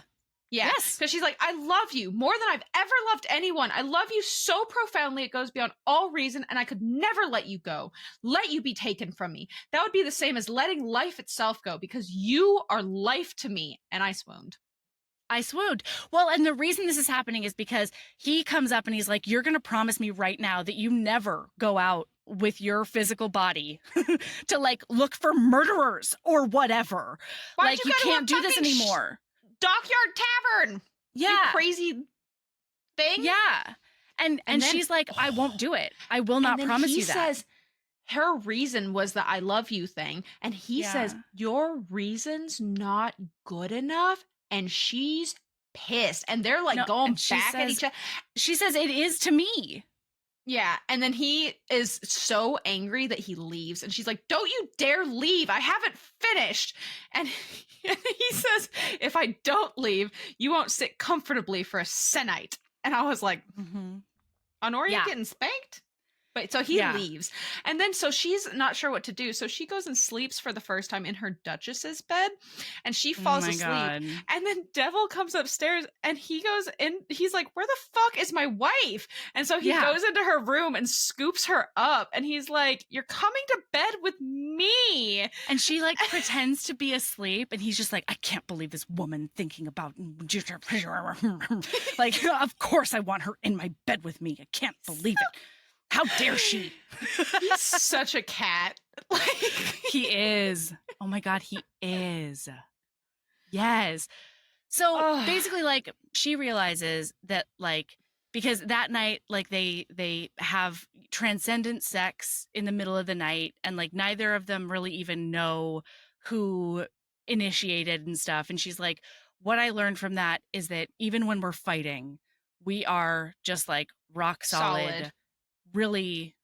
Yes. Because she's like, I love you more than I've ever loved anyone. I love you so profoundly. It goes beyond all reason. And I could never let you go, let you be taken from me. That would be the same as letting life itself go, because you are life to me. And I swooned. Well, and the reason this is happening is because he comes up and he's like, you're going to promise me right now that you never go out with your physical body to like look for murderers or whatever. Like you can't do this anymore. Dockyard Tavern. Yeah. You crazy thing. Yeah. And then, she's like, I won't do it. I will not promise you that. He says her reason was the I love you thing. And he says, your reason's not good enough. And she's pissed. And they're like going back at each other. She says, it is to me. Yeah. And then he is so angry that he leaves. And she's like, don't you dare leave. I haven't finished. And he says, if I don't leave, you won't sit comfortably for a sennight. And I was like, Honoria getting spanked? But so he leaves. And then so she's not sure what to do. So she goes and sleeps for the first time in her Duchess's bed. And she falls asleep. God. And then Devil comes upstairs and he goes in. He's like, where the fuck is my wife? And so he goes into her room and scoops her up. And he's like, you're coming to bed with me. And she like pretends to be asleep. And he's just like, I can't believe this woman thinking about like, of course I want her in my bed with me. I can't believe it. How dare she? He's such a cat. Like he is. Oh my God, he is. Yes. So basically, like, she realizes that, like, because that night, like, they have transcendent sex in the middle of the night, and like neither of them really even know who initiated and stuff. And she's like, what I learned from that is that even when we're fighting, we are just like rock solid. Really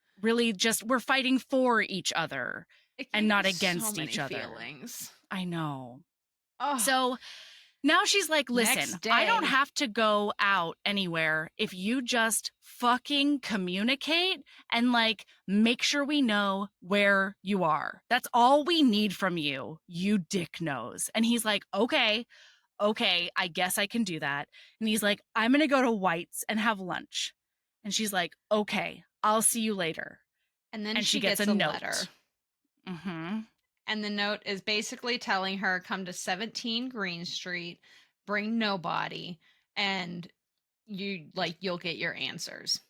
just we're fighting for each other and not against each other. Feelings. I know. So now she's like, listen, I don't have to go out anywhere if you just fucking communicate and like make sure we know where you are. That's all we need from you, you dick nose. And he's like, okay, I guess I can do that. And he's like, I'm going to go to White's and have lunch. And she's like, okay, I'll see you later. And then she gets a letter. And the note is basically telling her, come to 17 Green Street, bring nobody, and you'll get your answers.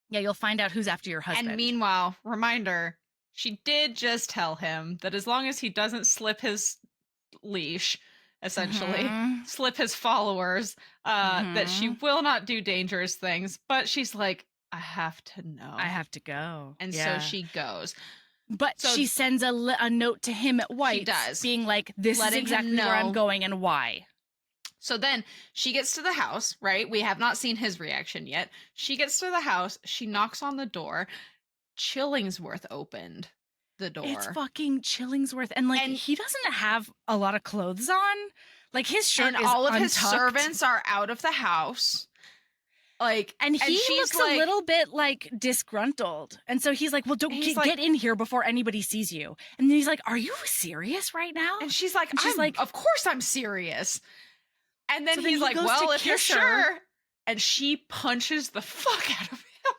Yeah, you'll find out who's after your husband. And meanwhile, reminder, she did just tell him that as long as he doesn't slip his leash, essentially, slip his followers, that she will not do dangerous things. But she's like, I have to know. I have to go. And so she goes. But she sends a note to him at White. She does. Being like, this is exactly where I'm going and why. So then she gets to the house, right? We have not seen his reaction yet. She gets to the house. She knocks on the door. Chillingsworth opened the door. It's fucking Chillingsworth. And like, he doesn't have a lot of clothes on. Like his shirt is all of untucked. His servants are out of the house. Like, and he looks like, a little bit like disgruntled. And so he's like, well, don't get in here before anybody sees you. And then he's like, are you serious right now? And she's like, of course I'm serious. And then he's like, well, if you're sure. And she punches the fuck out of him.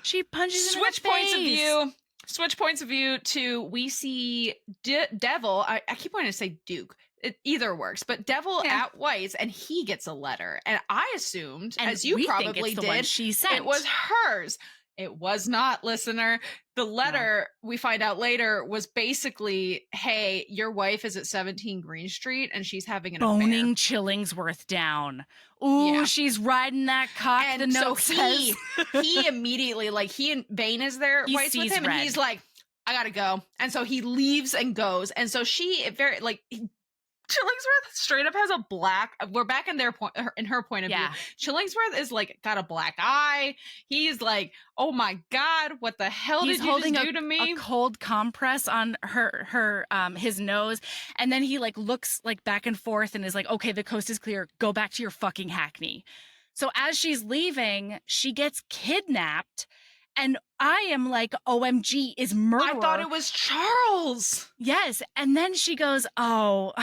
She punches him in the face. Switch points of view to, we see Devil. I keep wanting to say Duke. It either works, but Devil at White's, and he gets a letter. And I assumed, as you probably did, she sent. It was hers. It was not, listener. The letter, we find out later, was basically, hey, your wife is at 17 Green Street and she's having an Boning affair. Chillingsworth down. Ooh, Yeah. she's riding that cock, And the note so says. he immediather, like, he and Vane is there, He fights with sees him, red. and he's like, I gotta go. And so he leaves and goes. And so she, very, like, Chillingsworth straight up has a black. We're back in their point, in her point of view. Chillingsworth is like got a black eye. He's like, oh my god, what the hell did you just do to me? A cold compress on his nose, and then he like looks like back and forth and is like, okay, the coast is clear. Go back to your fucking Hackney. So as she's leaving, she gets kidnapped. And I am like, OMG, is murderer. I thought it was Charles. Yes. And then she goes, oh,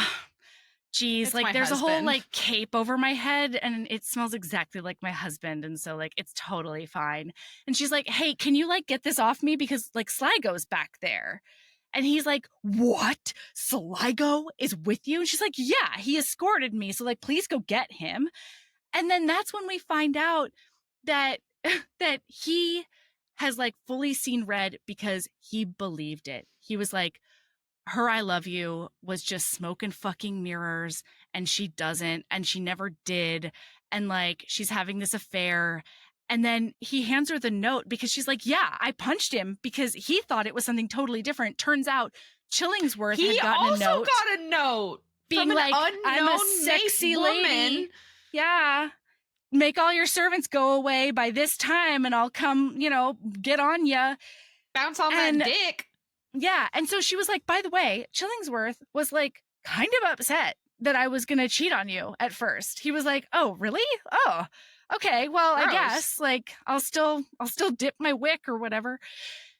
geez, like there's husband. A whole like cape over my head and it smells exactly like my husband. And so like, it's totally fine. And she's like, hey, can you like get this off me? Because like Sligo's back there. And he's like, what? Sligo is with you? And she's like, yeah, he escorted me. So like, please go get him. And then that's when we find out that he has like fully seen red because he believed it. He was like, her I love you was just smoke and fucking mirrors, and she doesn't, and she never did, and like she's having this affair. And then he hands her the note because she's like, yeah, I punched him because he thought it was something totally different. Turns out Chillingsworth had gotten a note. He also got a note being from like, an I'm a sexy lady. Yeah. Make all your servants go away by this time and I'll come, get on ya. Bounce on that dick. Yeah. And so she was like, by the way, Chillingsworth was like kind of upset that I was going to cheat on you at first. He was like, oh, really? Oh, okay. Well, gross. I guess like I'll still dip my wick or whatever.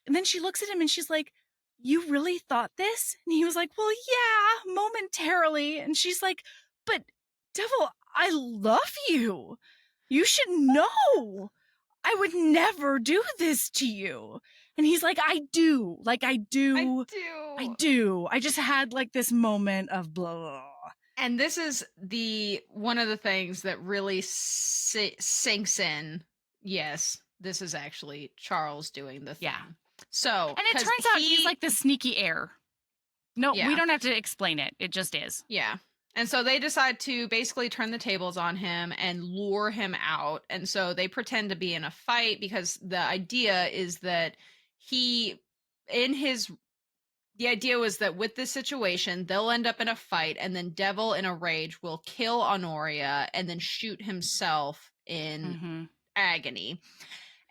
And then she looks at him and she's like, you really thought this? And he was like, well, yeah, momentarily. And she's like, but Devil, I love you. You should know. I would never do this to you. And he's like, I do. Like, I do. I just had like this moment of blah, blah. And this is one of the things that really sinks in. Yes, this is actually Charles doing the thing. Yeah. So, and it turns out he's like the sneaky heir. No, we don't have to explain it. It just is. Yeah. And so they decide to basically turn the tables on him and lure him out. And so they pretend to be in a fight because the idea is that the idea was that with this situation, they'll end up in a fight and then Devil in a rage will kill Honoria and then shoot himself in agony.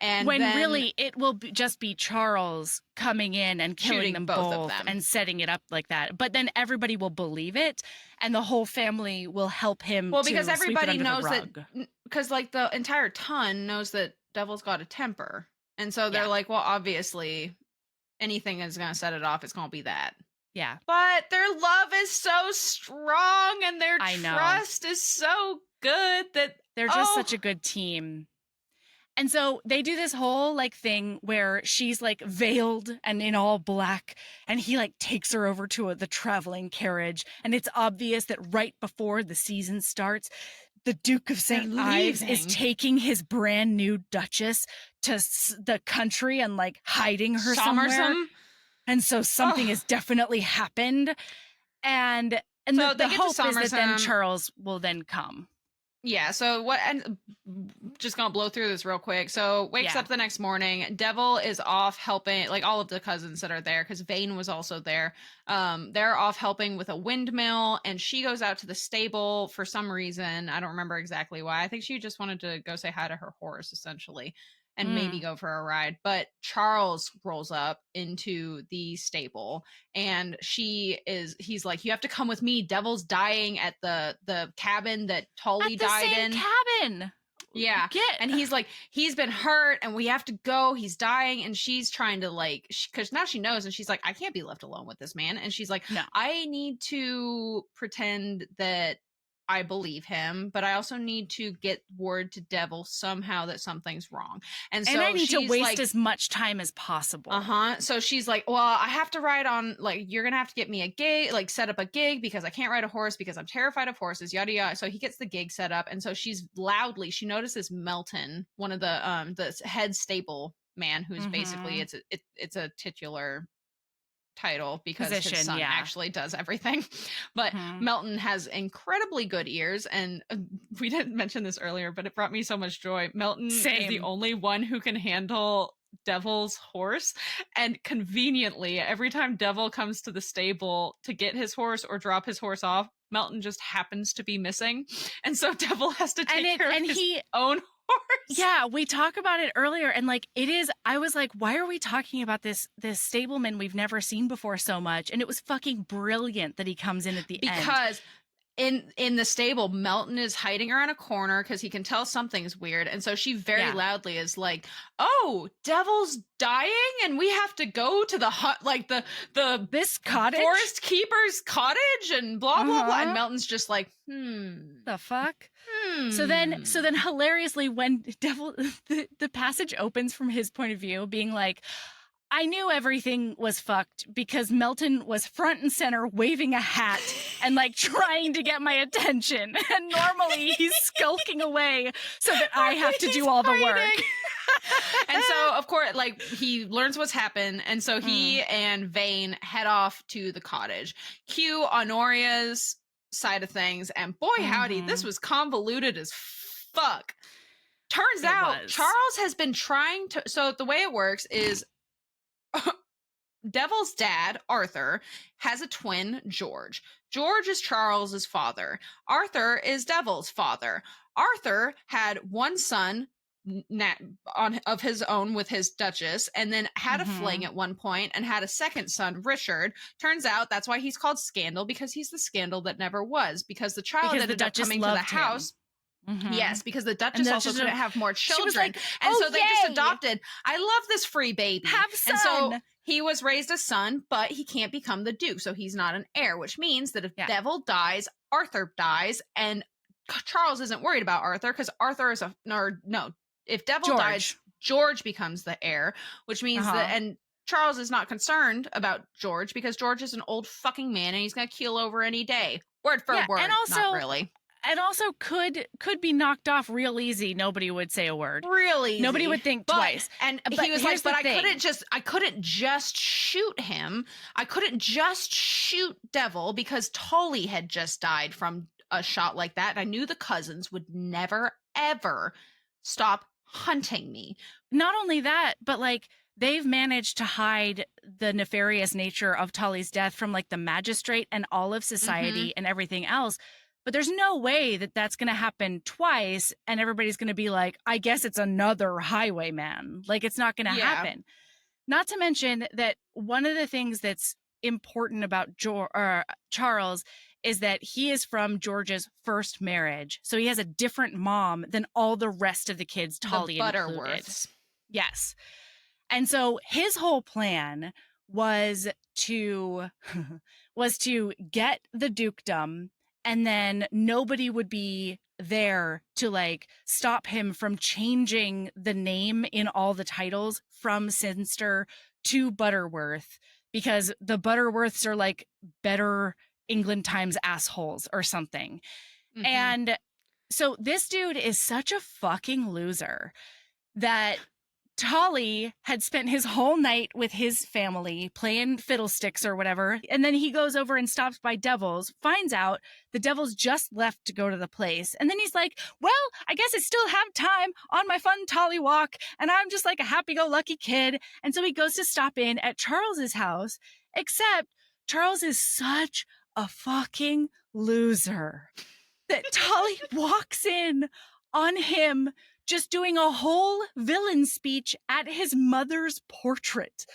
And when really it will just be Charles coming in and killing them both of them and setting it up like that. But then everybody will believe it and the whole family will help him. Well, because everybody knows that, because like the entire ton knows that Devil's got a temper. And so they're like, well, obviously anything is going to set it off. It's going to be that. Yeah. But their love is so strong and their trust is so good that they're just such a good team. And so they do this whole like thing where she's like veiled and in all black and he like takes her over to the traveling carriage. And it's obvious that right before the season starts, the Duke of St. Ives is taking his brand new Duchess to the country and like hiding her somewhere. And so something has definitely happened. And so the hope is that then Charles will then come. Yeah, so and just gonna blow through this real quick. So wakes up the next morning. Devil is off helping, like all of the cousins that are there, because Vane was also there. They're off helping with a windmill, and she goes out to the stable for some reason. I don't remember exactly why. I think she just wanted to go say hi to her horse, essentially, and maybe go for a ride. But Charles rolls up into the stable and he's like, you have to come with me. Devil's dying at the cabin that Tully died in. Cabin. Yeah. And he's like, he's been hurt and we have to go. He's dying. And she's trying to like, because now she knows and she's like, I can't be left alone with this man. And she's like, no, I need to pretend that I believe him, but I also need to get word to Devil somehow that something's wrong. And so I need to waste as much time as possible. So she's like, well, I have to ride on, like, you're going to have to get me a gig, like set up a gig because I can't ride a horse because I'm terrified of horses, yada, yada. So he gets the gig set up. And so she notices Melton, one of the head stable man, who's basically it's a titular title because Position, his son yeah. actually does everything. But Melton has incredibly good ears, and we didn't mention this earlier, but it brought me so much joy. Melton is the only one who can handle Devil's horse, and conveniently every time Devil comes to the stable to get his horse or drop his horse off, Melton just happens to be missing, and so Devil has to take care of his own horse. Yeah, we talk about it earlier, and like it is, I was like, why are we talking about this stableman we've never seen before so much? And it was fucking brilliant that he comes in at the end. Because in the stable, Melton is hiding around a corner because he can tell something's weird, and so she very loudly is like, "Oh, Devil's dying, and we have to go to the hut, like this cottage, forest keeper's cottage, and blah blah blah." And Melton's just like, the fuck." So then hilariously, when Devil the passage opens from his point of view, being like, I knew everything was fucked because Melton was front and center waving a hat and like trying to get my attention. And normally he's skulking away so that I have to do all the work. And so, of course, like he learns what's happened. And so he and Vane head off to the cottage. Cue Honoria's side of things. And boy, howdy, this was convoluted as fuck. Turns out Charles has been trying to. So the way it works is Devil's dad, Arthur, has a twin, George. George is Charles's father. Arthur is Devil's father. Arthur had one son of his own with his duchess, and then had a fling at one point and had a second son, Richard. Turns out that's why he's called Scandal, because he's the scandal that never was, because the child that ended up coming to the house. Yes, because the Duchess also couldn't have more children. Like, and so they just adopted. I love this free baby. Have son. And so he was raised a son, but he can't become the Duke. So he's not an heir, which means that if Devil dies, Arthur dies. And Charles isn't worried about Arthur because Arthur is if Devil dies, George becomes the heir, which means that, and Charles is not concerned about George because George is an old fucking man and he's going to keel over any day. Word for word. And also, not really. And also could be knocked off real easy. Nobody would say a word. Really? Nobody would think twice. And he was like, but I couldn't just shoot him. I couldn't just shoot Devil because Tully had just died from a shot like that. And I knew the cousins would never, ever stop hunting me. Not only that, but like they've managed to hide the nefarious nature of Tully's death from like the magistrate and all of society and everything else. But there's no way that that's going to happen twice and everybody's going to be like, I guess it's another highwayman. Like, it's not going to happen. Not to mention that one of the things that's important about Charles is that he is from George's first marriage. So he has a different mom than all the rest of the kids, Tully included. Butterworths. Yes. And so his whole plan was to get the dukedom, and then nobody would be there to like stop him from changing the name in all the titles from Sinster to Butterworth, because the Butterworths are like better England Times assholes or something. And so this dude is such a fucking loser that Tully had spent his whole night with his family playing fiddlesticks or whatever. And then he goes over and stops by Devil's, finds out the Devil's just left to go to the place. And then he's like, well, I guess I still have time on my fun Tully walk. And I'm just like a happy-go-lucky kid. And so he goes to stop in at Charles's house, except Charles is such a fucking loser that Tully walks in on him just doing a whole villain speech at his mother's portrait,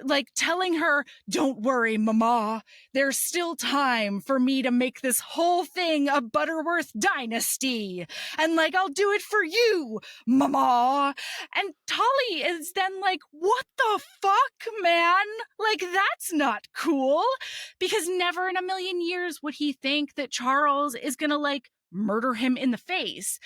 like telling her, don't worry, Mama, there's still time for me to make this whole thing a Butterworth dynasty. And like, I'll do it for you, Mama. And Tully is then like, what the fuck, man? Like, that's not cool. Because never in a million years would he think that Charles is gonna like murder him in the face.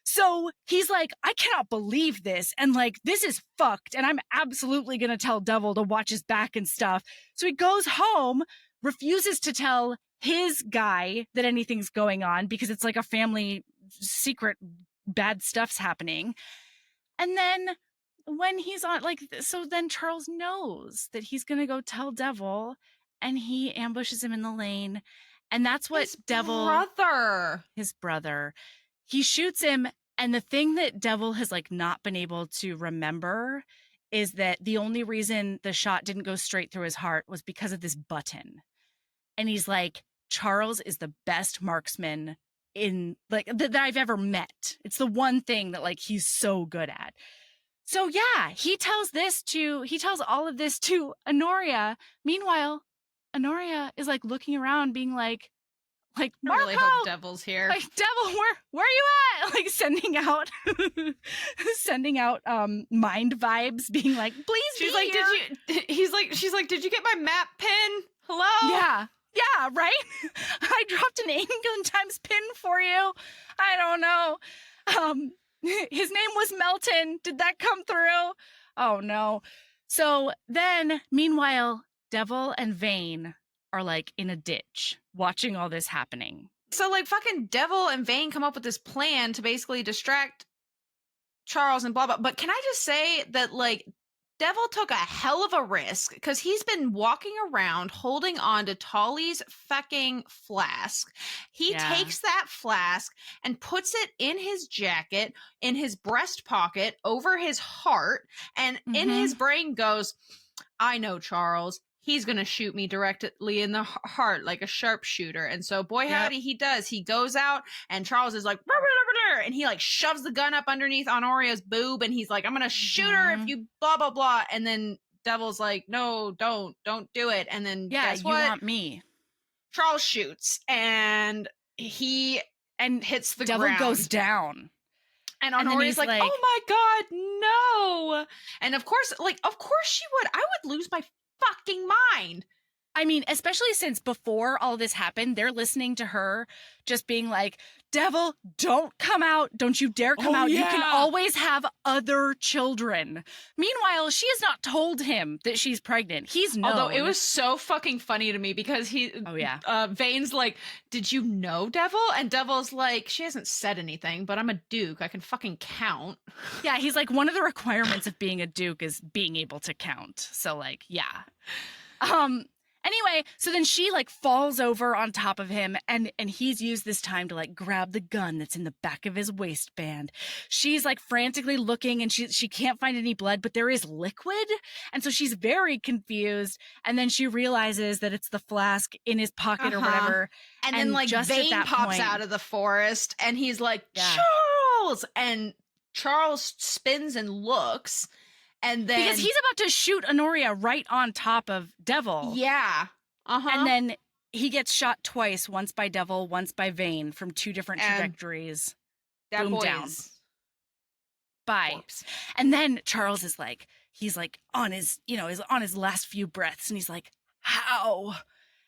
So he's like, I cannot believe this. And like, this is fucked. And I'm absolutely going to tell Devil to watch his back and stuff. So he goes home, refuses to tell his guy that anything's going on because it's like a family secret, bad stuff's happening. And then when he's on, like, so then Charles knows that he's gonna go tell Devil, and he ambushes him in the lane, and that's what His Devil, brother. his brother, he shoots him, and the thing that Devil has, like, not been able to remember is that the only reason the shot didn't go straight through his heart was because of this button. And he's like, Charles is the best marksman in, like, that I've ever met. It's the one thing that, like, he's so good at. So yeah, he tells all of this to Honoria. Meanwhile, Honoria is like looking around being like I Marco, really hope Devil's here. like, Devil, where are you at? Like sending out mind vibes, being like, please She's be like, here. she's like, did you get my map pin? Hello? Yeah, right? I dropped an England Times pin for you. I don't know. His name was Melton. Did that come through? Oh no. So then, meanwhile, Devil and Vane are like in a ditch watching all this happening. So like fucking Devil and Vane come up with this plan to basically distract Charles and blah blah. But can I just say that like Devil took a hell of a risk because he's been walking around holding on to Tolly's fucking flask. He takes that flask and puts it in his jacket, in his breast pocket, over his heart, and in his brain goes, I know Charles. He's going to shoot me directly in the heart like a sharpshooter. And so, boy, howdy, he does. He goes out, and Charles is like, and he like shoves the gun up underneath Honoria's boob, and he's like, I'm going to shoot her if you blah, blah, blah. And then Devil's like, no, don't do it. And then guess what? You want me. Charles shoots, and he hits the Devil ground. goes down. And Honoria's like, oh my God, no. And of course she would. I would lose my fucking mind. I mean, especially since before all this happened, they're listening to her just being like, Devil, don't come out. Don't you dare come out. Yeah. You can always have other children. Meanwhile, she has not told him that she's pregnant. He's known. Although it was so fucking funny to me because Vane's like, did you know Devil? And Devil's like, she hasn't said anything, but I'm a duke. I can fucking count. Yeah, he's like, one of the requirements of being a duke is being able to count. So like, yeah. Anyway, so then she like falls over on top of him, and he's used this time to like grab the gun that's in the back of his waistband. She's like frantically looking, and she can't find any blood, but there is liquid. And so she's very confused. And then she realizes that it's the flask in his pocket or whatever. And then like just Vane pops point, out of the forest, and he's like, Charles! And Charles spins and looks. And then because he's about to shoot Honoria right on top of Devil. Yeah. And then he gets shot twice, once by Devil, once by Vane, from two different trajectories. Boom, down. Bye. Corpse. And then Charles is like, he's like on his, is on his last few breaths, and he's like, how?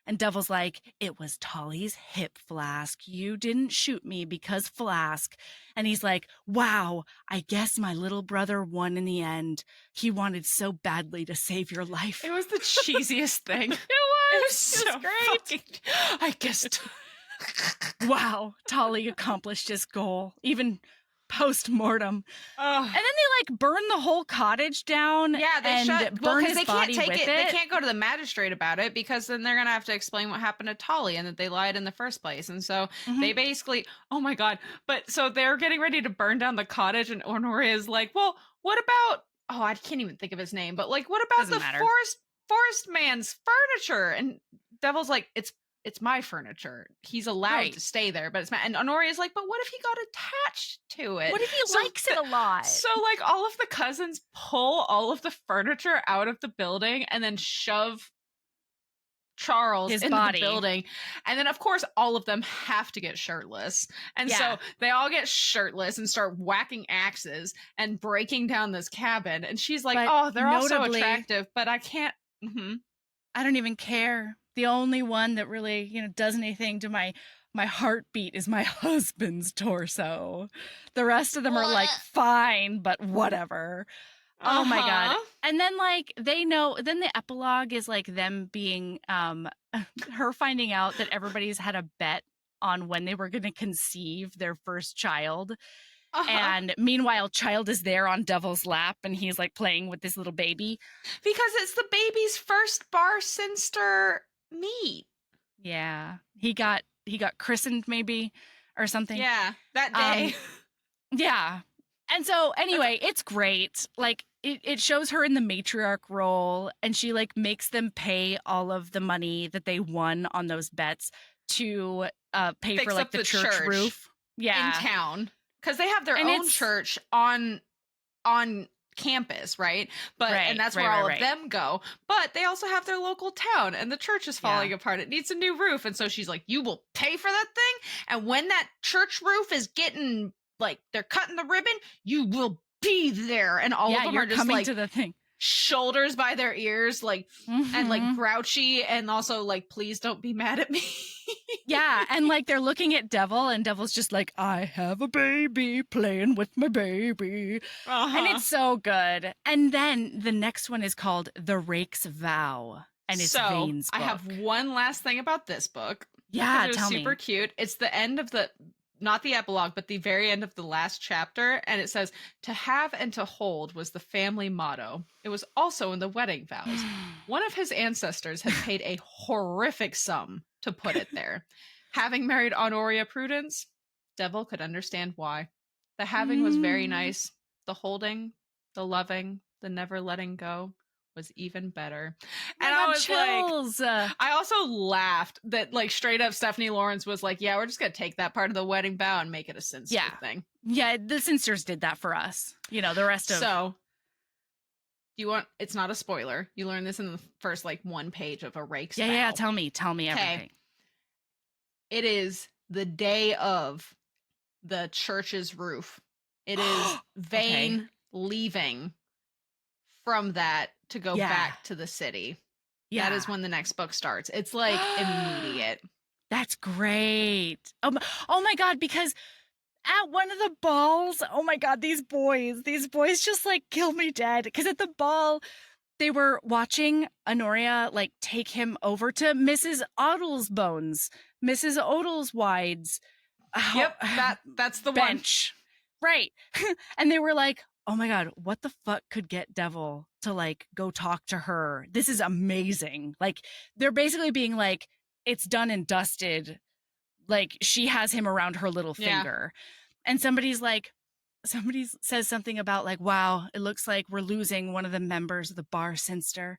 And Devil's like, it was Tolly's hip flask. You didn't shoot me because flask. And he's like, wow, I guess my little brother won in the end. He wanted so badly to save your life. It was the cheesiest thing. It was so great. I guess. Wow, Tolly accomplished his goal, even post-mortem. And then they like burn the whole cottage down. Yeah, they burn his body with it. They can't go to the magistrate about it because then they're gonna have to explain what happened to Tolly and that they lied in the first place. And so they basically, oh my God. But so they're getting ready to burn down the cottage, and Honoria is like, well, what about, I can't even think of his name, but like, what about the forest man's furniture? And Devil's like, it's my furniture. He's allowed to stay there, but it's and Honoria's like, but what if he got attached to it? What if he likes it a lot? So like all of the cousins pull all of the furniture out of the building and then shove Charles into the building. And then of course all of them have to get shirtless. And so they all get shirtless and start whacking axes and breaking down this cabin. And she's like, they're all so attractive, but I can't. I don't even care. The only one that really, does anything to my heartbeat is my husband's torso. The rest of them are like, fine, but whatever. Oh my God. And then like, they know, then the epilogue is like them being, her finding out that everybody's had a bet on when they were going to conceive their first child. And meanwhile, Child is there on Devil's lap and he's like playing with this little baby. Because it's the baby's first bar sinster meet. Yeah. He got christened maybe or something. Yeah, that day. Yeah. And so anyway, it's great. Like it shows her in the matriarch role and she like makes them pay all of the money that they won on those bets to pay Fix for like up the church roof. Yeah. In town. Because they have their own church on campus, right? But and that's where all of them go. But they also have their local town and the church is falling apart. It needs a new roof. And so she's like, you will pay for that thing? And when that church roof is getting like they're cutting the ribbon, you will be there. And all of them are just coming like to the thing. Shoulders by their ears, like and like grouchy, and also like, please don't be mad at me. Yeah, and like they're looking at Devil, and Devil's just like, I have a baby playing with my baby. And it's so good. And then the next one is called The Rake's Vow, and it's Vane's book. I have one last thing about this book. Yeah, it was super cute. It's the end of not the epilogue, but the very end of the last chapter. And it says, to have and to hold was the family motto. It was also in the wedding vows. One of his ancestors had paid a horrific sum to put it there. Having married Honoria Prudence, Devil could understand why. The having was very nice. The holding, the loving, the never letting go was even better. And I was chills. Like, I also laughed that like straight up Stephanie Lawrence was like, yeah, we're just going to take that part of the wedding vow and make it a Sinster thing. Yeah, the Sinsters did that for us. You know, the rest of... So, do you want... It's not a spoiler. You learn this in the first like one page of A Rake's Vow. Yeah, tell me everything. It is the day of the church's roof. It is Vane leaving from that to go back to the city. Yeah. That is when the next book starts. It's like immediate. That's great. Oh my God, because at one of the balls, oh my God, these boys just like kill me dead. Because at the ball, they were watching Honoria like take him over to Mrs. Oddlesbones, Mrs. Oddleswide's that's the bench. Right. And they were like, oh my God, what the fuck could get Devil to like go talk to her? This is amazing. Like they're basically being like, it's done and dusted. Like she has him around her little finger. And somebody says something about like, wow, it looks like we're losing one of the members of the Bar Sinster.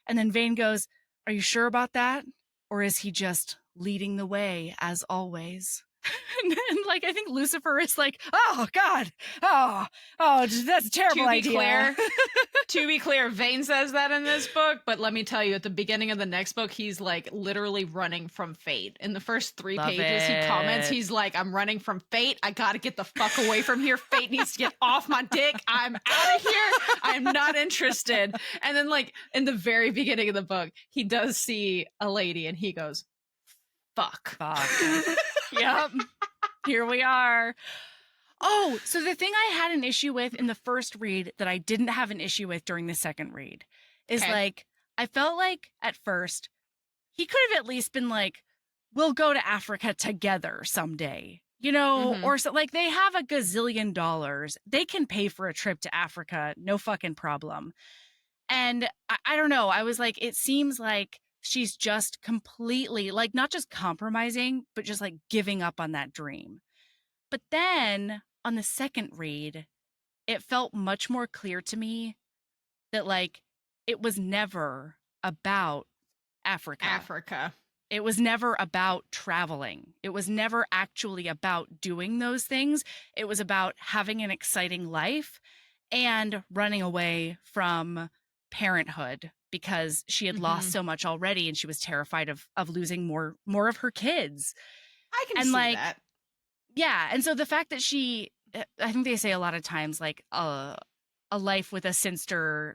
And then Vane goes, are you sure about that? Or is he just leading the way as always? And like I think Lucifer is like, oh God, oh, that's a terrible idea. To be clear, Vane says that in this book, but let me tell you, at the beginning of the next book, he's like literally running from fate. In the first 3 pages, he comments, he's like, I'm running from fate. I gotta get the fuck away from here. Fate needs to get off my dick. I'm out of here. I'm not interested. And then like in the very beginning of the book, he does see a lady and he goes, fuck. Yep. Here we are. Oh, so the thing I had an issue with in the first read that I didn't have an issue with during the second read is like, I felt like at first he could have at least been like, we'll go to Africa together someday, you know, or so like they have a gazillion dollars. They can pay for a trip to Africa. No fucking problem. And I don't know. I was like, it seems like she's just completely like not just compromising, but just like giving up on that dream. But then on the second read, it felt much more clear to me that like it was never about Africa. It was never about traveling. It was never actually about doing those things. It was about having an exciting life and running away from parenthood because she had lost so much already and she was terrified of losing more of her kids. I can see that. Yeah. And so the fact that I think they say a lot of times like a life with a Sinster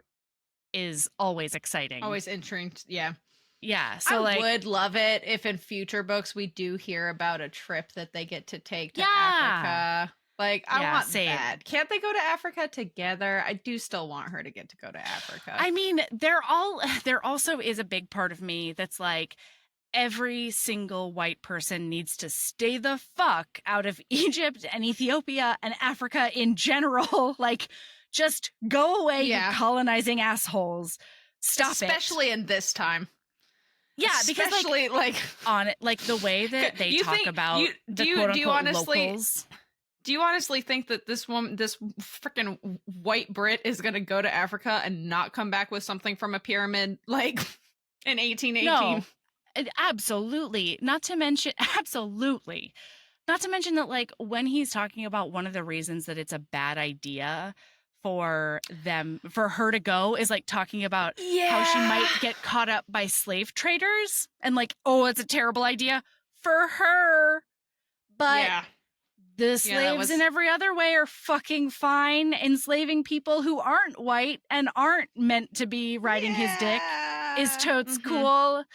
is always exciting. Always intriguing. Yeah. Yeah. So I would love it if in future books we do hear about a trip that they get to take to Africa. Like, I want that. Can't they go to Africa together? I do still want her to get to go to Africa. I mean, there also is a big part of me that's like, every single white person needs to stay the fuck out of Egypt and Ethiopia and Africa in general. Like, just go away, you colonizing assholes. Stop Especially in this time. Yeah, because especially like on it, like the way that they talk about the quote unquote locals. Do you honestly think that this freaking white Brit is going to go to Africa and not come back with something from a pyramid like in 1818? No, absolutely. Not to mention that, like, when he's talking about one of the reasons that it's a bad idea for her to go is like talking about how she might get caught up by slave traders and like, oh, it's a terrible idea for her. But the slaves in every other way are fucking fine. Enslaving people who aren't white and aren't meant to be riding his dick is totes cool.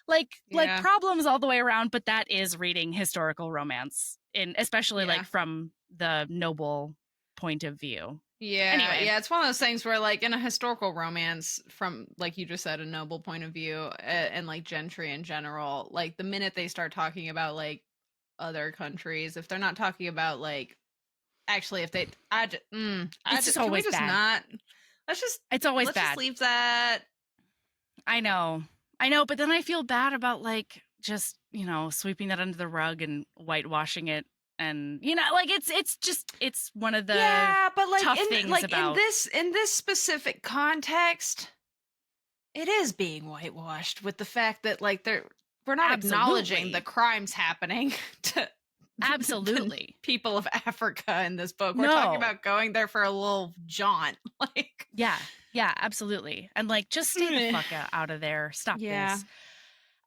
Like problems all the way around, but that is reading historical romance, especially like from the noble point of view. Yeah. Anyway. Yeah, it's one of those things where like in a historical romance from, like you just said, a noble point of view and like gentry in general, like the minute they start talking about like other countries, if they're not talking about like, actually if they, it's just always bad. It's always bad. Let's just leave that. I know, but then I feel bad about like just, sweeping that under the rug and whitewashing it. And like it's one of the but like tough things like about in this specific context, it is being whitewashed with the fact that like we're not acknowledging the crimes happening to the people of Africa in this book. We're talking about going there for a little jaunt, like yeah, absolutely, and like just stay the fuck out of there. Stop this.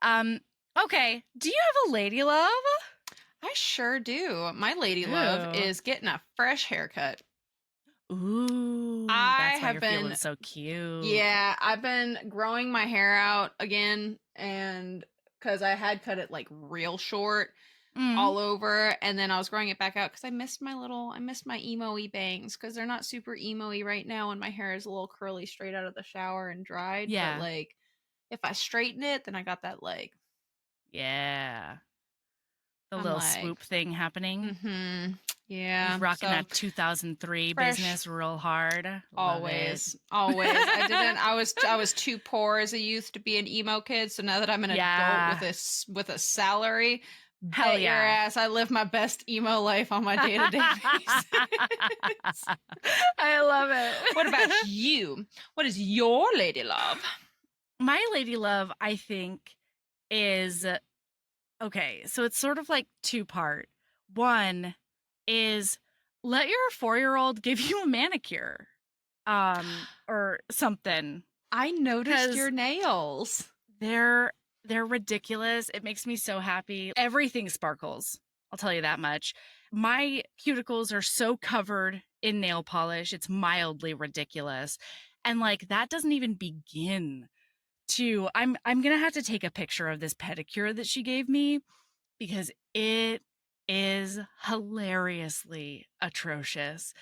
Okay, do you have a lady love? I sure do. My lady love is getting a fresh haircut. Ooh, that's why you're feeling so cute. Yeah, I've been growing my hair out again, and because I had cut it like real short all over, and then I was growing it back out because I missed my emo-y bangs because they're not super emo-y right now, and my hair is a little curly straight out of the shower and dried. Yeah, but like if I straighten it, then I got that like the little swoop thing happening. Mm-hmm. Yeah. You're rocking that 2003 business real hard. Always. I was too poor as a youth to be an emo kid. So now that I'm an adult with a salary, hell bet your ass I live my best emo life on my day-to-day basis. I love it. What about you? What is your lady love? My lady love, I think, is... Okay, so it's sort of like two-part. One is let your 4-year-old give you a manicure, or something. I noticed your nails. They're ridiculous. It makes me so happy. Everything sparkles. I'll tell you that much. My cuticles are so covered in nail polish. It's mildly ridiculous. And like that doesn't even begin to, I'm going to have to take a picture of this pedicure that she gave me because it is hilariously atrocious.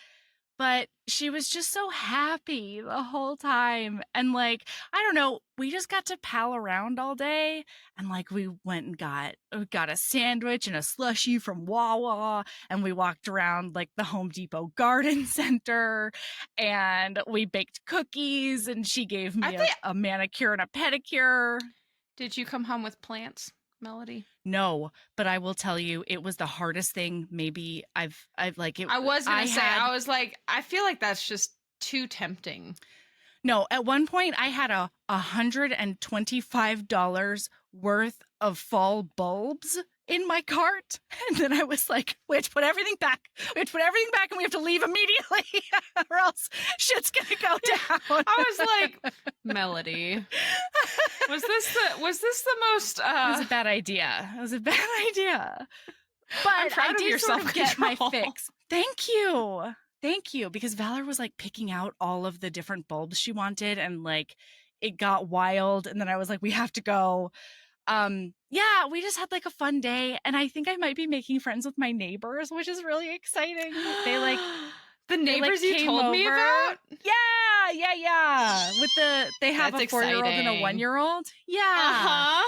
But she was just so happy the whole time. And like, I don't know, we just got to pal around all day. And like, we went and got a sandwich and a slushie from Wawa. And we walked around like the Home Depot garden center. And we baked cookies. And she gave me a manicure and a pedicure. Did you come home with plants, Melody? No, but I will tell you, it was the hardest thing. Maybe I've like it. I was gonna say, I was like, I feel like that's just too tempting. No, at one point I had $125 worth of fall bulbs in my cart, and then I was like, we have to put everything back. And we have to leave immediately, or else shit's gonna go down. I was like, Melody, was this the most? It was a bad idea. But I'm proud I of did your sort of get my self-control. fix. Thank you, because Valor was like picking out all of the different bulbs she wanted, and like it got wild, and then I was like, we have to go. Yeah, we just had like a fun day, and I think I might be making friends with my neighbors, which is really exciting. They like the neighbors you told me about? Yeah. They have a 4-year-old and a 1-year-old. Yeah.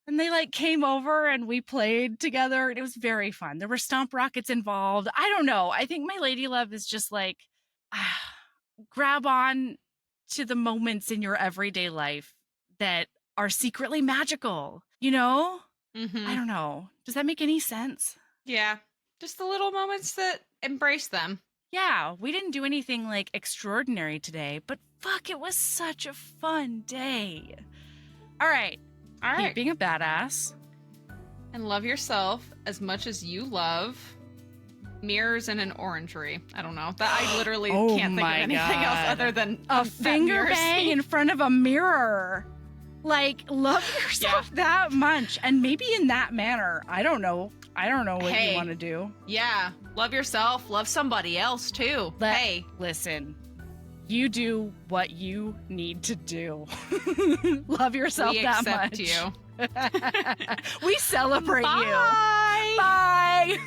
And they like came over and we played together and it was very fun. There were stomp rockets involved. I don't know. I think my lady love is just like grab on to the moments in your everyday life that are secretly magical, you know? I don't know. Does that make any sense? Yeah. Just the little moments that embrace them. Yeah, we didn't do anything like extraordinary today, but fuck, it was such a fun day. All right. Keep being a badass. And love yourself as much as you love mirrors in an orangery. I don't know. That I literally can't think of anything else other than a finger bang in front of a mirror. Like, love yourself that much. And maybe in that manner. I don't know what you want to do. Yeah. Love yourself. Love somebody else too. Listen. You do what you need to do. Love yourself that much. We accept you. We celebrate you. Bye. Bye.